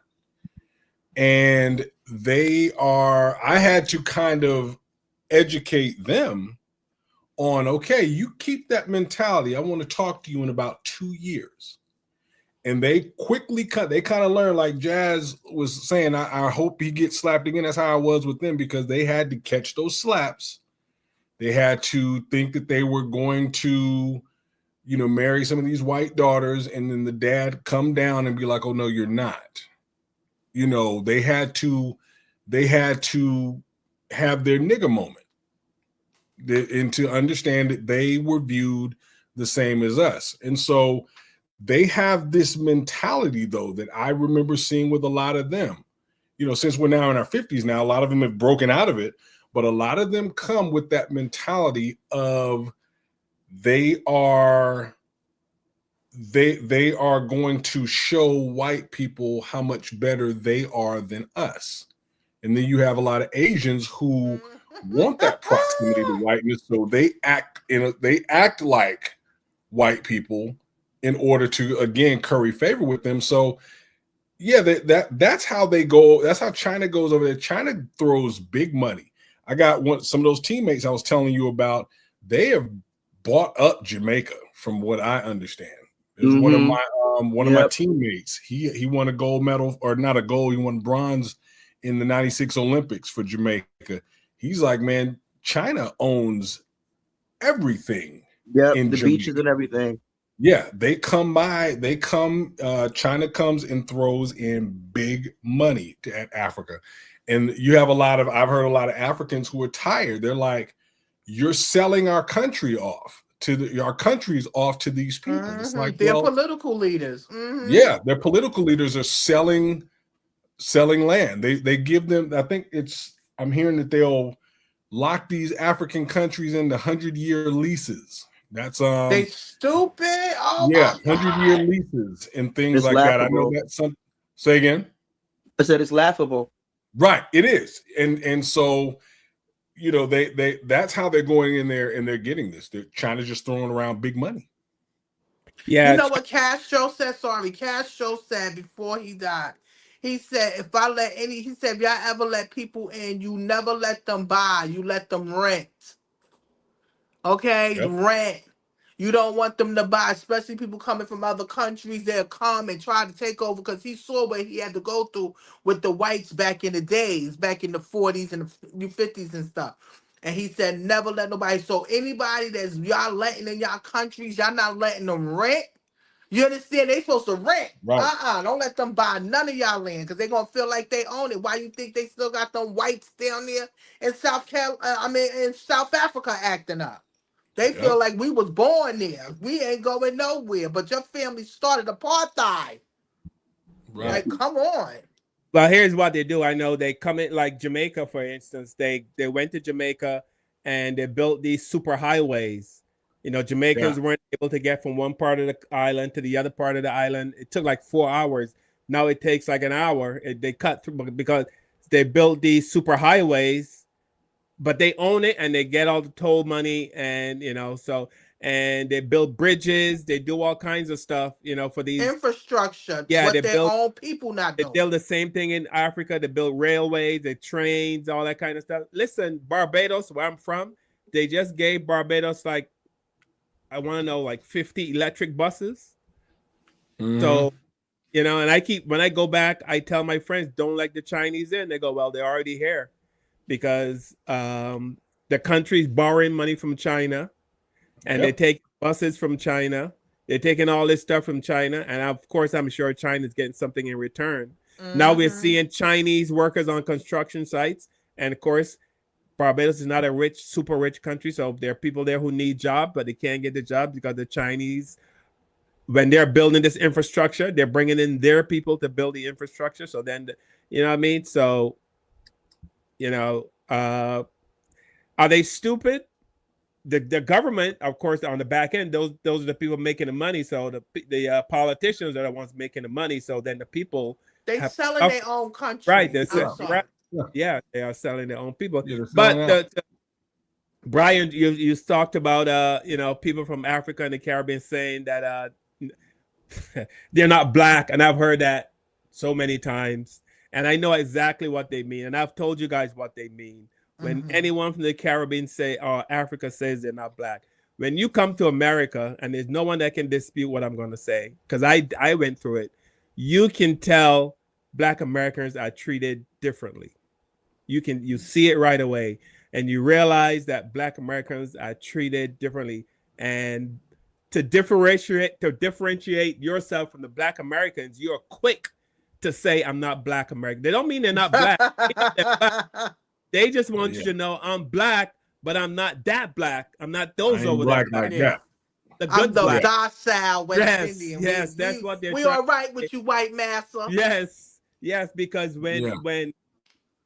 And I had to kind of educate them on, okay, you keep that mentality. I want to talk to you in about 2 years. And they quickly they kind of learn, like Jazz was saying, I hope he gets slapped again. That's how I was with them, because they had to catch those slaps. They had to think that they were going to, marry some of these white daughters, and then the dad come down and be like, oh, no, you're not. They had to have their nigga moment, and to understand that they were viewed the same as us. And so they have this mentality, though, that I remember seeing with a lot of them. Since we're now in our 50s now, a lot of them have broken out of it, but a lot of them come with that mentality of they are going to show white people how much better they are than us. And then you have a lot of Asians who want that proximity to whiteness, so they act like white people in order to, again, curry favor with them. So yeah, that's how they go. That's how China goes over there. China throws big money. I got some of those teammates I was telling you about. They have bought up Jamaica, from what I understand. There's one of my teammates. He won a gold medal, or not a gold. He won bronze in the '96 Olympics for Jamaica. He's like, man, China owns everything. Yep, in the Jamaica. beaches and everything. Yeah, they come by. China comes and throws in big money at Africa. And you have I've heard a lot of Africans who are tired. They're like, you're selling our country off our countries off to these people. It's like, they're political leaders. Yeah, their political leaders are selling land. They give them, I'm hearing that they'll lock these African countries into 100-year leases. That's they stupid. Oh yeah, my 100-year leases and things It's like laughable. that. I know that's some. Say again. I said it's laughable. Right, it is, and so they that's how they're going in there and they're getting this. China's just throwing around big money. Yeah, you know what Castro said? Sorry, Castro said before he died. He said, if y'all ever let people in, you never let them buy, you let them rent. Okay, rent. You don't want them to buy, especially people coming from other countries. They'll come and try to take over, because he saw what he had to go through with the whites back in the days, back in the 40s and the 50s and stuff. And he said, never let nobody. So anybody that's y'all letting in y'all countries, y'all not letting them rent. You understand? They supposed to rent. Right. Don't let them buy none of y'all land, because they're going to feel like they own it. Why you think they still got them whites down there in in South Africa acting up? They feel like we was born there. We ain't going nowhere. But your family started apartheid. Right. Like, come on. Well, here's what they do. I know they come in, like Jamaica, for instance. They went to Jamaica and they built these super highways. Jamaicans weren't able to get from one part of the island to the other part of the island. It took like 4 hours. Now it takes like an hour. They cut through because they built these super highways, but they own it and they get all the toll money, and and they build bridges. They do all kinds of stuff, for these infrastructure. Yeah, what they their build own people not They doing. build the same thing in Africa. They build railways, they trains, all that kind of stuff. Listen, Barbados, where I'm from, they just gave Barbados like 50 electric buses. So, and when I go back, I tell my friends, don't let the Chinese in. They go, well, they're already here, because the country's borrowing money from China, and they take buses from China. They're taking all this stuff from China, and of course, I'm sure China's getting something in return. Now we're seeing Chinese workers on construction sites, and of course, Barbados is not a super rich country, so there are people there who need jobs, but they can't get the jobs because the Chinese, when they're building this infrastructure, they're bringing in their people to build the infrastructure. So then, you know what I mean? So, are they stupid? The government, of course, on the back end, those are the people making the money. So the politicians are the ones making the money. So then the people they selling their own country. Right. Right. Yeah, they are selling their own people. Yeah, but Brian, you talked about people from Africa and the Caribbean saying that they're not black, and I've heard that so many times, and I know exactly what they mean, and I've told you guys what they mean. when anyone from the Caribbean say or Africa says they're not black. When you come to America, and there's no one that can dispute what I'm going to say, because I went through it, you can tell Black Americans are treated differently. You see it right away, and you realize that Black Americans are treated differently. And to differentiate yourself from the Black Americans, you're quick to say I'm not Black American. They don't mean they're not black. They just want you to know I'm black, but I'm not that black. I'm not those over black there. like that. The good I'm black. docile West Yes, Indian. yes, that's what they're We trying all right to with say. you, white massa. Yes, because when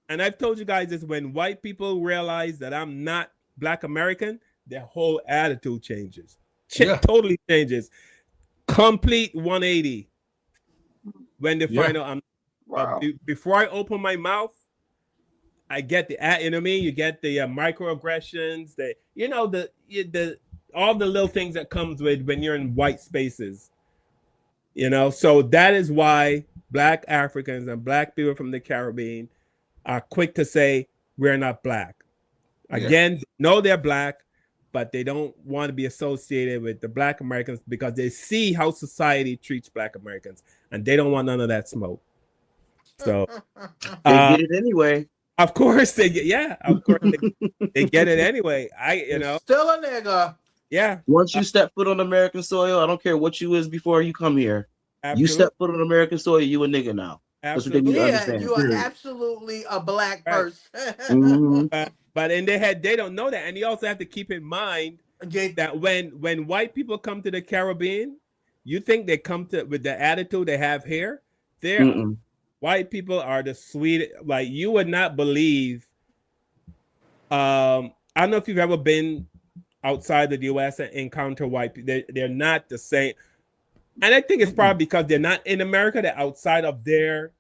and I've told you guys this, when white people realize that I'm not Black American, their whole attitude changes. Totally changes. Complete 180. When they find out I'm before I open my mouth, I get the you know what I mean? You get the microaggressions, the all the little things that comes with when you're in white spaces. So that is why Black Africans and Black people from the Caribbean are quick to say we're not black. Again, know they're black, but they don't want to be associated with the Black Americans because they see how society treats Black Americans, and they don't want none of that smoke. So they get it anyway. Of course they get. Of course they get it anyway. Still a nigga. Yeah. Once you step foot on American soil, I don't care what you is before you come here. Absolutely. You step foot on American soil, you a nigga now. That's what they need to understand. You are absolutely a black person. But in their head, they don't know that. And you also have to keep in mind that when white people come to the Caribbean, you think they come to with the attitude they have here. White people are the sweetest. Like, you would not believe. I don't know if you've ever been outside the U.S. and encounter white people. They're not the same. And I think it's probably because they're not in America. They're outside of their,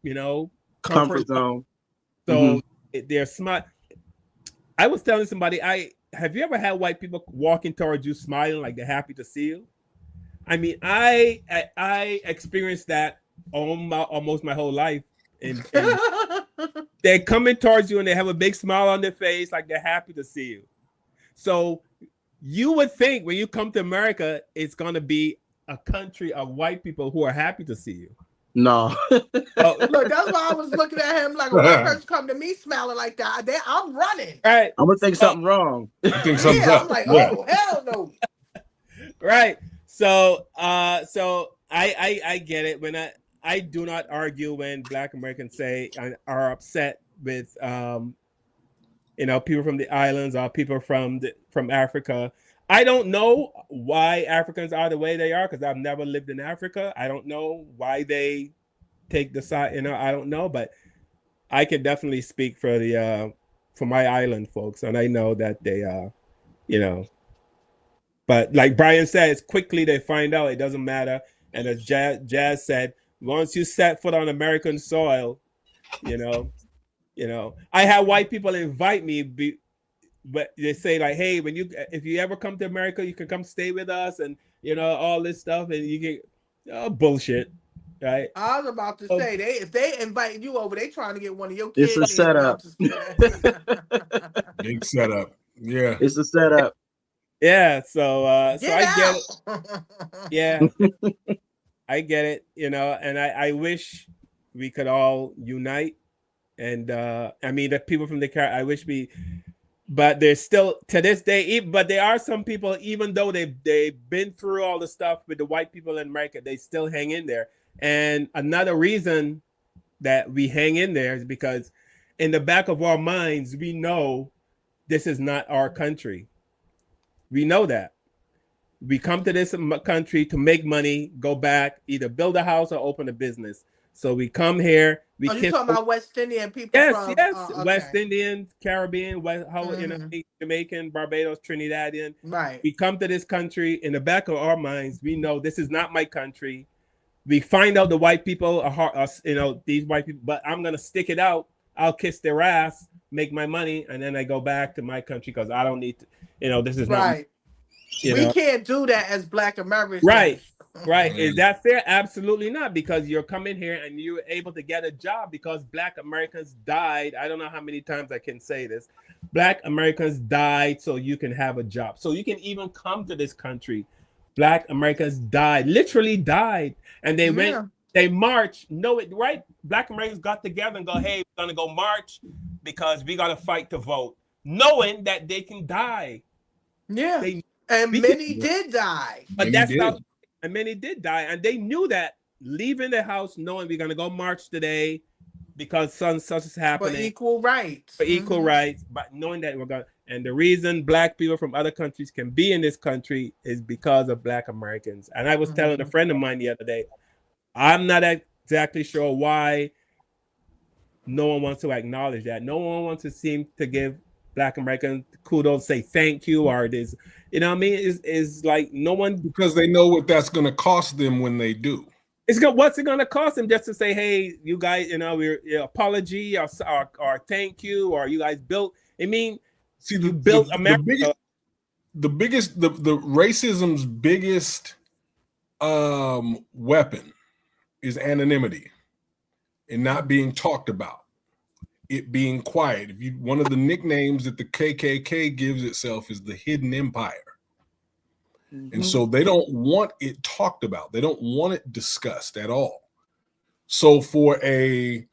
comfort zone. So they're smart. I was telling somebody, have you ever had white people walking towards you smiling like they're happy to see you? I mean, I experienced that almost my whole life. And they're coming towards you and they have a big smile on their face like they're happy to see you. So you would think when you come to America, it's going to be a country of white people who are happy to see you. No. Look, that's why I was looking at him like, a white person come to me smiling like that, I'm running. Right. I'm going to think something wrong. I'm like, oh, hell no. Right. So I get it. When I do not argue when Black Americans are upset with people from the islands or people from Africa. I don't know why Africans are the way they are because I've never lived in Africa. I don't know why they take the side. I don't know, but I can definitely speak for my island folks, and I know that they But like Brian says, quickly they find out it doesn't matter. And as Jazz said, once you set foot on American soil, I have white people invite me, but they say like, hey, if you ever come to America, you can come stay with us, and all this stuff, and you get bullshit, right? I was about to say if they invite you over, they trying to get one of your kids. It's a setup. Big setup. Yeah, it's a setup. Yeah, so I get it. Yeah, I get it. And I wish we could all unite. And the people from the Caribbean, I wish but there's still to this day. But there are some people, even though they've been through all the stuff with the white people in America, they still hang in there. And another reason that we hang in there is because in the back of our minds, we know this is not our country. We know that. We come to this country to make money, go back, either build a house or open a business. So we come here. You talking about West Indian people? Yes, from, okay. West Indian, Caribbean, Jamaican, Barbados, Trinidadian. Right. We come to this country. In the back of our minds, we know this is not my country. We find out the white people are, these white people, but I'm gonna stick it out. I'll kiss their ass, make my money, and then I go back to my country because I don't need to. This is right. Not, we can't do that as Black Americans. Right. Right. Is that fair? Absolutely not, because you're coming here and you're able to get a job because Black Americans died. I don't know how many times I can say this. Black Americans died so you can have a job. So you can even come to this country. Black Americans died, literally died. And they went, they marched. No, it right. Black Americans got together and go, hey, we're gonna go march because we gotta fight to vote, knowing that they can die. Yeah. And many did die. But that's how, and many did die. And they knew that leaving the house, knowing we're going to go march today because such is happening. For equal rights. For equal rights. But knowing that we're going to, and the reason Black people from other countries can be in this country is because of Black Americans. And I was telling a friend of mine the other day, I'm not exactly sure why no one wants to acknowledge that. No one wants to seem to give Black Americans kudos, say thank you, or this, you know what I mean? Is like no one, because they know what that's going to cost them when they do. What's it going to cost them just to say, hey, you guys, you know, we're apology or thank you, or you guys built. I mean, see, you built America. The racism's biggest weapon is anonymity and not being talked about. It being quiet. One of the nicknames that the KKK gives itself is the hidden empire. And so they don't want it talked about. They don't want it discussed at all. So for an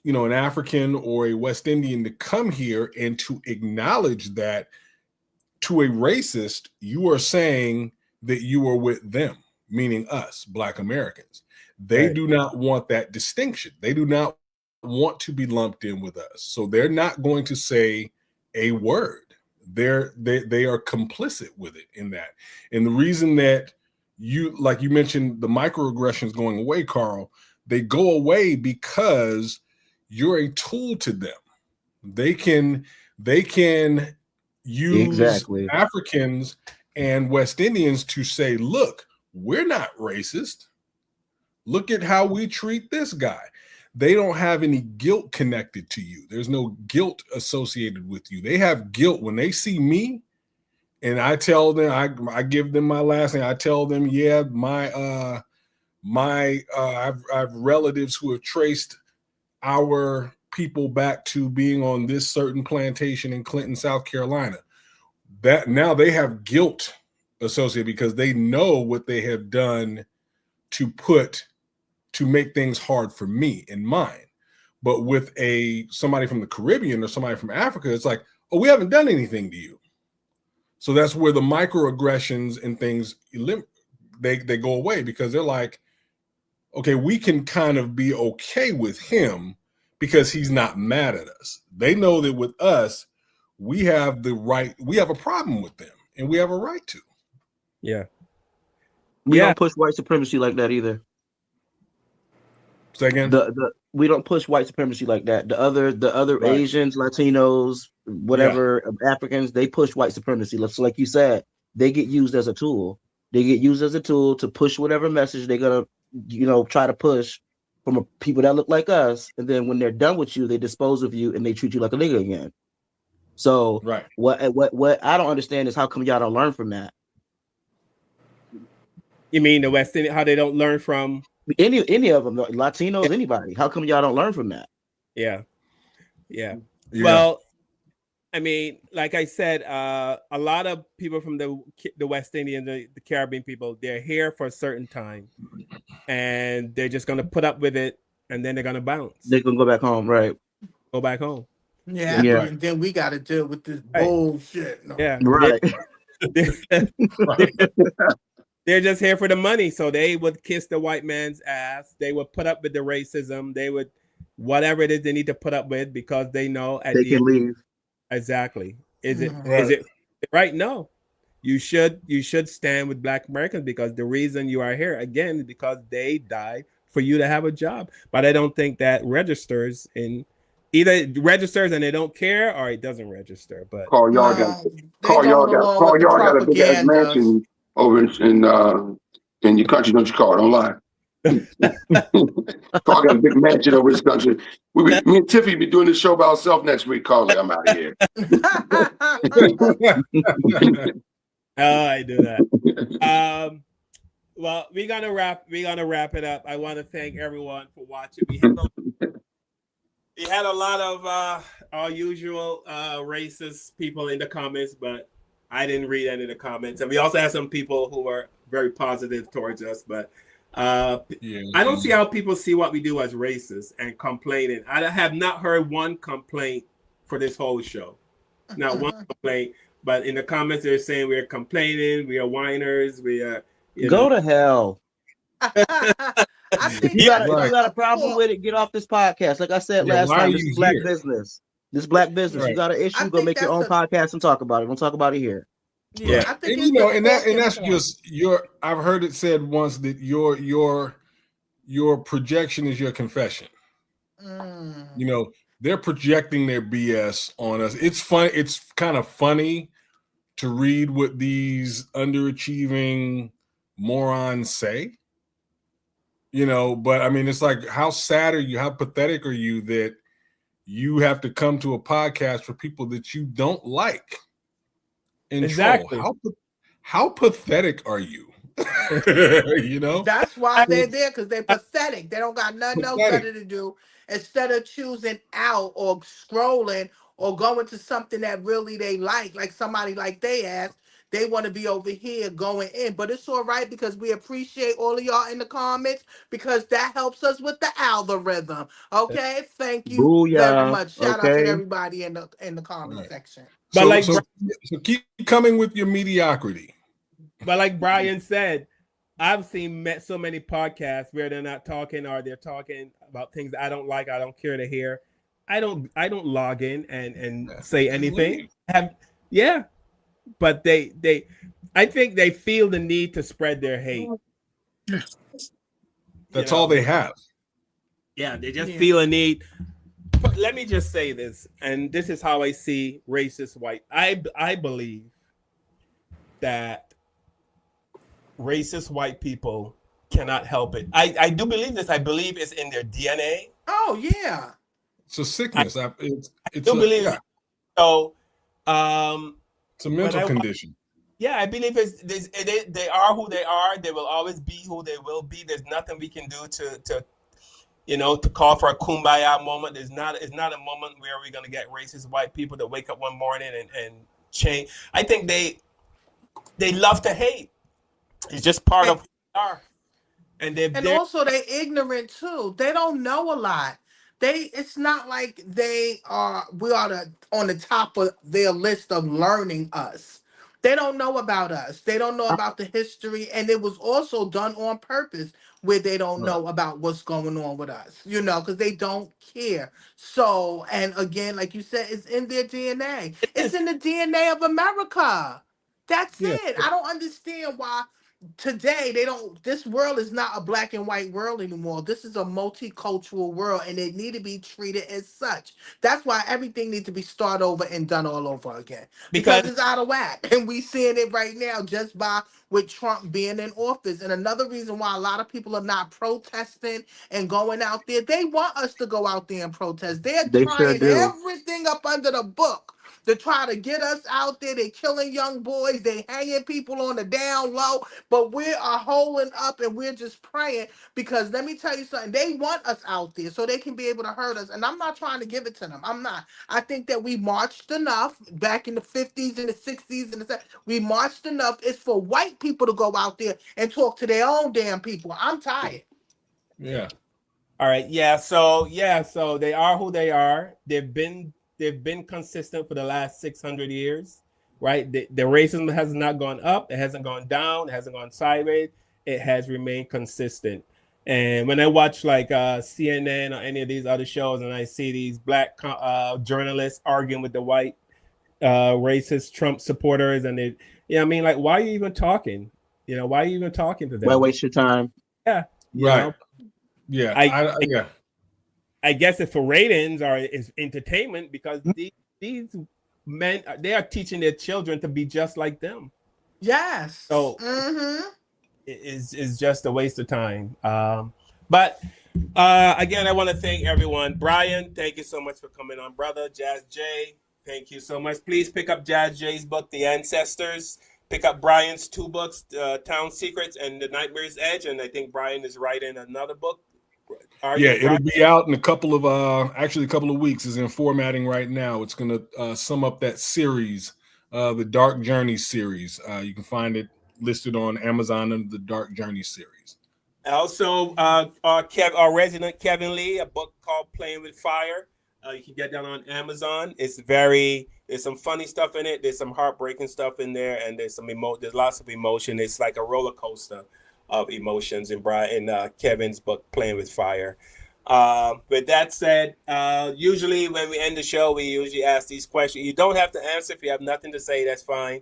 African or a West Indian to come here and to acknowledge that to a racist, you are saying that you are with them, meaning us, Black Americans. They do not want that distinction. They do not want to be lumped in with us, so they're not going to say a word. They are complicit with it in that. And the reason that you mentioned the microaggressions going away, Carl, they go away because you're a tool to them. They can use Africans and West Indians to say, look, we're not racist. Look at how we treat this guy. They don't have any guilt connected to you. There's no guilt associated with you. They have guilt when they see me, and I tell them, I give them my last name. I tell them, yeah, I've relatives who have traced our people back to being on this certain plantation in Clinton, South Carolina. That now they have guilt associated because they know what they have done to make things hard for me and mine. But with somebody from the Caribbean or somebody from Africa, it's like, oh, we haven't done anything to you. So that's where the microaggressions and things, they go away, because they're like, okay, we can kind of be okay with him because he's not mad at us. They know that with us, we have a problem with them, and we have a right to. Yeah. We don't push white supremacy like that either. Say again? We don't push white supremacy like that. The other right. Asians, Latinos, whatever, Africans, they push white supremacy. Like you said, they get used as a tool. They get used as a tool to push whatever message they're gonna, try to push from people that look like us. And then when they're done with you, they dispose of you and they treat you like a nigga again. So what I don't understand is how come y'all don't learn from that? You mean the West Indian, how they don't learn from any of them, Latinos, anybody? How come y'all don't learn from that? Yeah. Well, I mean, like I said, a lot of people from the West Indian, the Caribbean people, they're here for a certain time, and they're just gonna put up with it, and then they're gonna bounce. They're gonna go back home, right? Go back home. Yeah. And then we got to deal with this bullshit. No. Yeah, right. They're just here for the money, so they would kiss the white man's ass. They would put up with the racism. They would, whatever it is they need to put up with, because they know they can leave. Exactly. Is it right? No. You should stand with Black Americans, because the reason you are here again is because they died for you to have a job. But I don't think that registers in either and they don't care, or it doesn't register. But Carl, y'all got a big ass mansion over in your country, don't you, Carl? Don't lie. Carl got a big mansion over his country. Me and Tiffany be doing this show by ourselves next week. Carl, I'm out of here. I do that. Well, we're gonna wrap it up. I want to thank everyone for watching. We had a lot of our usual racist people in the comments, but I didn't read any of the comments. And we also had some people who were very positive towards us, but I don't see how people see what we do as racist and complaining. I have not heard one complaint for this whole show. Not one complaint. But in the comments, they're saying we're complaining, we are whiners, we are, Go to hell. I think If you got a problem with it, get off this podcast. Like I said last time, this is black business. This is black business. You got an issue, go make your own podcast and talk about it. Don't talk about it here. Yeah, I think and that's just your. I've heard it said once that your projection is your confession. You know, they're projecting their BS on us. It's fun. It's kind of funny to read what these underachieving morons say. You know, but I mean, it's like, how sad are you? How pathetic are you that you have to come to a podcast for people that you don't like? And exactly. How pathetic are you? You know, that's why they're there, because they're pathetic. They don't got nothing else better to do instead of choosing out or scrolling or going to something that really they like somebody like they asked. They want to be over here going in, but it's all right because we appreciate all of y'all in the comments because that helps us with the algorithm. Okay, thank you very much. Shout out to everybody in the comment section. But so keep coming with your mediocrity. But like Brian said, I've seen so many podcasts where they're not talking, or they're talking about things I don't like, I don't care to hear. I don't log in and say anything. But I think they feel the need to spread their hate. That's all they have. Yeah, they just feel a need. But let me just say this, and this is how I see racist white. I believe that racist white people cannot help it. I do believe this. I believe it's in their DNA. Oh yeah, it's a sickness. I do believe it. So, it's a mental condition. Yeah, I believe they are who they are. They will always be who they will be. There's nothing we can do to call for a kumbaya moment. It's not a moment where we're gonna get racist white people to wake up one morning and change. I think they love to hate. It's just part of who they are. And also they ignorant too. They don't know a lot. It's not like we are on the top of their list of learning us. They don't know about us. They don't know about the history, and it was also done on purpose where they don't know about what's going on with us, because they don't care. So, and again, like you said, it's in their DNA. It's in the DNA of America. That's it. I don't understand why today this world is not a black and white world anymore. This is a multicultural world, and it need to be treated as such. That's why everything needs to be started over and done all over again, because it's out of whack, and we seeing it right now just by with Trump being in office. And another reason why a lot of people are not protesting and going out there, they want us to go out there and protest. They're trying everything up under the book to try to get us out there. They killing young boys. They hanging people on the down low. But we are holding up and we're just praying, because let me tell you something. They want us out there so they can be able to hurt us. And I'm not trying to give it to them. I'm not. I think that we marched enough back in the 50s and the 60s and the 70s. We marched enough. It's for white people to go out there and talk to their own damn people. I'm tired. Yeah. All right. Yeah. So they are who they are. They've been consistent for the last 600 years, right? The racism has not gone up. It hasn't gone down. It hasn't gone sideways. It has remained consistent. And when I watch like CNN or any of these other shows, and I see these black journalists arguing with the white racist Trump supporters, and I mean, like, why are you even talking? Why are you even talking to them? Why waste your time? Yeah. Right. Yeah. I guess it's for ratings or it's entertainment, because these men, they are teaching their children to be just like them. Yes. So it's just a waste of time. But again, I want to thank everyone. Brian, thank you so much for coming on, brother. Jazz J, thank you so much. Please pick up Jazz J's book, The Ancestors. pick up Brian's 2 books, Town Secrets and The Nightmare's Edge, and I think Brian is writing another book. Are Yeah, you, it'll Brian? be out in a couple of weeks. Is in formatting right now. It's going to sum up that series, the Dark Journey series. You can find it listed on Amazon under the Dark Journey series. Also, our resident Kevin Lee, a book called Playing with Fire. You can get that on Amazon. There's some funny stuff in it. There's some heartbreaking stuff in there, and there's lots of emotion. It's like a roller coaster of emotions in Kevin's book, Playing with Fire. With that said, usually when we end the show, we usually ask these questions. You don't have to answer if you have nothing to say. That's fine.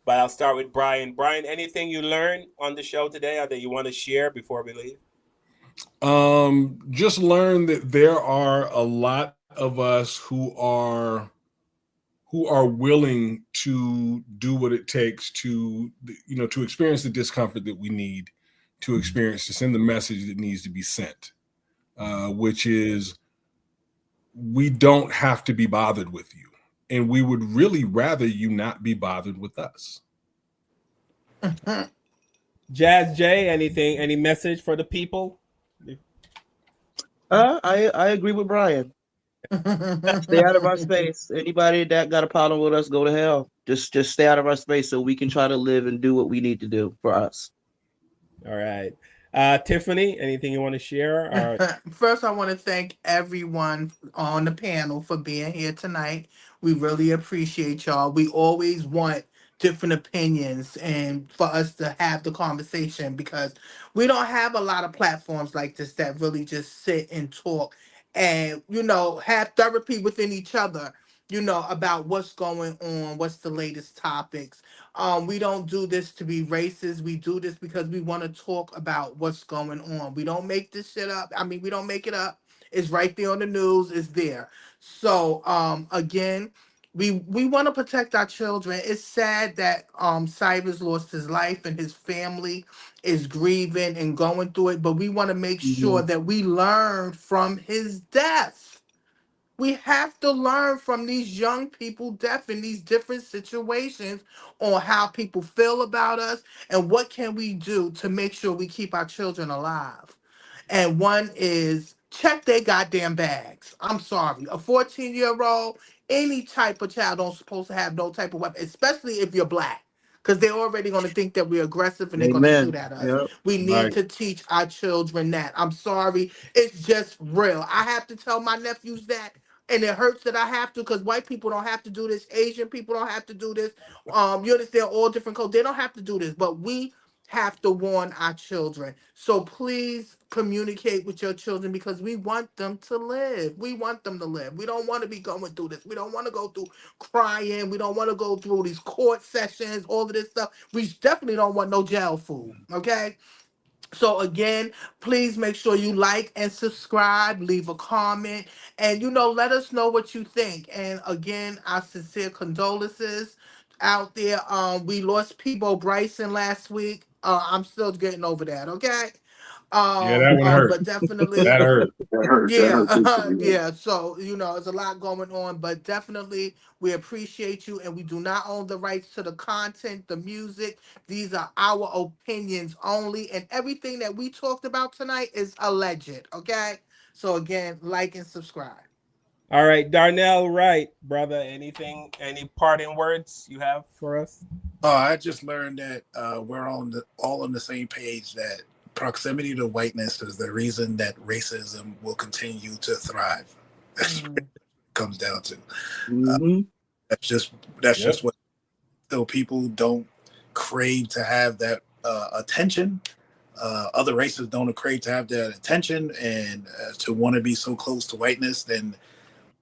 But I'll start with Brian. Brian, anything you learned on the show today or that you want to share before we leave? Just learn that there are a lot of us who are willing to do what it takes to experience the discomfort that we need to experience, to send the message that needs to be sent, which is we don't have to be bothered with you. And we would really rather you not be bothered with us. Jazz J, any message for the people? I agree with Brian. Stay out of our space. Anybody that got a problem with us, go to hell. Just stay out of our space so we can try to live and do what we need to do for us. All right. Tiffany, anything you want to share? First, I want to thank everyone on the panel for being here tonight. We really appreciate y'all. We always want different opinions and for us to have the conversation because we don't have a lot of platforms like this that really just sit and talk and, have therapy within each other, about what's going on, what's the latest topics. We don't do this to be racist. We do this because we want to talk about what's going on. We don't make this shit up. I mean, we don't make it up. It's right there on the news. It's there. So, again, we want to protect our children. It's sad that Cyrus lost his life and his family is grieving and going through it, but we want to make sure that we learn from his death. We have to learn from these young people deaf in these different situations on how people feel about us and what can we do to make sure we keep our children alive. And one is check their goddamn bags. I'm sorry. A 14-year-old, any type of child don't supposed to have no type of weapon, especially if you're black. Because they're already going to think that we're aggressive and they're going to shoot at us. Yep. We need to teach our children that. I'm sorry. It's just real. I have to tell my nephews that. And it hurts that I have to because white people don't have to do this. Asian people don't have to do this. You understand all different cultures. They don't have to do this. But we have to warn our children. So please communicate with your children because we want them to live. We want them to live. We don't want to be going through this. We don't want to go through crying. We don't want to go through these court sessions, all of this stuff. We definitely don't want no jail food. Okay? So again, please make sure you like and subscribe, leave a comment, and let us know what you think. And again, our sincere condolences out there. We lost Peebo Bryson last week. I'm still getting over that, okay? Yeah, that one hurt. But definitely That hurt. yeah. So, there's a lot going on, but definitely we appreciate you and we do not own the rights to the content, the music. These are our opinions only, and everything that we talked about tonight is alleged, okay? So again, like and subscribe. All right, Darnell Wright, brother, any parting words you have for us? I just learned that we're all on the same page that proximity to whiteness is the reason that racism will continue to thrive. That's what it comes down to. That's just what still people don't crave to have that attention. Other races don't crave to have that attention and to want to be so close to whiteness, then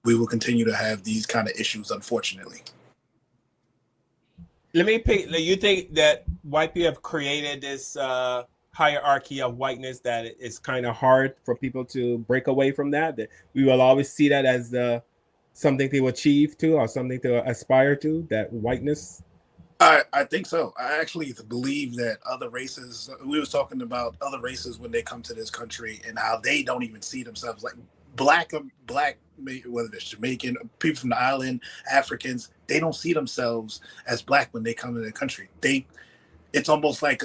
we will continue to have these kind of issues, unfortunately. Let me pick. You think that white people have created this hierarchy of whiteness that it's kind of hard for people to break away from that we will always see that as something to achieve to or something to aspire to, that whiteness? I think so. I actually believe that other races, we was talking about other races when they come to this country and how they don't even see themselves like black, whether it's Jamaican, people from the island, Africans, they don't see themselves as black when they come to the country. It's almost like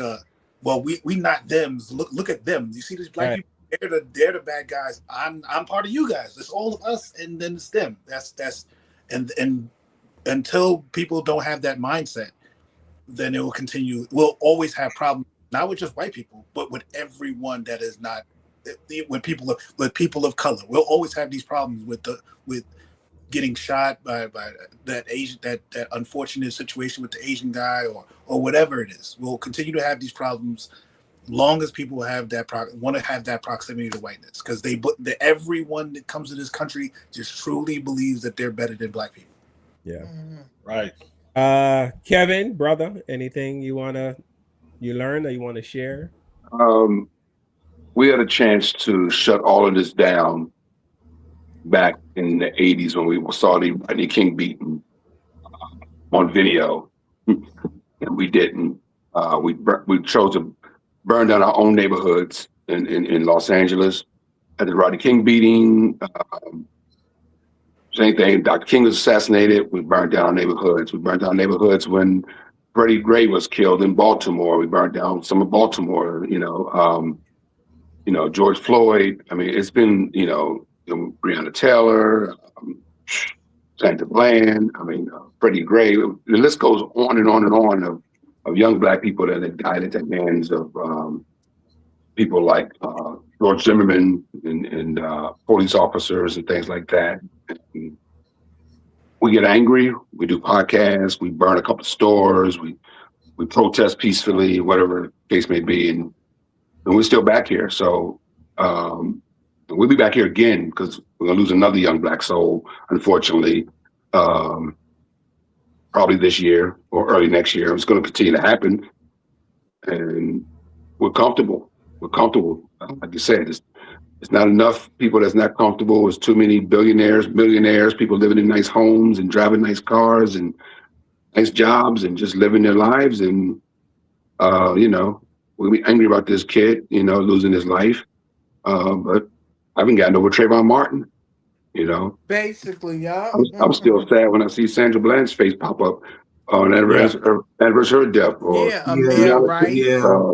we not them. Look at them. You see these black people? They're the bad guys. I'm part of you guys. It's all of us, and then it's them. And until people don't have that mindset, then it will continue. We'll always have problems, not with just white people, but with everyone that is not, with people of color. We'll always have these problems with getting shot by that Asian, that unfortunate situation with the Asian guy or whatever it is. We'll continue to have these problems long as people have want to have that proximity to whiteness, because everyone that comes to this country just truly believes that they're better than black people. Yeah. Right. Kevin, brother, anything you learned or you want to share? We had a chance to shut all of this down back in the 80s when we saw the Rodney King beating on video, and we didn't. We chose to burn down our own neighborhoods in Los Angeles at the Rodney King beating. Same thing. Dr. King was assassinated. We burned down neighborhoods. We burned down neighborhoods when Freddie Gray was killed in Baltimore. We burned down some of Baltimore. George Floyd. I mean, it's been Breonna Taylor, Sandra Bland. I mean, Freddie Gray. The list goes on and on and on of young black people that have died at the hands of people like George Zimmerman and police officers and things like that. And we get angry. We do podcasts. We burn a couple of stores. We protest peacefully, whatever the case may be, and we're still back here. So we'll be back here again because we're gonna lose another young black soul, unfortunately, probably this year or early next year. It's going to continue to happen, and we're comfortable. We're comfortable. Like you said, it's not enough people that's not comfortable. It's too many billionaires, millionaires, people living in nice homes and driving nice cars and nice jobs and just living their lives. And, we'll be angry about this kid, losing his life. But I haven't gotten over Trayvon Martin, Basically, yeah. I'm still sad when I see Sandra Bland's face pop up on anniversary of death. Or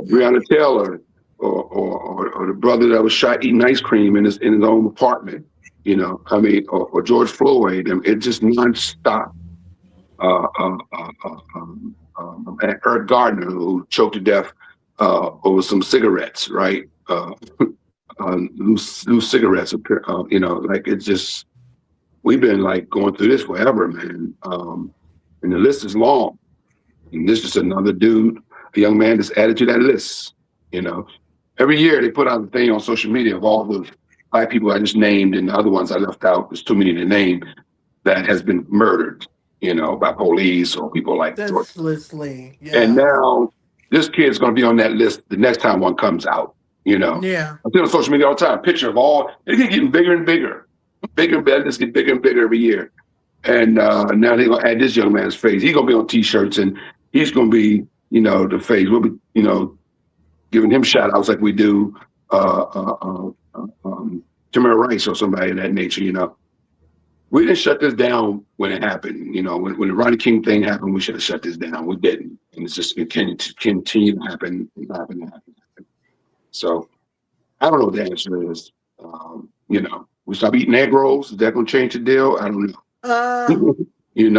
Breonna Taylor. Or the brother that was shot eating ice cream in his own apartment, or George Floyd. It's just nonstop. Eric Gardner, who choked to death over some cigarettes, right? Loose cigarettes, it's just, we've been going through this forever, man. And the list is long. And this is just another dude, a young man that's added to that list, Every year they put out a thing on social media of all the black people I just named and the other ones I left out. There's too many to name that has been murdered, by police or people like that. Senselessly, yeah. And now this kid's going to be on that list the next time one comes out, Yeah. I see on social media all the time, a picture of they keep getting bigger and bigger. Bigger and better, just get bigger and bigger every year. And now they're going to add this young man's face. He's going to be on T-shirts and he's going to be, the face. We'll be, giving him shout outs like we do Tamir Rice or somebody of that nature, We didn't shut this down when it happened. When the Rodney King thing happened, we should have shut this down. We didn't. And it's just continue to happen and happen. So I don't know what the answer is. We stop eating egg rolls. Is that going to change the deal? I don't know. You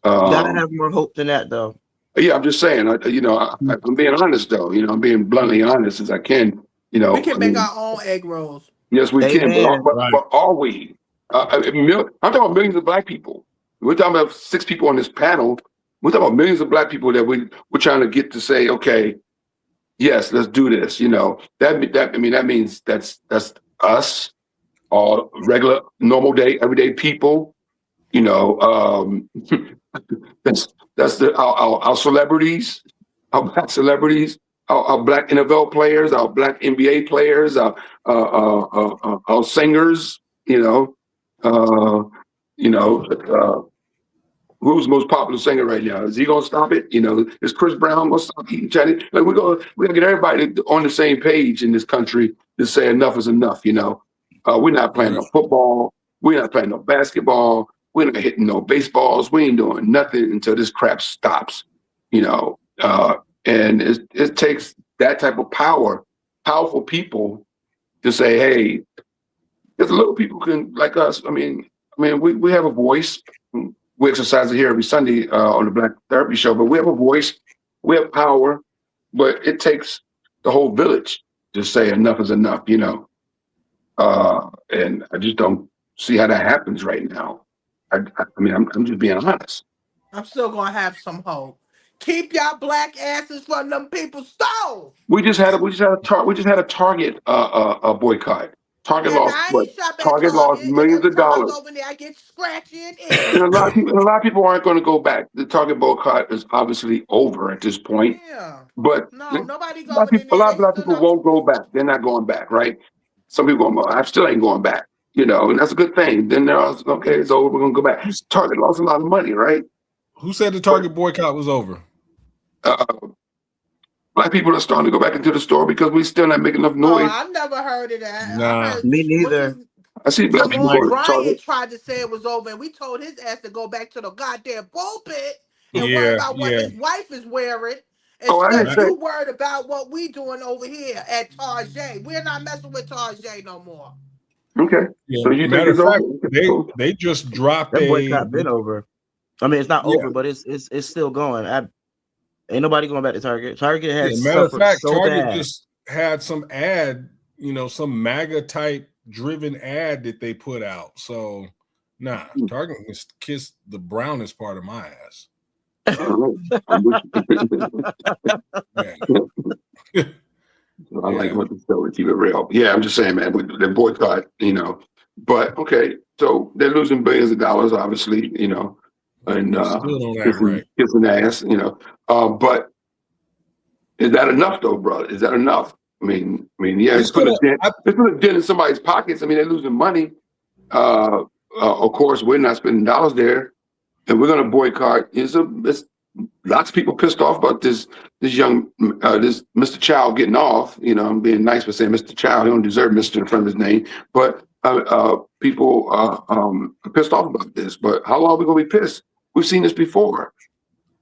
gotta have more hope than that, though. Yeah, I'm just saying. I'm being honest, though. I'm being bluntly honest as I can. We can make our own egg rolls. Yes, we can. But are we? I'm talking about millions of black people. We're talking about 6 people on this panel. We're talking about millions of black people that we're trying to get to say, okay, yes, let's do this. That means that's us, all regular, normal day, everyday people. That's our celebrities, our black celebrities, our black NFL players, our black NBA players, our singers. Who's the most popular singer right now? Is he gonna stop it? Is Chris Brown gonna stop eating Chinese? We're gonna get everybody on the same page in this country to say enough is enough. We're not playing no football. We're not playing no basketball. We're not hitting no baseballs. We ain't doing nothing until this crap stops. And it takes that type of powerful people to say, hey, because little people can like us. We have a voice. We exercise it here every Sunday on the Black Therapy Show, but we have a voice. We have power, but it takes the whole village to say enough is enough, and I just don't see how that happens right now. I'm just being honest. I'm still gonna have some hope. Keep y'all black asses from them people's stove. We just had a Target boycott. Target And lost I what? ain't shop at Target lost Target, and millions every of time I dollars. go in there, I get scratchy and And itchy. a lot of people aren't going to go back. The Target boycott is obviously over at this point. Yeah. But No, nobody a lot going in there. They of stood people up. won't go back. They're not going back, right? Some people, I still ain't going back. And that's a good thing. Then they're also, okay, it's over. We're gonna go back. Target lost a lot of money, right? Who said the Target boycott was over? Black people are starting to go back into the store because we still not making enough Oh, noise. I've never heard of that. I Nah, heard me neither. I see black people Jamal going to Bryant Target. tried to say it was over, and we told his ass to go back to the goddamn pulpit and worry Yeah, about what his wife is wearing. Oh, I Instead didn't of say. you worried about what we doing over here at Target. We're not messing with Target no more. Okay. yeah. So you think Matter of it's over? fact, they just dropped That a boycott been over. I mean, it's not yeah. over, but it's still going. Ain't nobody going back to Target. Target Yeah, has matter of suffered fact, so Target bad. just had some ad, some MAGA type driven ad that they put out. So, nah, Target has kissed the brownest part of my ass. Yeah. I like what the story, keep it real. Yeah, I'm just saying, man, the boycott, But okay, so they're losing billions of dollars, obviously, and Still don't act right. kissing ass, But is that enough, though, brother? Is that enough? Yeah, it's putting a dent in somebody's pockets. They're losing money. Of course, we're not spending dollars there, and we're going to boycott. It's lots of people pissed off about this young this Mr. Child getting off. I'm being nice by saying Mr. Child. He don't deserve Mr. in front of his name, but people are pissed off about this. But how long are we going to be pissed? We've seen this before.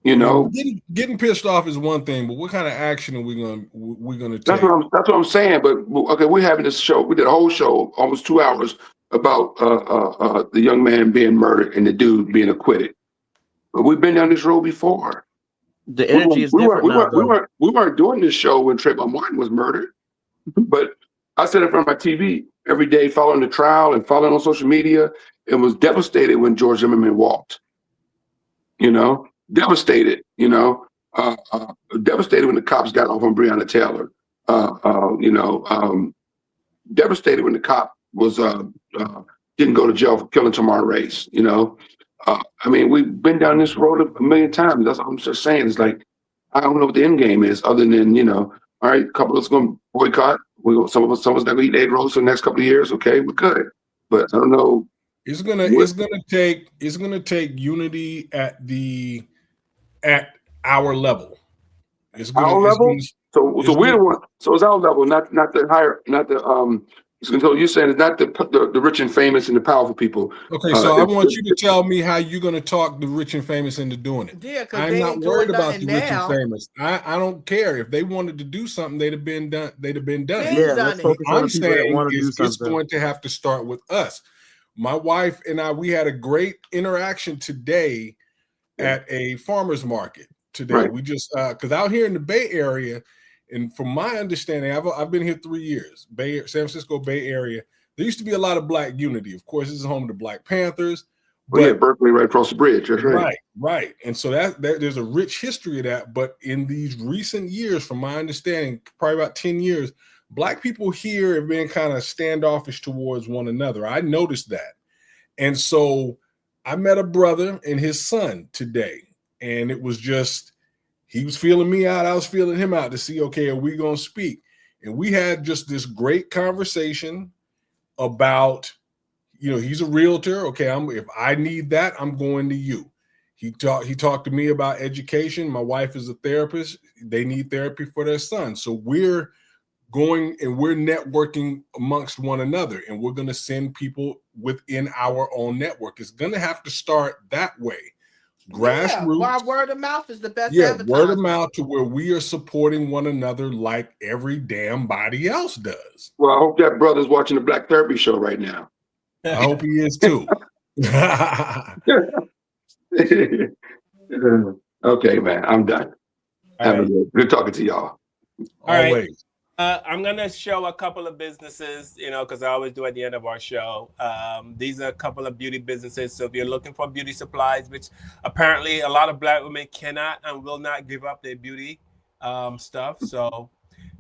Getting pissed off is one thing, but what kind of action are we going to take? That's what I'm saying. But okay, we're having this show. We did a whole show, almost 2 hours, about the young man being murdered and the dude being acquitted. But we've been down this road before. The energy is different now, though. We weren't doing this show when Trayvon Martin was murdered. But I sat in front of my TV every day, following the trial and following on social media, and was devastated when George Zimmerman walked. Devastated. Devastated when the cops got off on Breonna Taylor. Devastated when the cop was didn't go to jail for killing Tamar Race. We've been down this road a million times. That's what I'm just saying. It's like I don't know what the end game is, other than all right, a couple of us going to boycott. Some of us not going to eat egg rolls for the next couple of years. Okay, we're good, but I don't know. It's gonna take unity at our level. Our level. So we're the one. So it's our level, not the higher, not the So you're saying it's not the rich and famous and the powerful people. Okay, so I want you to tell me how you're going to talk the rich and famous into doing it. Yeah, because I'm they not ain't worried doing about nothing the rich now. and famous. I don't care if they wanted to do something. They'd have been done. Yeah, let's focus on the people that want to do something. It's going to have to start with us. My wife and I, we had a great interaction today at a farmer's market today. Right. We just because out here in the Bay Area, and from my understanding, I've been here 3 years. San Francisco Bay Area. There used to be a lot of black unity. Of course, this is home to Black Panthers. But Berkeley right across the bridge. That's right. Right. And so there's a rich history of that. But in these recent years, from my understanding, probably about 10 years, Black people here have been kind of standoffish towards one another. I noticed that. And so I met a brother and his son today. And it was just, he was feeling me out. I was feeling him out to see, okay, are we going to speak? And we had just this great conversation about, he's a realtor. Okay, if I need that, I'm going to you. He talked to me about education. My wife is a therapist. They need therapy for their son. So we're going and we're networking amongst one another, and we're going to send people within our own network. It's going to have to start that way. Grassroots. Yeah, word of mouth is the best Word of advertisement. mouth, to where we are supporting one another like every damn body else does. Well, I hope that brother's watching the Black Therapy show right now. I hope he is too. Okay, man, I'm done. Have a good talking to y'all. All right. I'm gonna show a couple of businesses, because I always do at the end of our show. These are a couple of beauty businesses. So if you're looking for beauty supplies, which apparently a lot of Black women cannot and will not give up their beauty stuff. So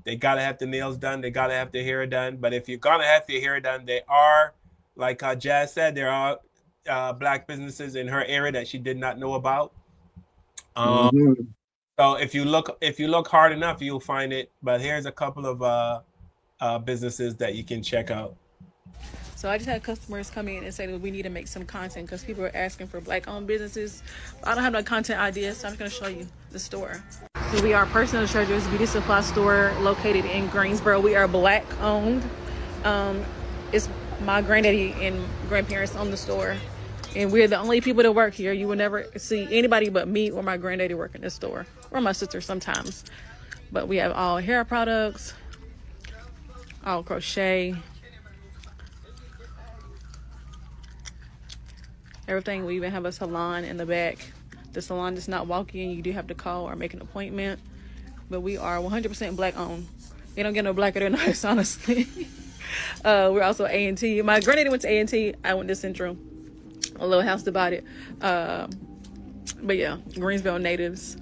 they gotta have the nails done, they gotta have their hair done. But if you're gonna have your hair done, they are, like Jazz said, there are Black businesses in her area that she did not know about. So if you look hard enough, you'll find it. But here's a couple of businesses that you can check out. So I just had customers come in and say that we need to make some content because people are asking for Black-owned businesses. I don't have no content ideas, so I'm just going to show you the store. So we are Personal Treasures Beauty Supply Store located in Greensboro. We are Black-owned. It's my granddaddy and grandparents own the store. And we're the only people that work here. You will never see anybody but me or my granddaddy work in this store. Or my sister sometimes. But we have all hair products, all crochet, everything. We even have a salon in the back. The salon does not walk in. You do have to call or make an appointment. But we are 100% Black owned. They don't get no blacker than us, honestly. We're also A&T. My granddaddy went to A&T. I went to Central. A little house divided. But yeah, Greensboro natives.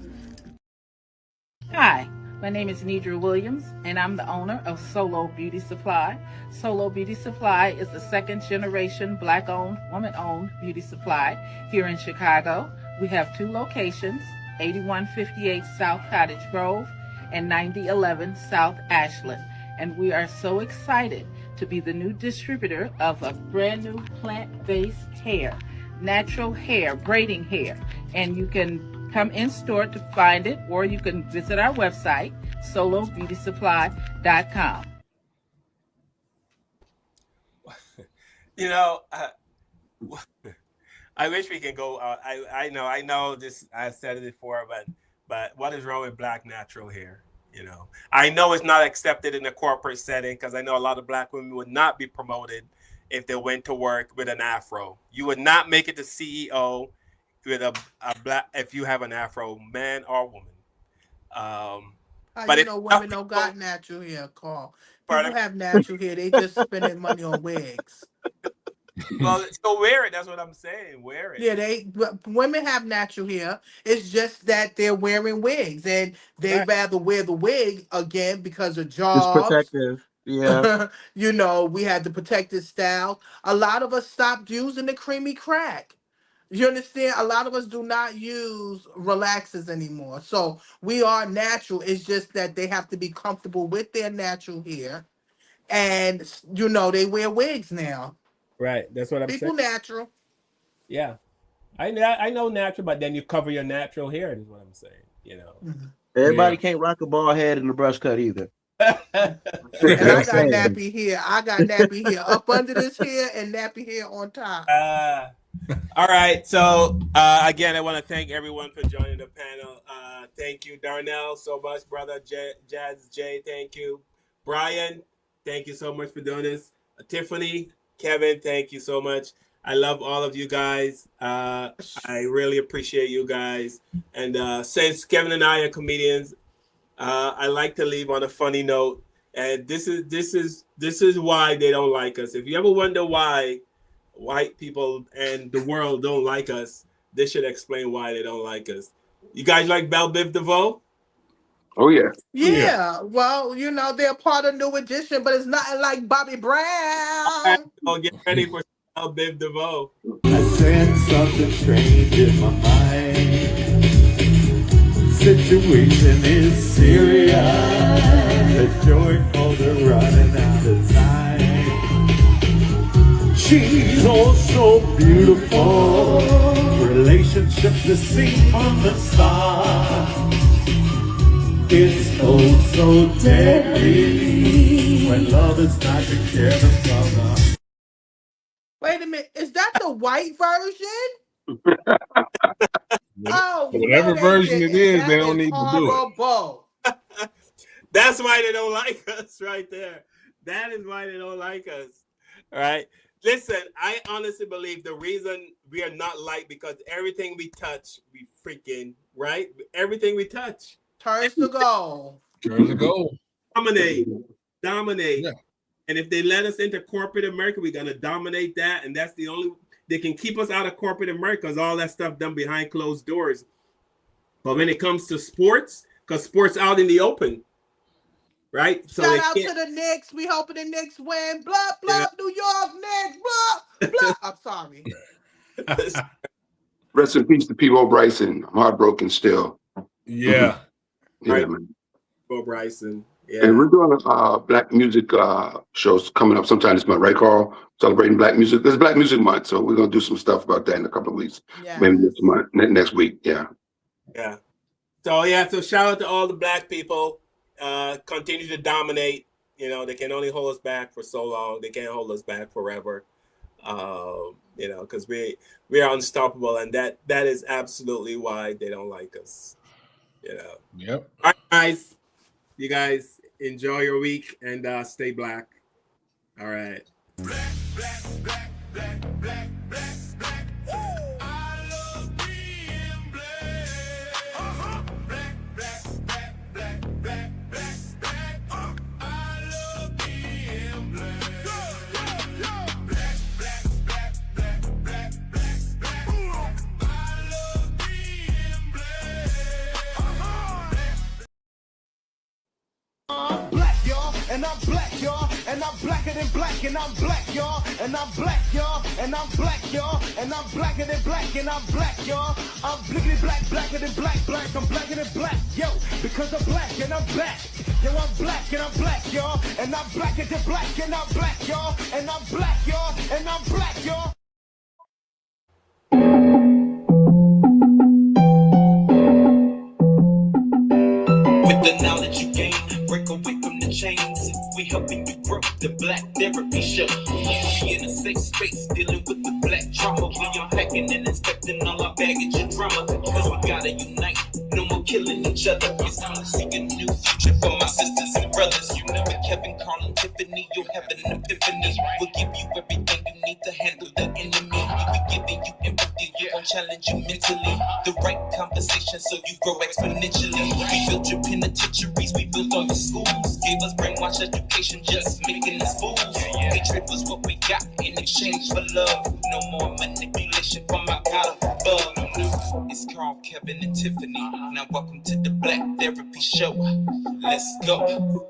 Hi, my name is Nidra Williams, and I'm the owner of Solo Beauty Supply. Solo Beauty Supply is a second generation Black-owned, woman-owned beauty supply here in Chicago. We have 2 locations, 8158 South Cottage Grove and 9011 South Ashland. And we are so excited to be the new distributor of a brand new plant-based hair, natural hair, braiding hair. And you can come in store to find it, or you can visit our website, solobeautysupply.com. I wish we can go. I know this. I said it before, but what is wrong with Black natural hair? I know it's not accepted in a corporate setting because I know a lot of Black women would not be promoted if they went to work with an afro. You would not make it to CEO with a Black if you have an afro, man or woman. But women don't got natural hair, Carl. People have natural hair. They just spending money on wigs. Well, so wear it. That's what I'm saying. Wear it. Yeah, women have natural hair. It's just that they're wearing wigs, and they rather wear the wig again because of jobs. It's protective. Yeah. We had the protective style. A lot of us stopped using the creamy crack. You understand? A lot of us do not use relaxers anymore. So we are natural. It's just that they have to be comfortable with their natural hair. And, they wear wigs now. Right. That's what I'm saying. People natural. Yeah. I know natural, but then you cover your natural hair is what I'm saying, Everybody can't rock a bald head and a brush cut either. And I got nappy hair. Up under this hair and nappy hair on top. All right. So again, I want to thank everyone for joining the panel. Thank you, Darnell, so much, brother. Jazz J, thank you. Brian, thank you so much for doing this. Tiffany, Kevin, thank you so much. I love all of you guys. I really appreciate you guys. And since Kevin and I are comedians, I like to leave on a funny note. And this is why they don't like us. If you ever wonder why white people and the world don't like us, this should explain why they don't like us. You guys like Belle Biv DeVoe? Oh yeah. Yeah. Well, they're part of New Edition, but it's nothing like Bobby Brown. Right, so get ready for Belle Biv DeVoe. I sense something strange in my mind. Situation is serious. The joyfuls are running out of time. She's all so beautiful. Relationships are seen from the start. It's oh so deadly when love is not together, brother. Wait a minute, is that the white version? Oh no, Whatever they version it didn't. is, they That don't is need to do it. horrible. That's why they don't like us right there. That is why they don't like us. All right. Listen, I honestly believe the reason we are not liked because everything we touch, we freaking, right? Everything we touch turns to gold. Turns to gold. Dominate. Yeah. And if they let us into corporate America, we're gonna dominate that. And that's the only they can keep us out of corporate America because all that stuff done behind closed doors. But when it comes to sports, because sports out in the open, right? So Shout out to the Knicks. We hoping the Knicks win. Blah blah. New York Knicks. Blah blah. I'm sorry. Rest in peace to P.O. Bryson. I'm heartbroken still. Yeah. Yeah, right. man. Bo Bryson. Yeah. And we're doing black music shows coming up sometime this month, right, Carl? Celebrating black music. There's Black Music Month, so we're gonna do some stuff about that in a couple of weeks. Yes. Maybe next month, next week. Yeah. Yeah. So shout out to all the black people. Continue to dominate. You know, they can only hold us back for so long. They can't hold us back forever. You know, because we are unstoppable, and that is absolutely why they don't like us. You know. Yep. All right, guys. You guys enjoy your week and stay black. All right. And I'm black, y'all, and I'm blacker than black, and I'm black, y'all, and I'm black, y'all, and I'm black, y'all, and I'm blacker than black, and I'm black, y'all. I'm blickety black, blacker than black, black, I'm blacker than black, yo, because I'm black and I'm back. Yo, I'm black and I'm black, y'all, and I'm blacker than black, and I'm black, y'all, and I'm black, y'all, and I'm black, y'all. With the knowledge you gain, break away from the chains. We helping you grow the Black Therapy Show. We in a safe space, dealing with the black trauma. We unpacking and inspecting all our baggage and drama. Cause we gotta unite, no more killing each other. It's time to see a new future for my sisters and brothers. You know it, Kev and Carl and Tiffany, you'll have an epiphany. We'll give you everything you need to handle the enemy. We giving you empathy, we gon' challenge you mentally. The right conversation so you grow exponentially. We built your penitentiaries, we built all your schools. Gave us brainwash education, just making us fools. Hatred was what we got in exchange for love. No more manipulation from our God above. It's Carl, Kevin, and Tiffany. Now welcome to the Black Therapy Show. Let's go.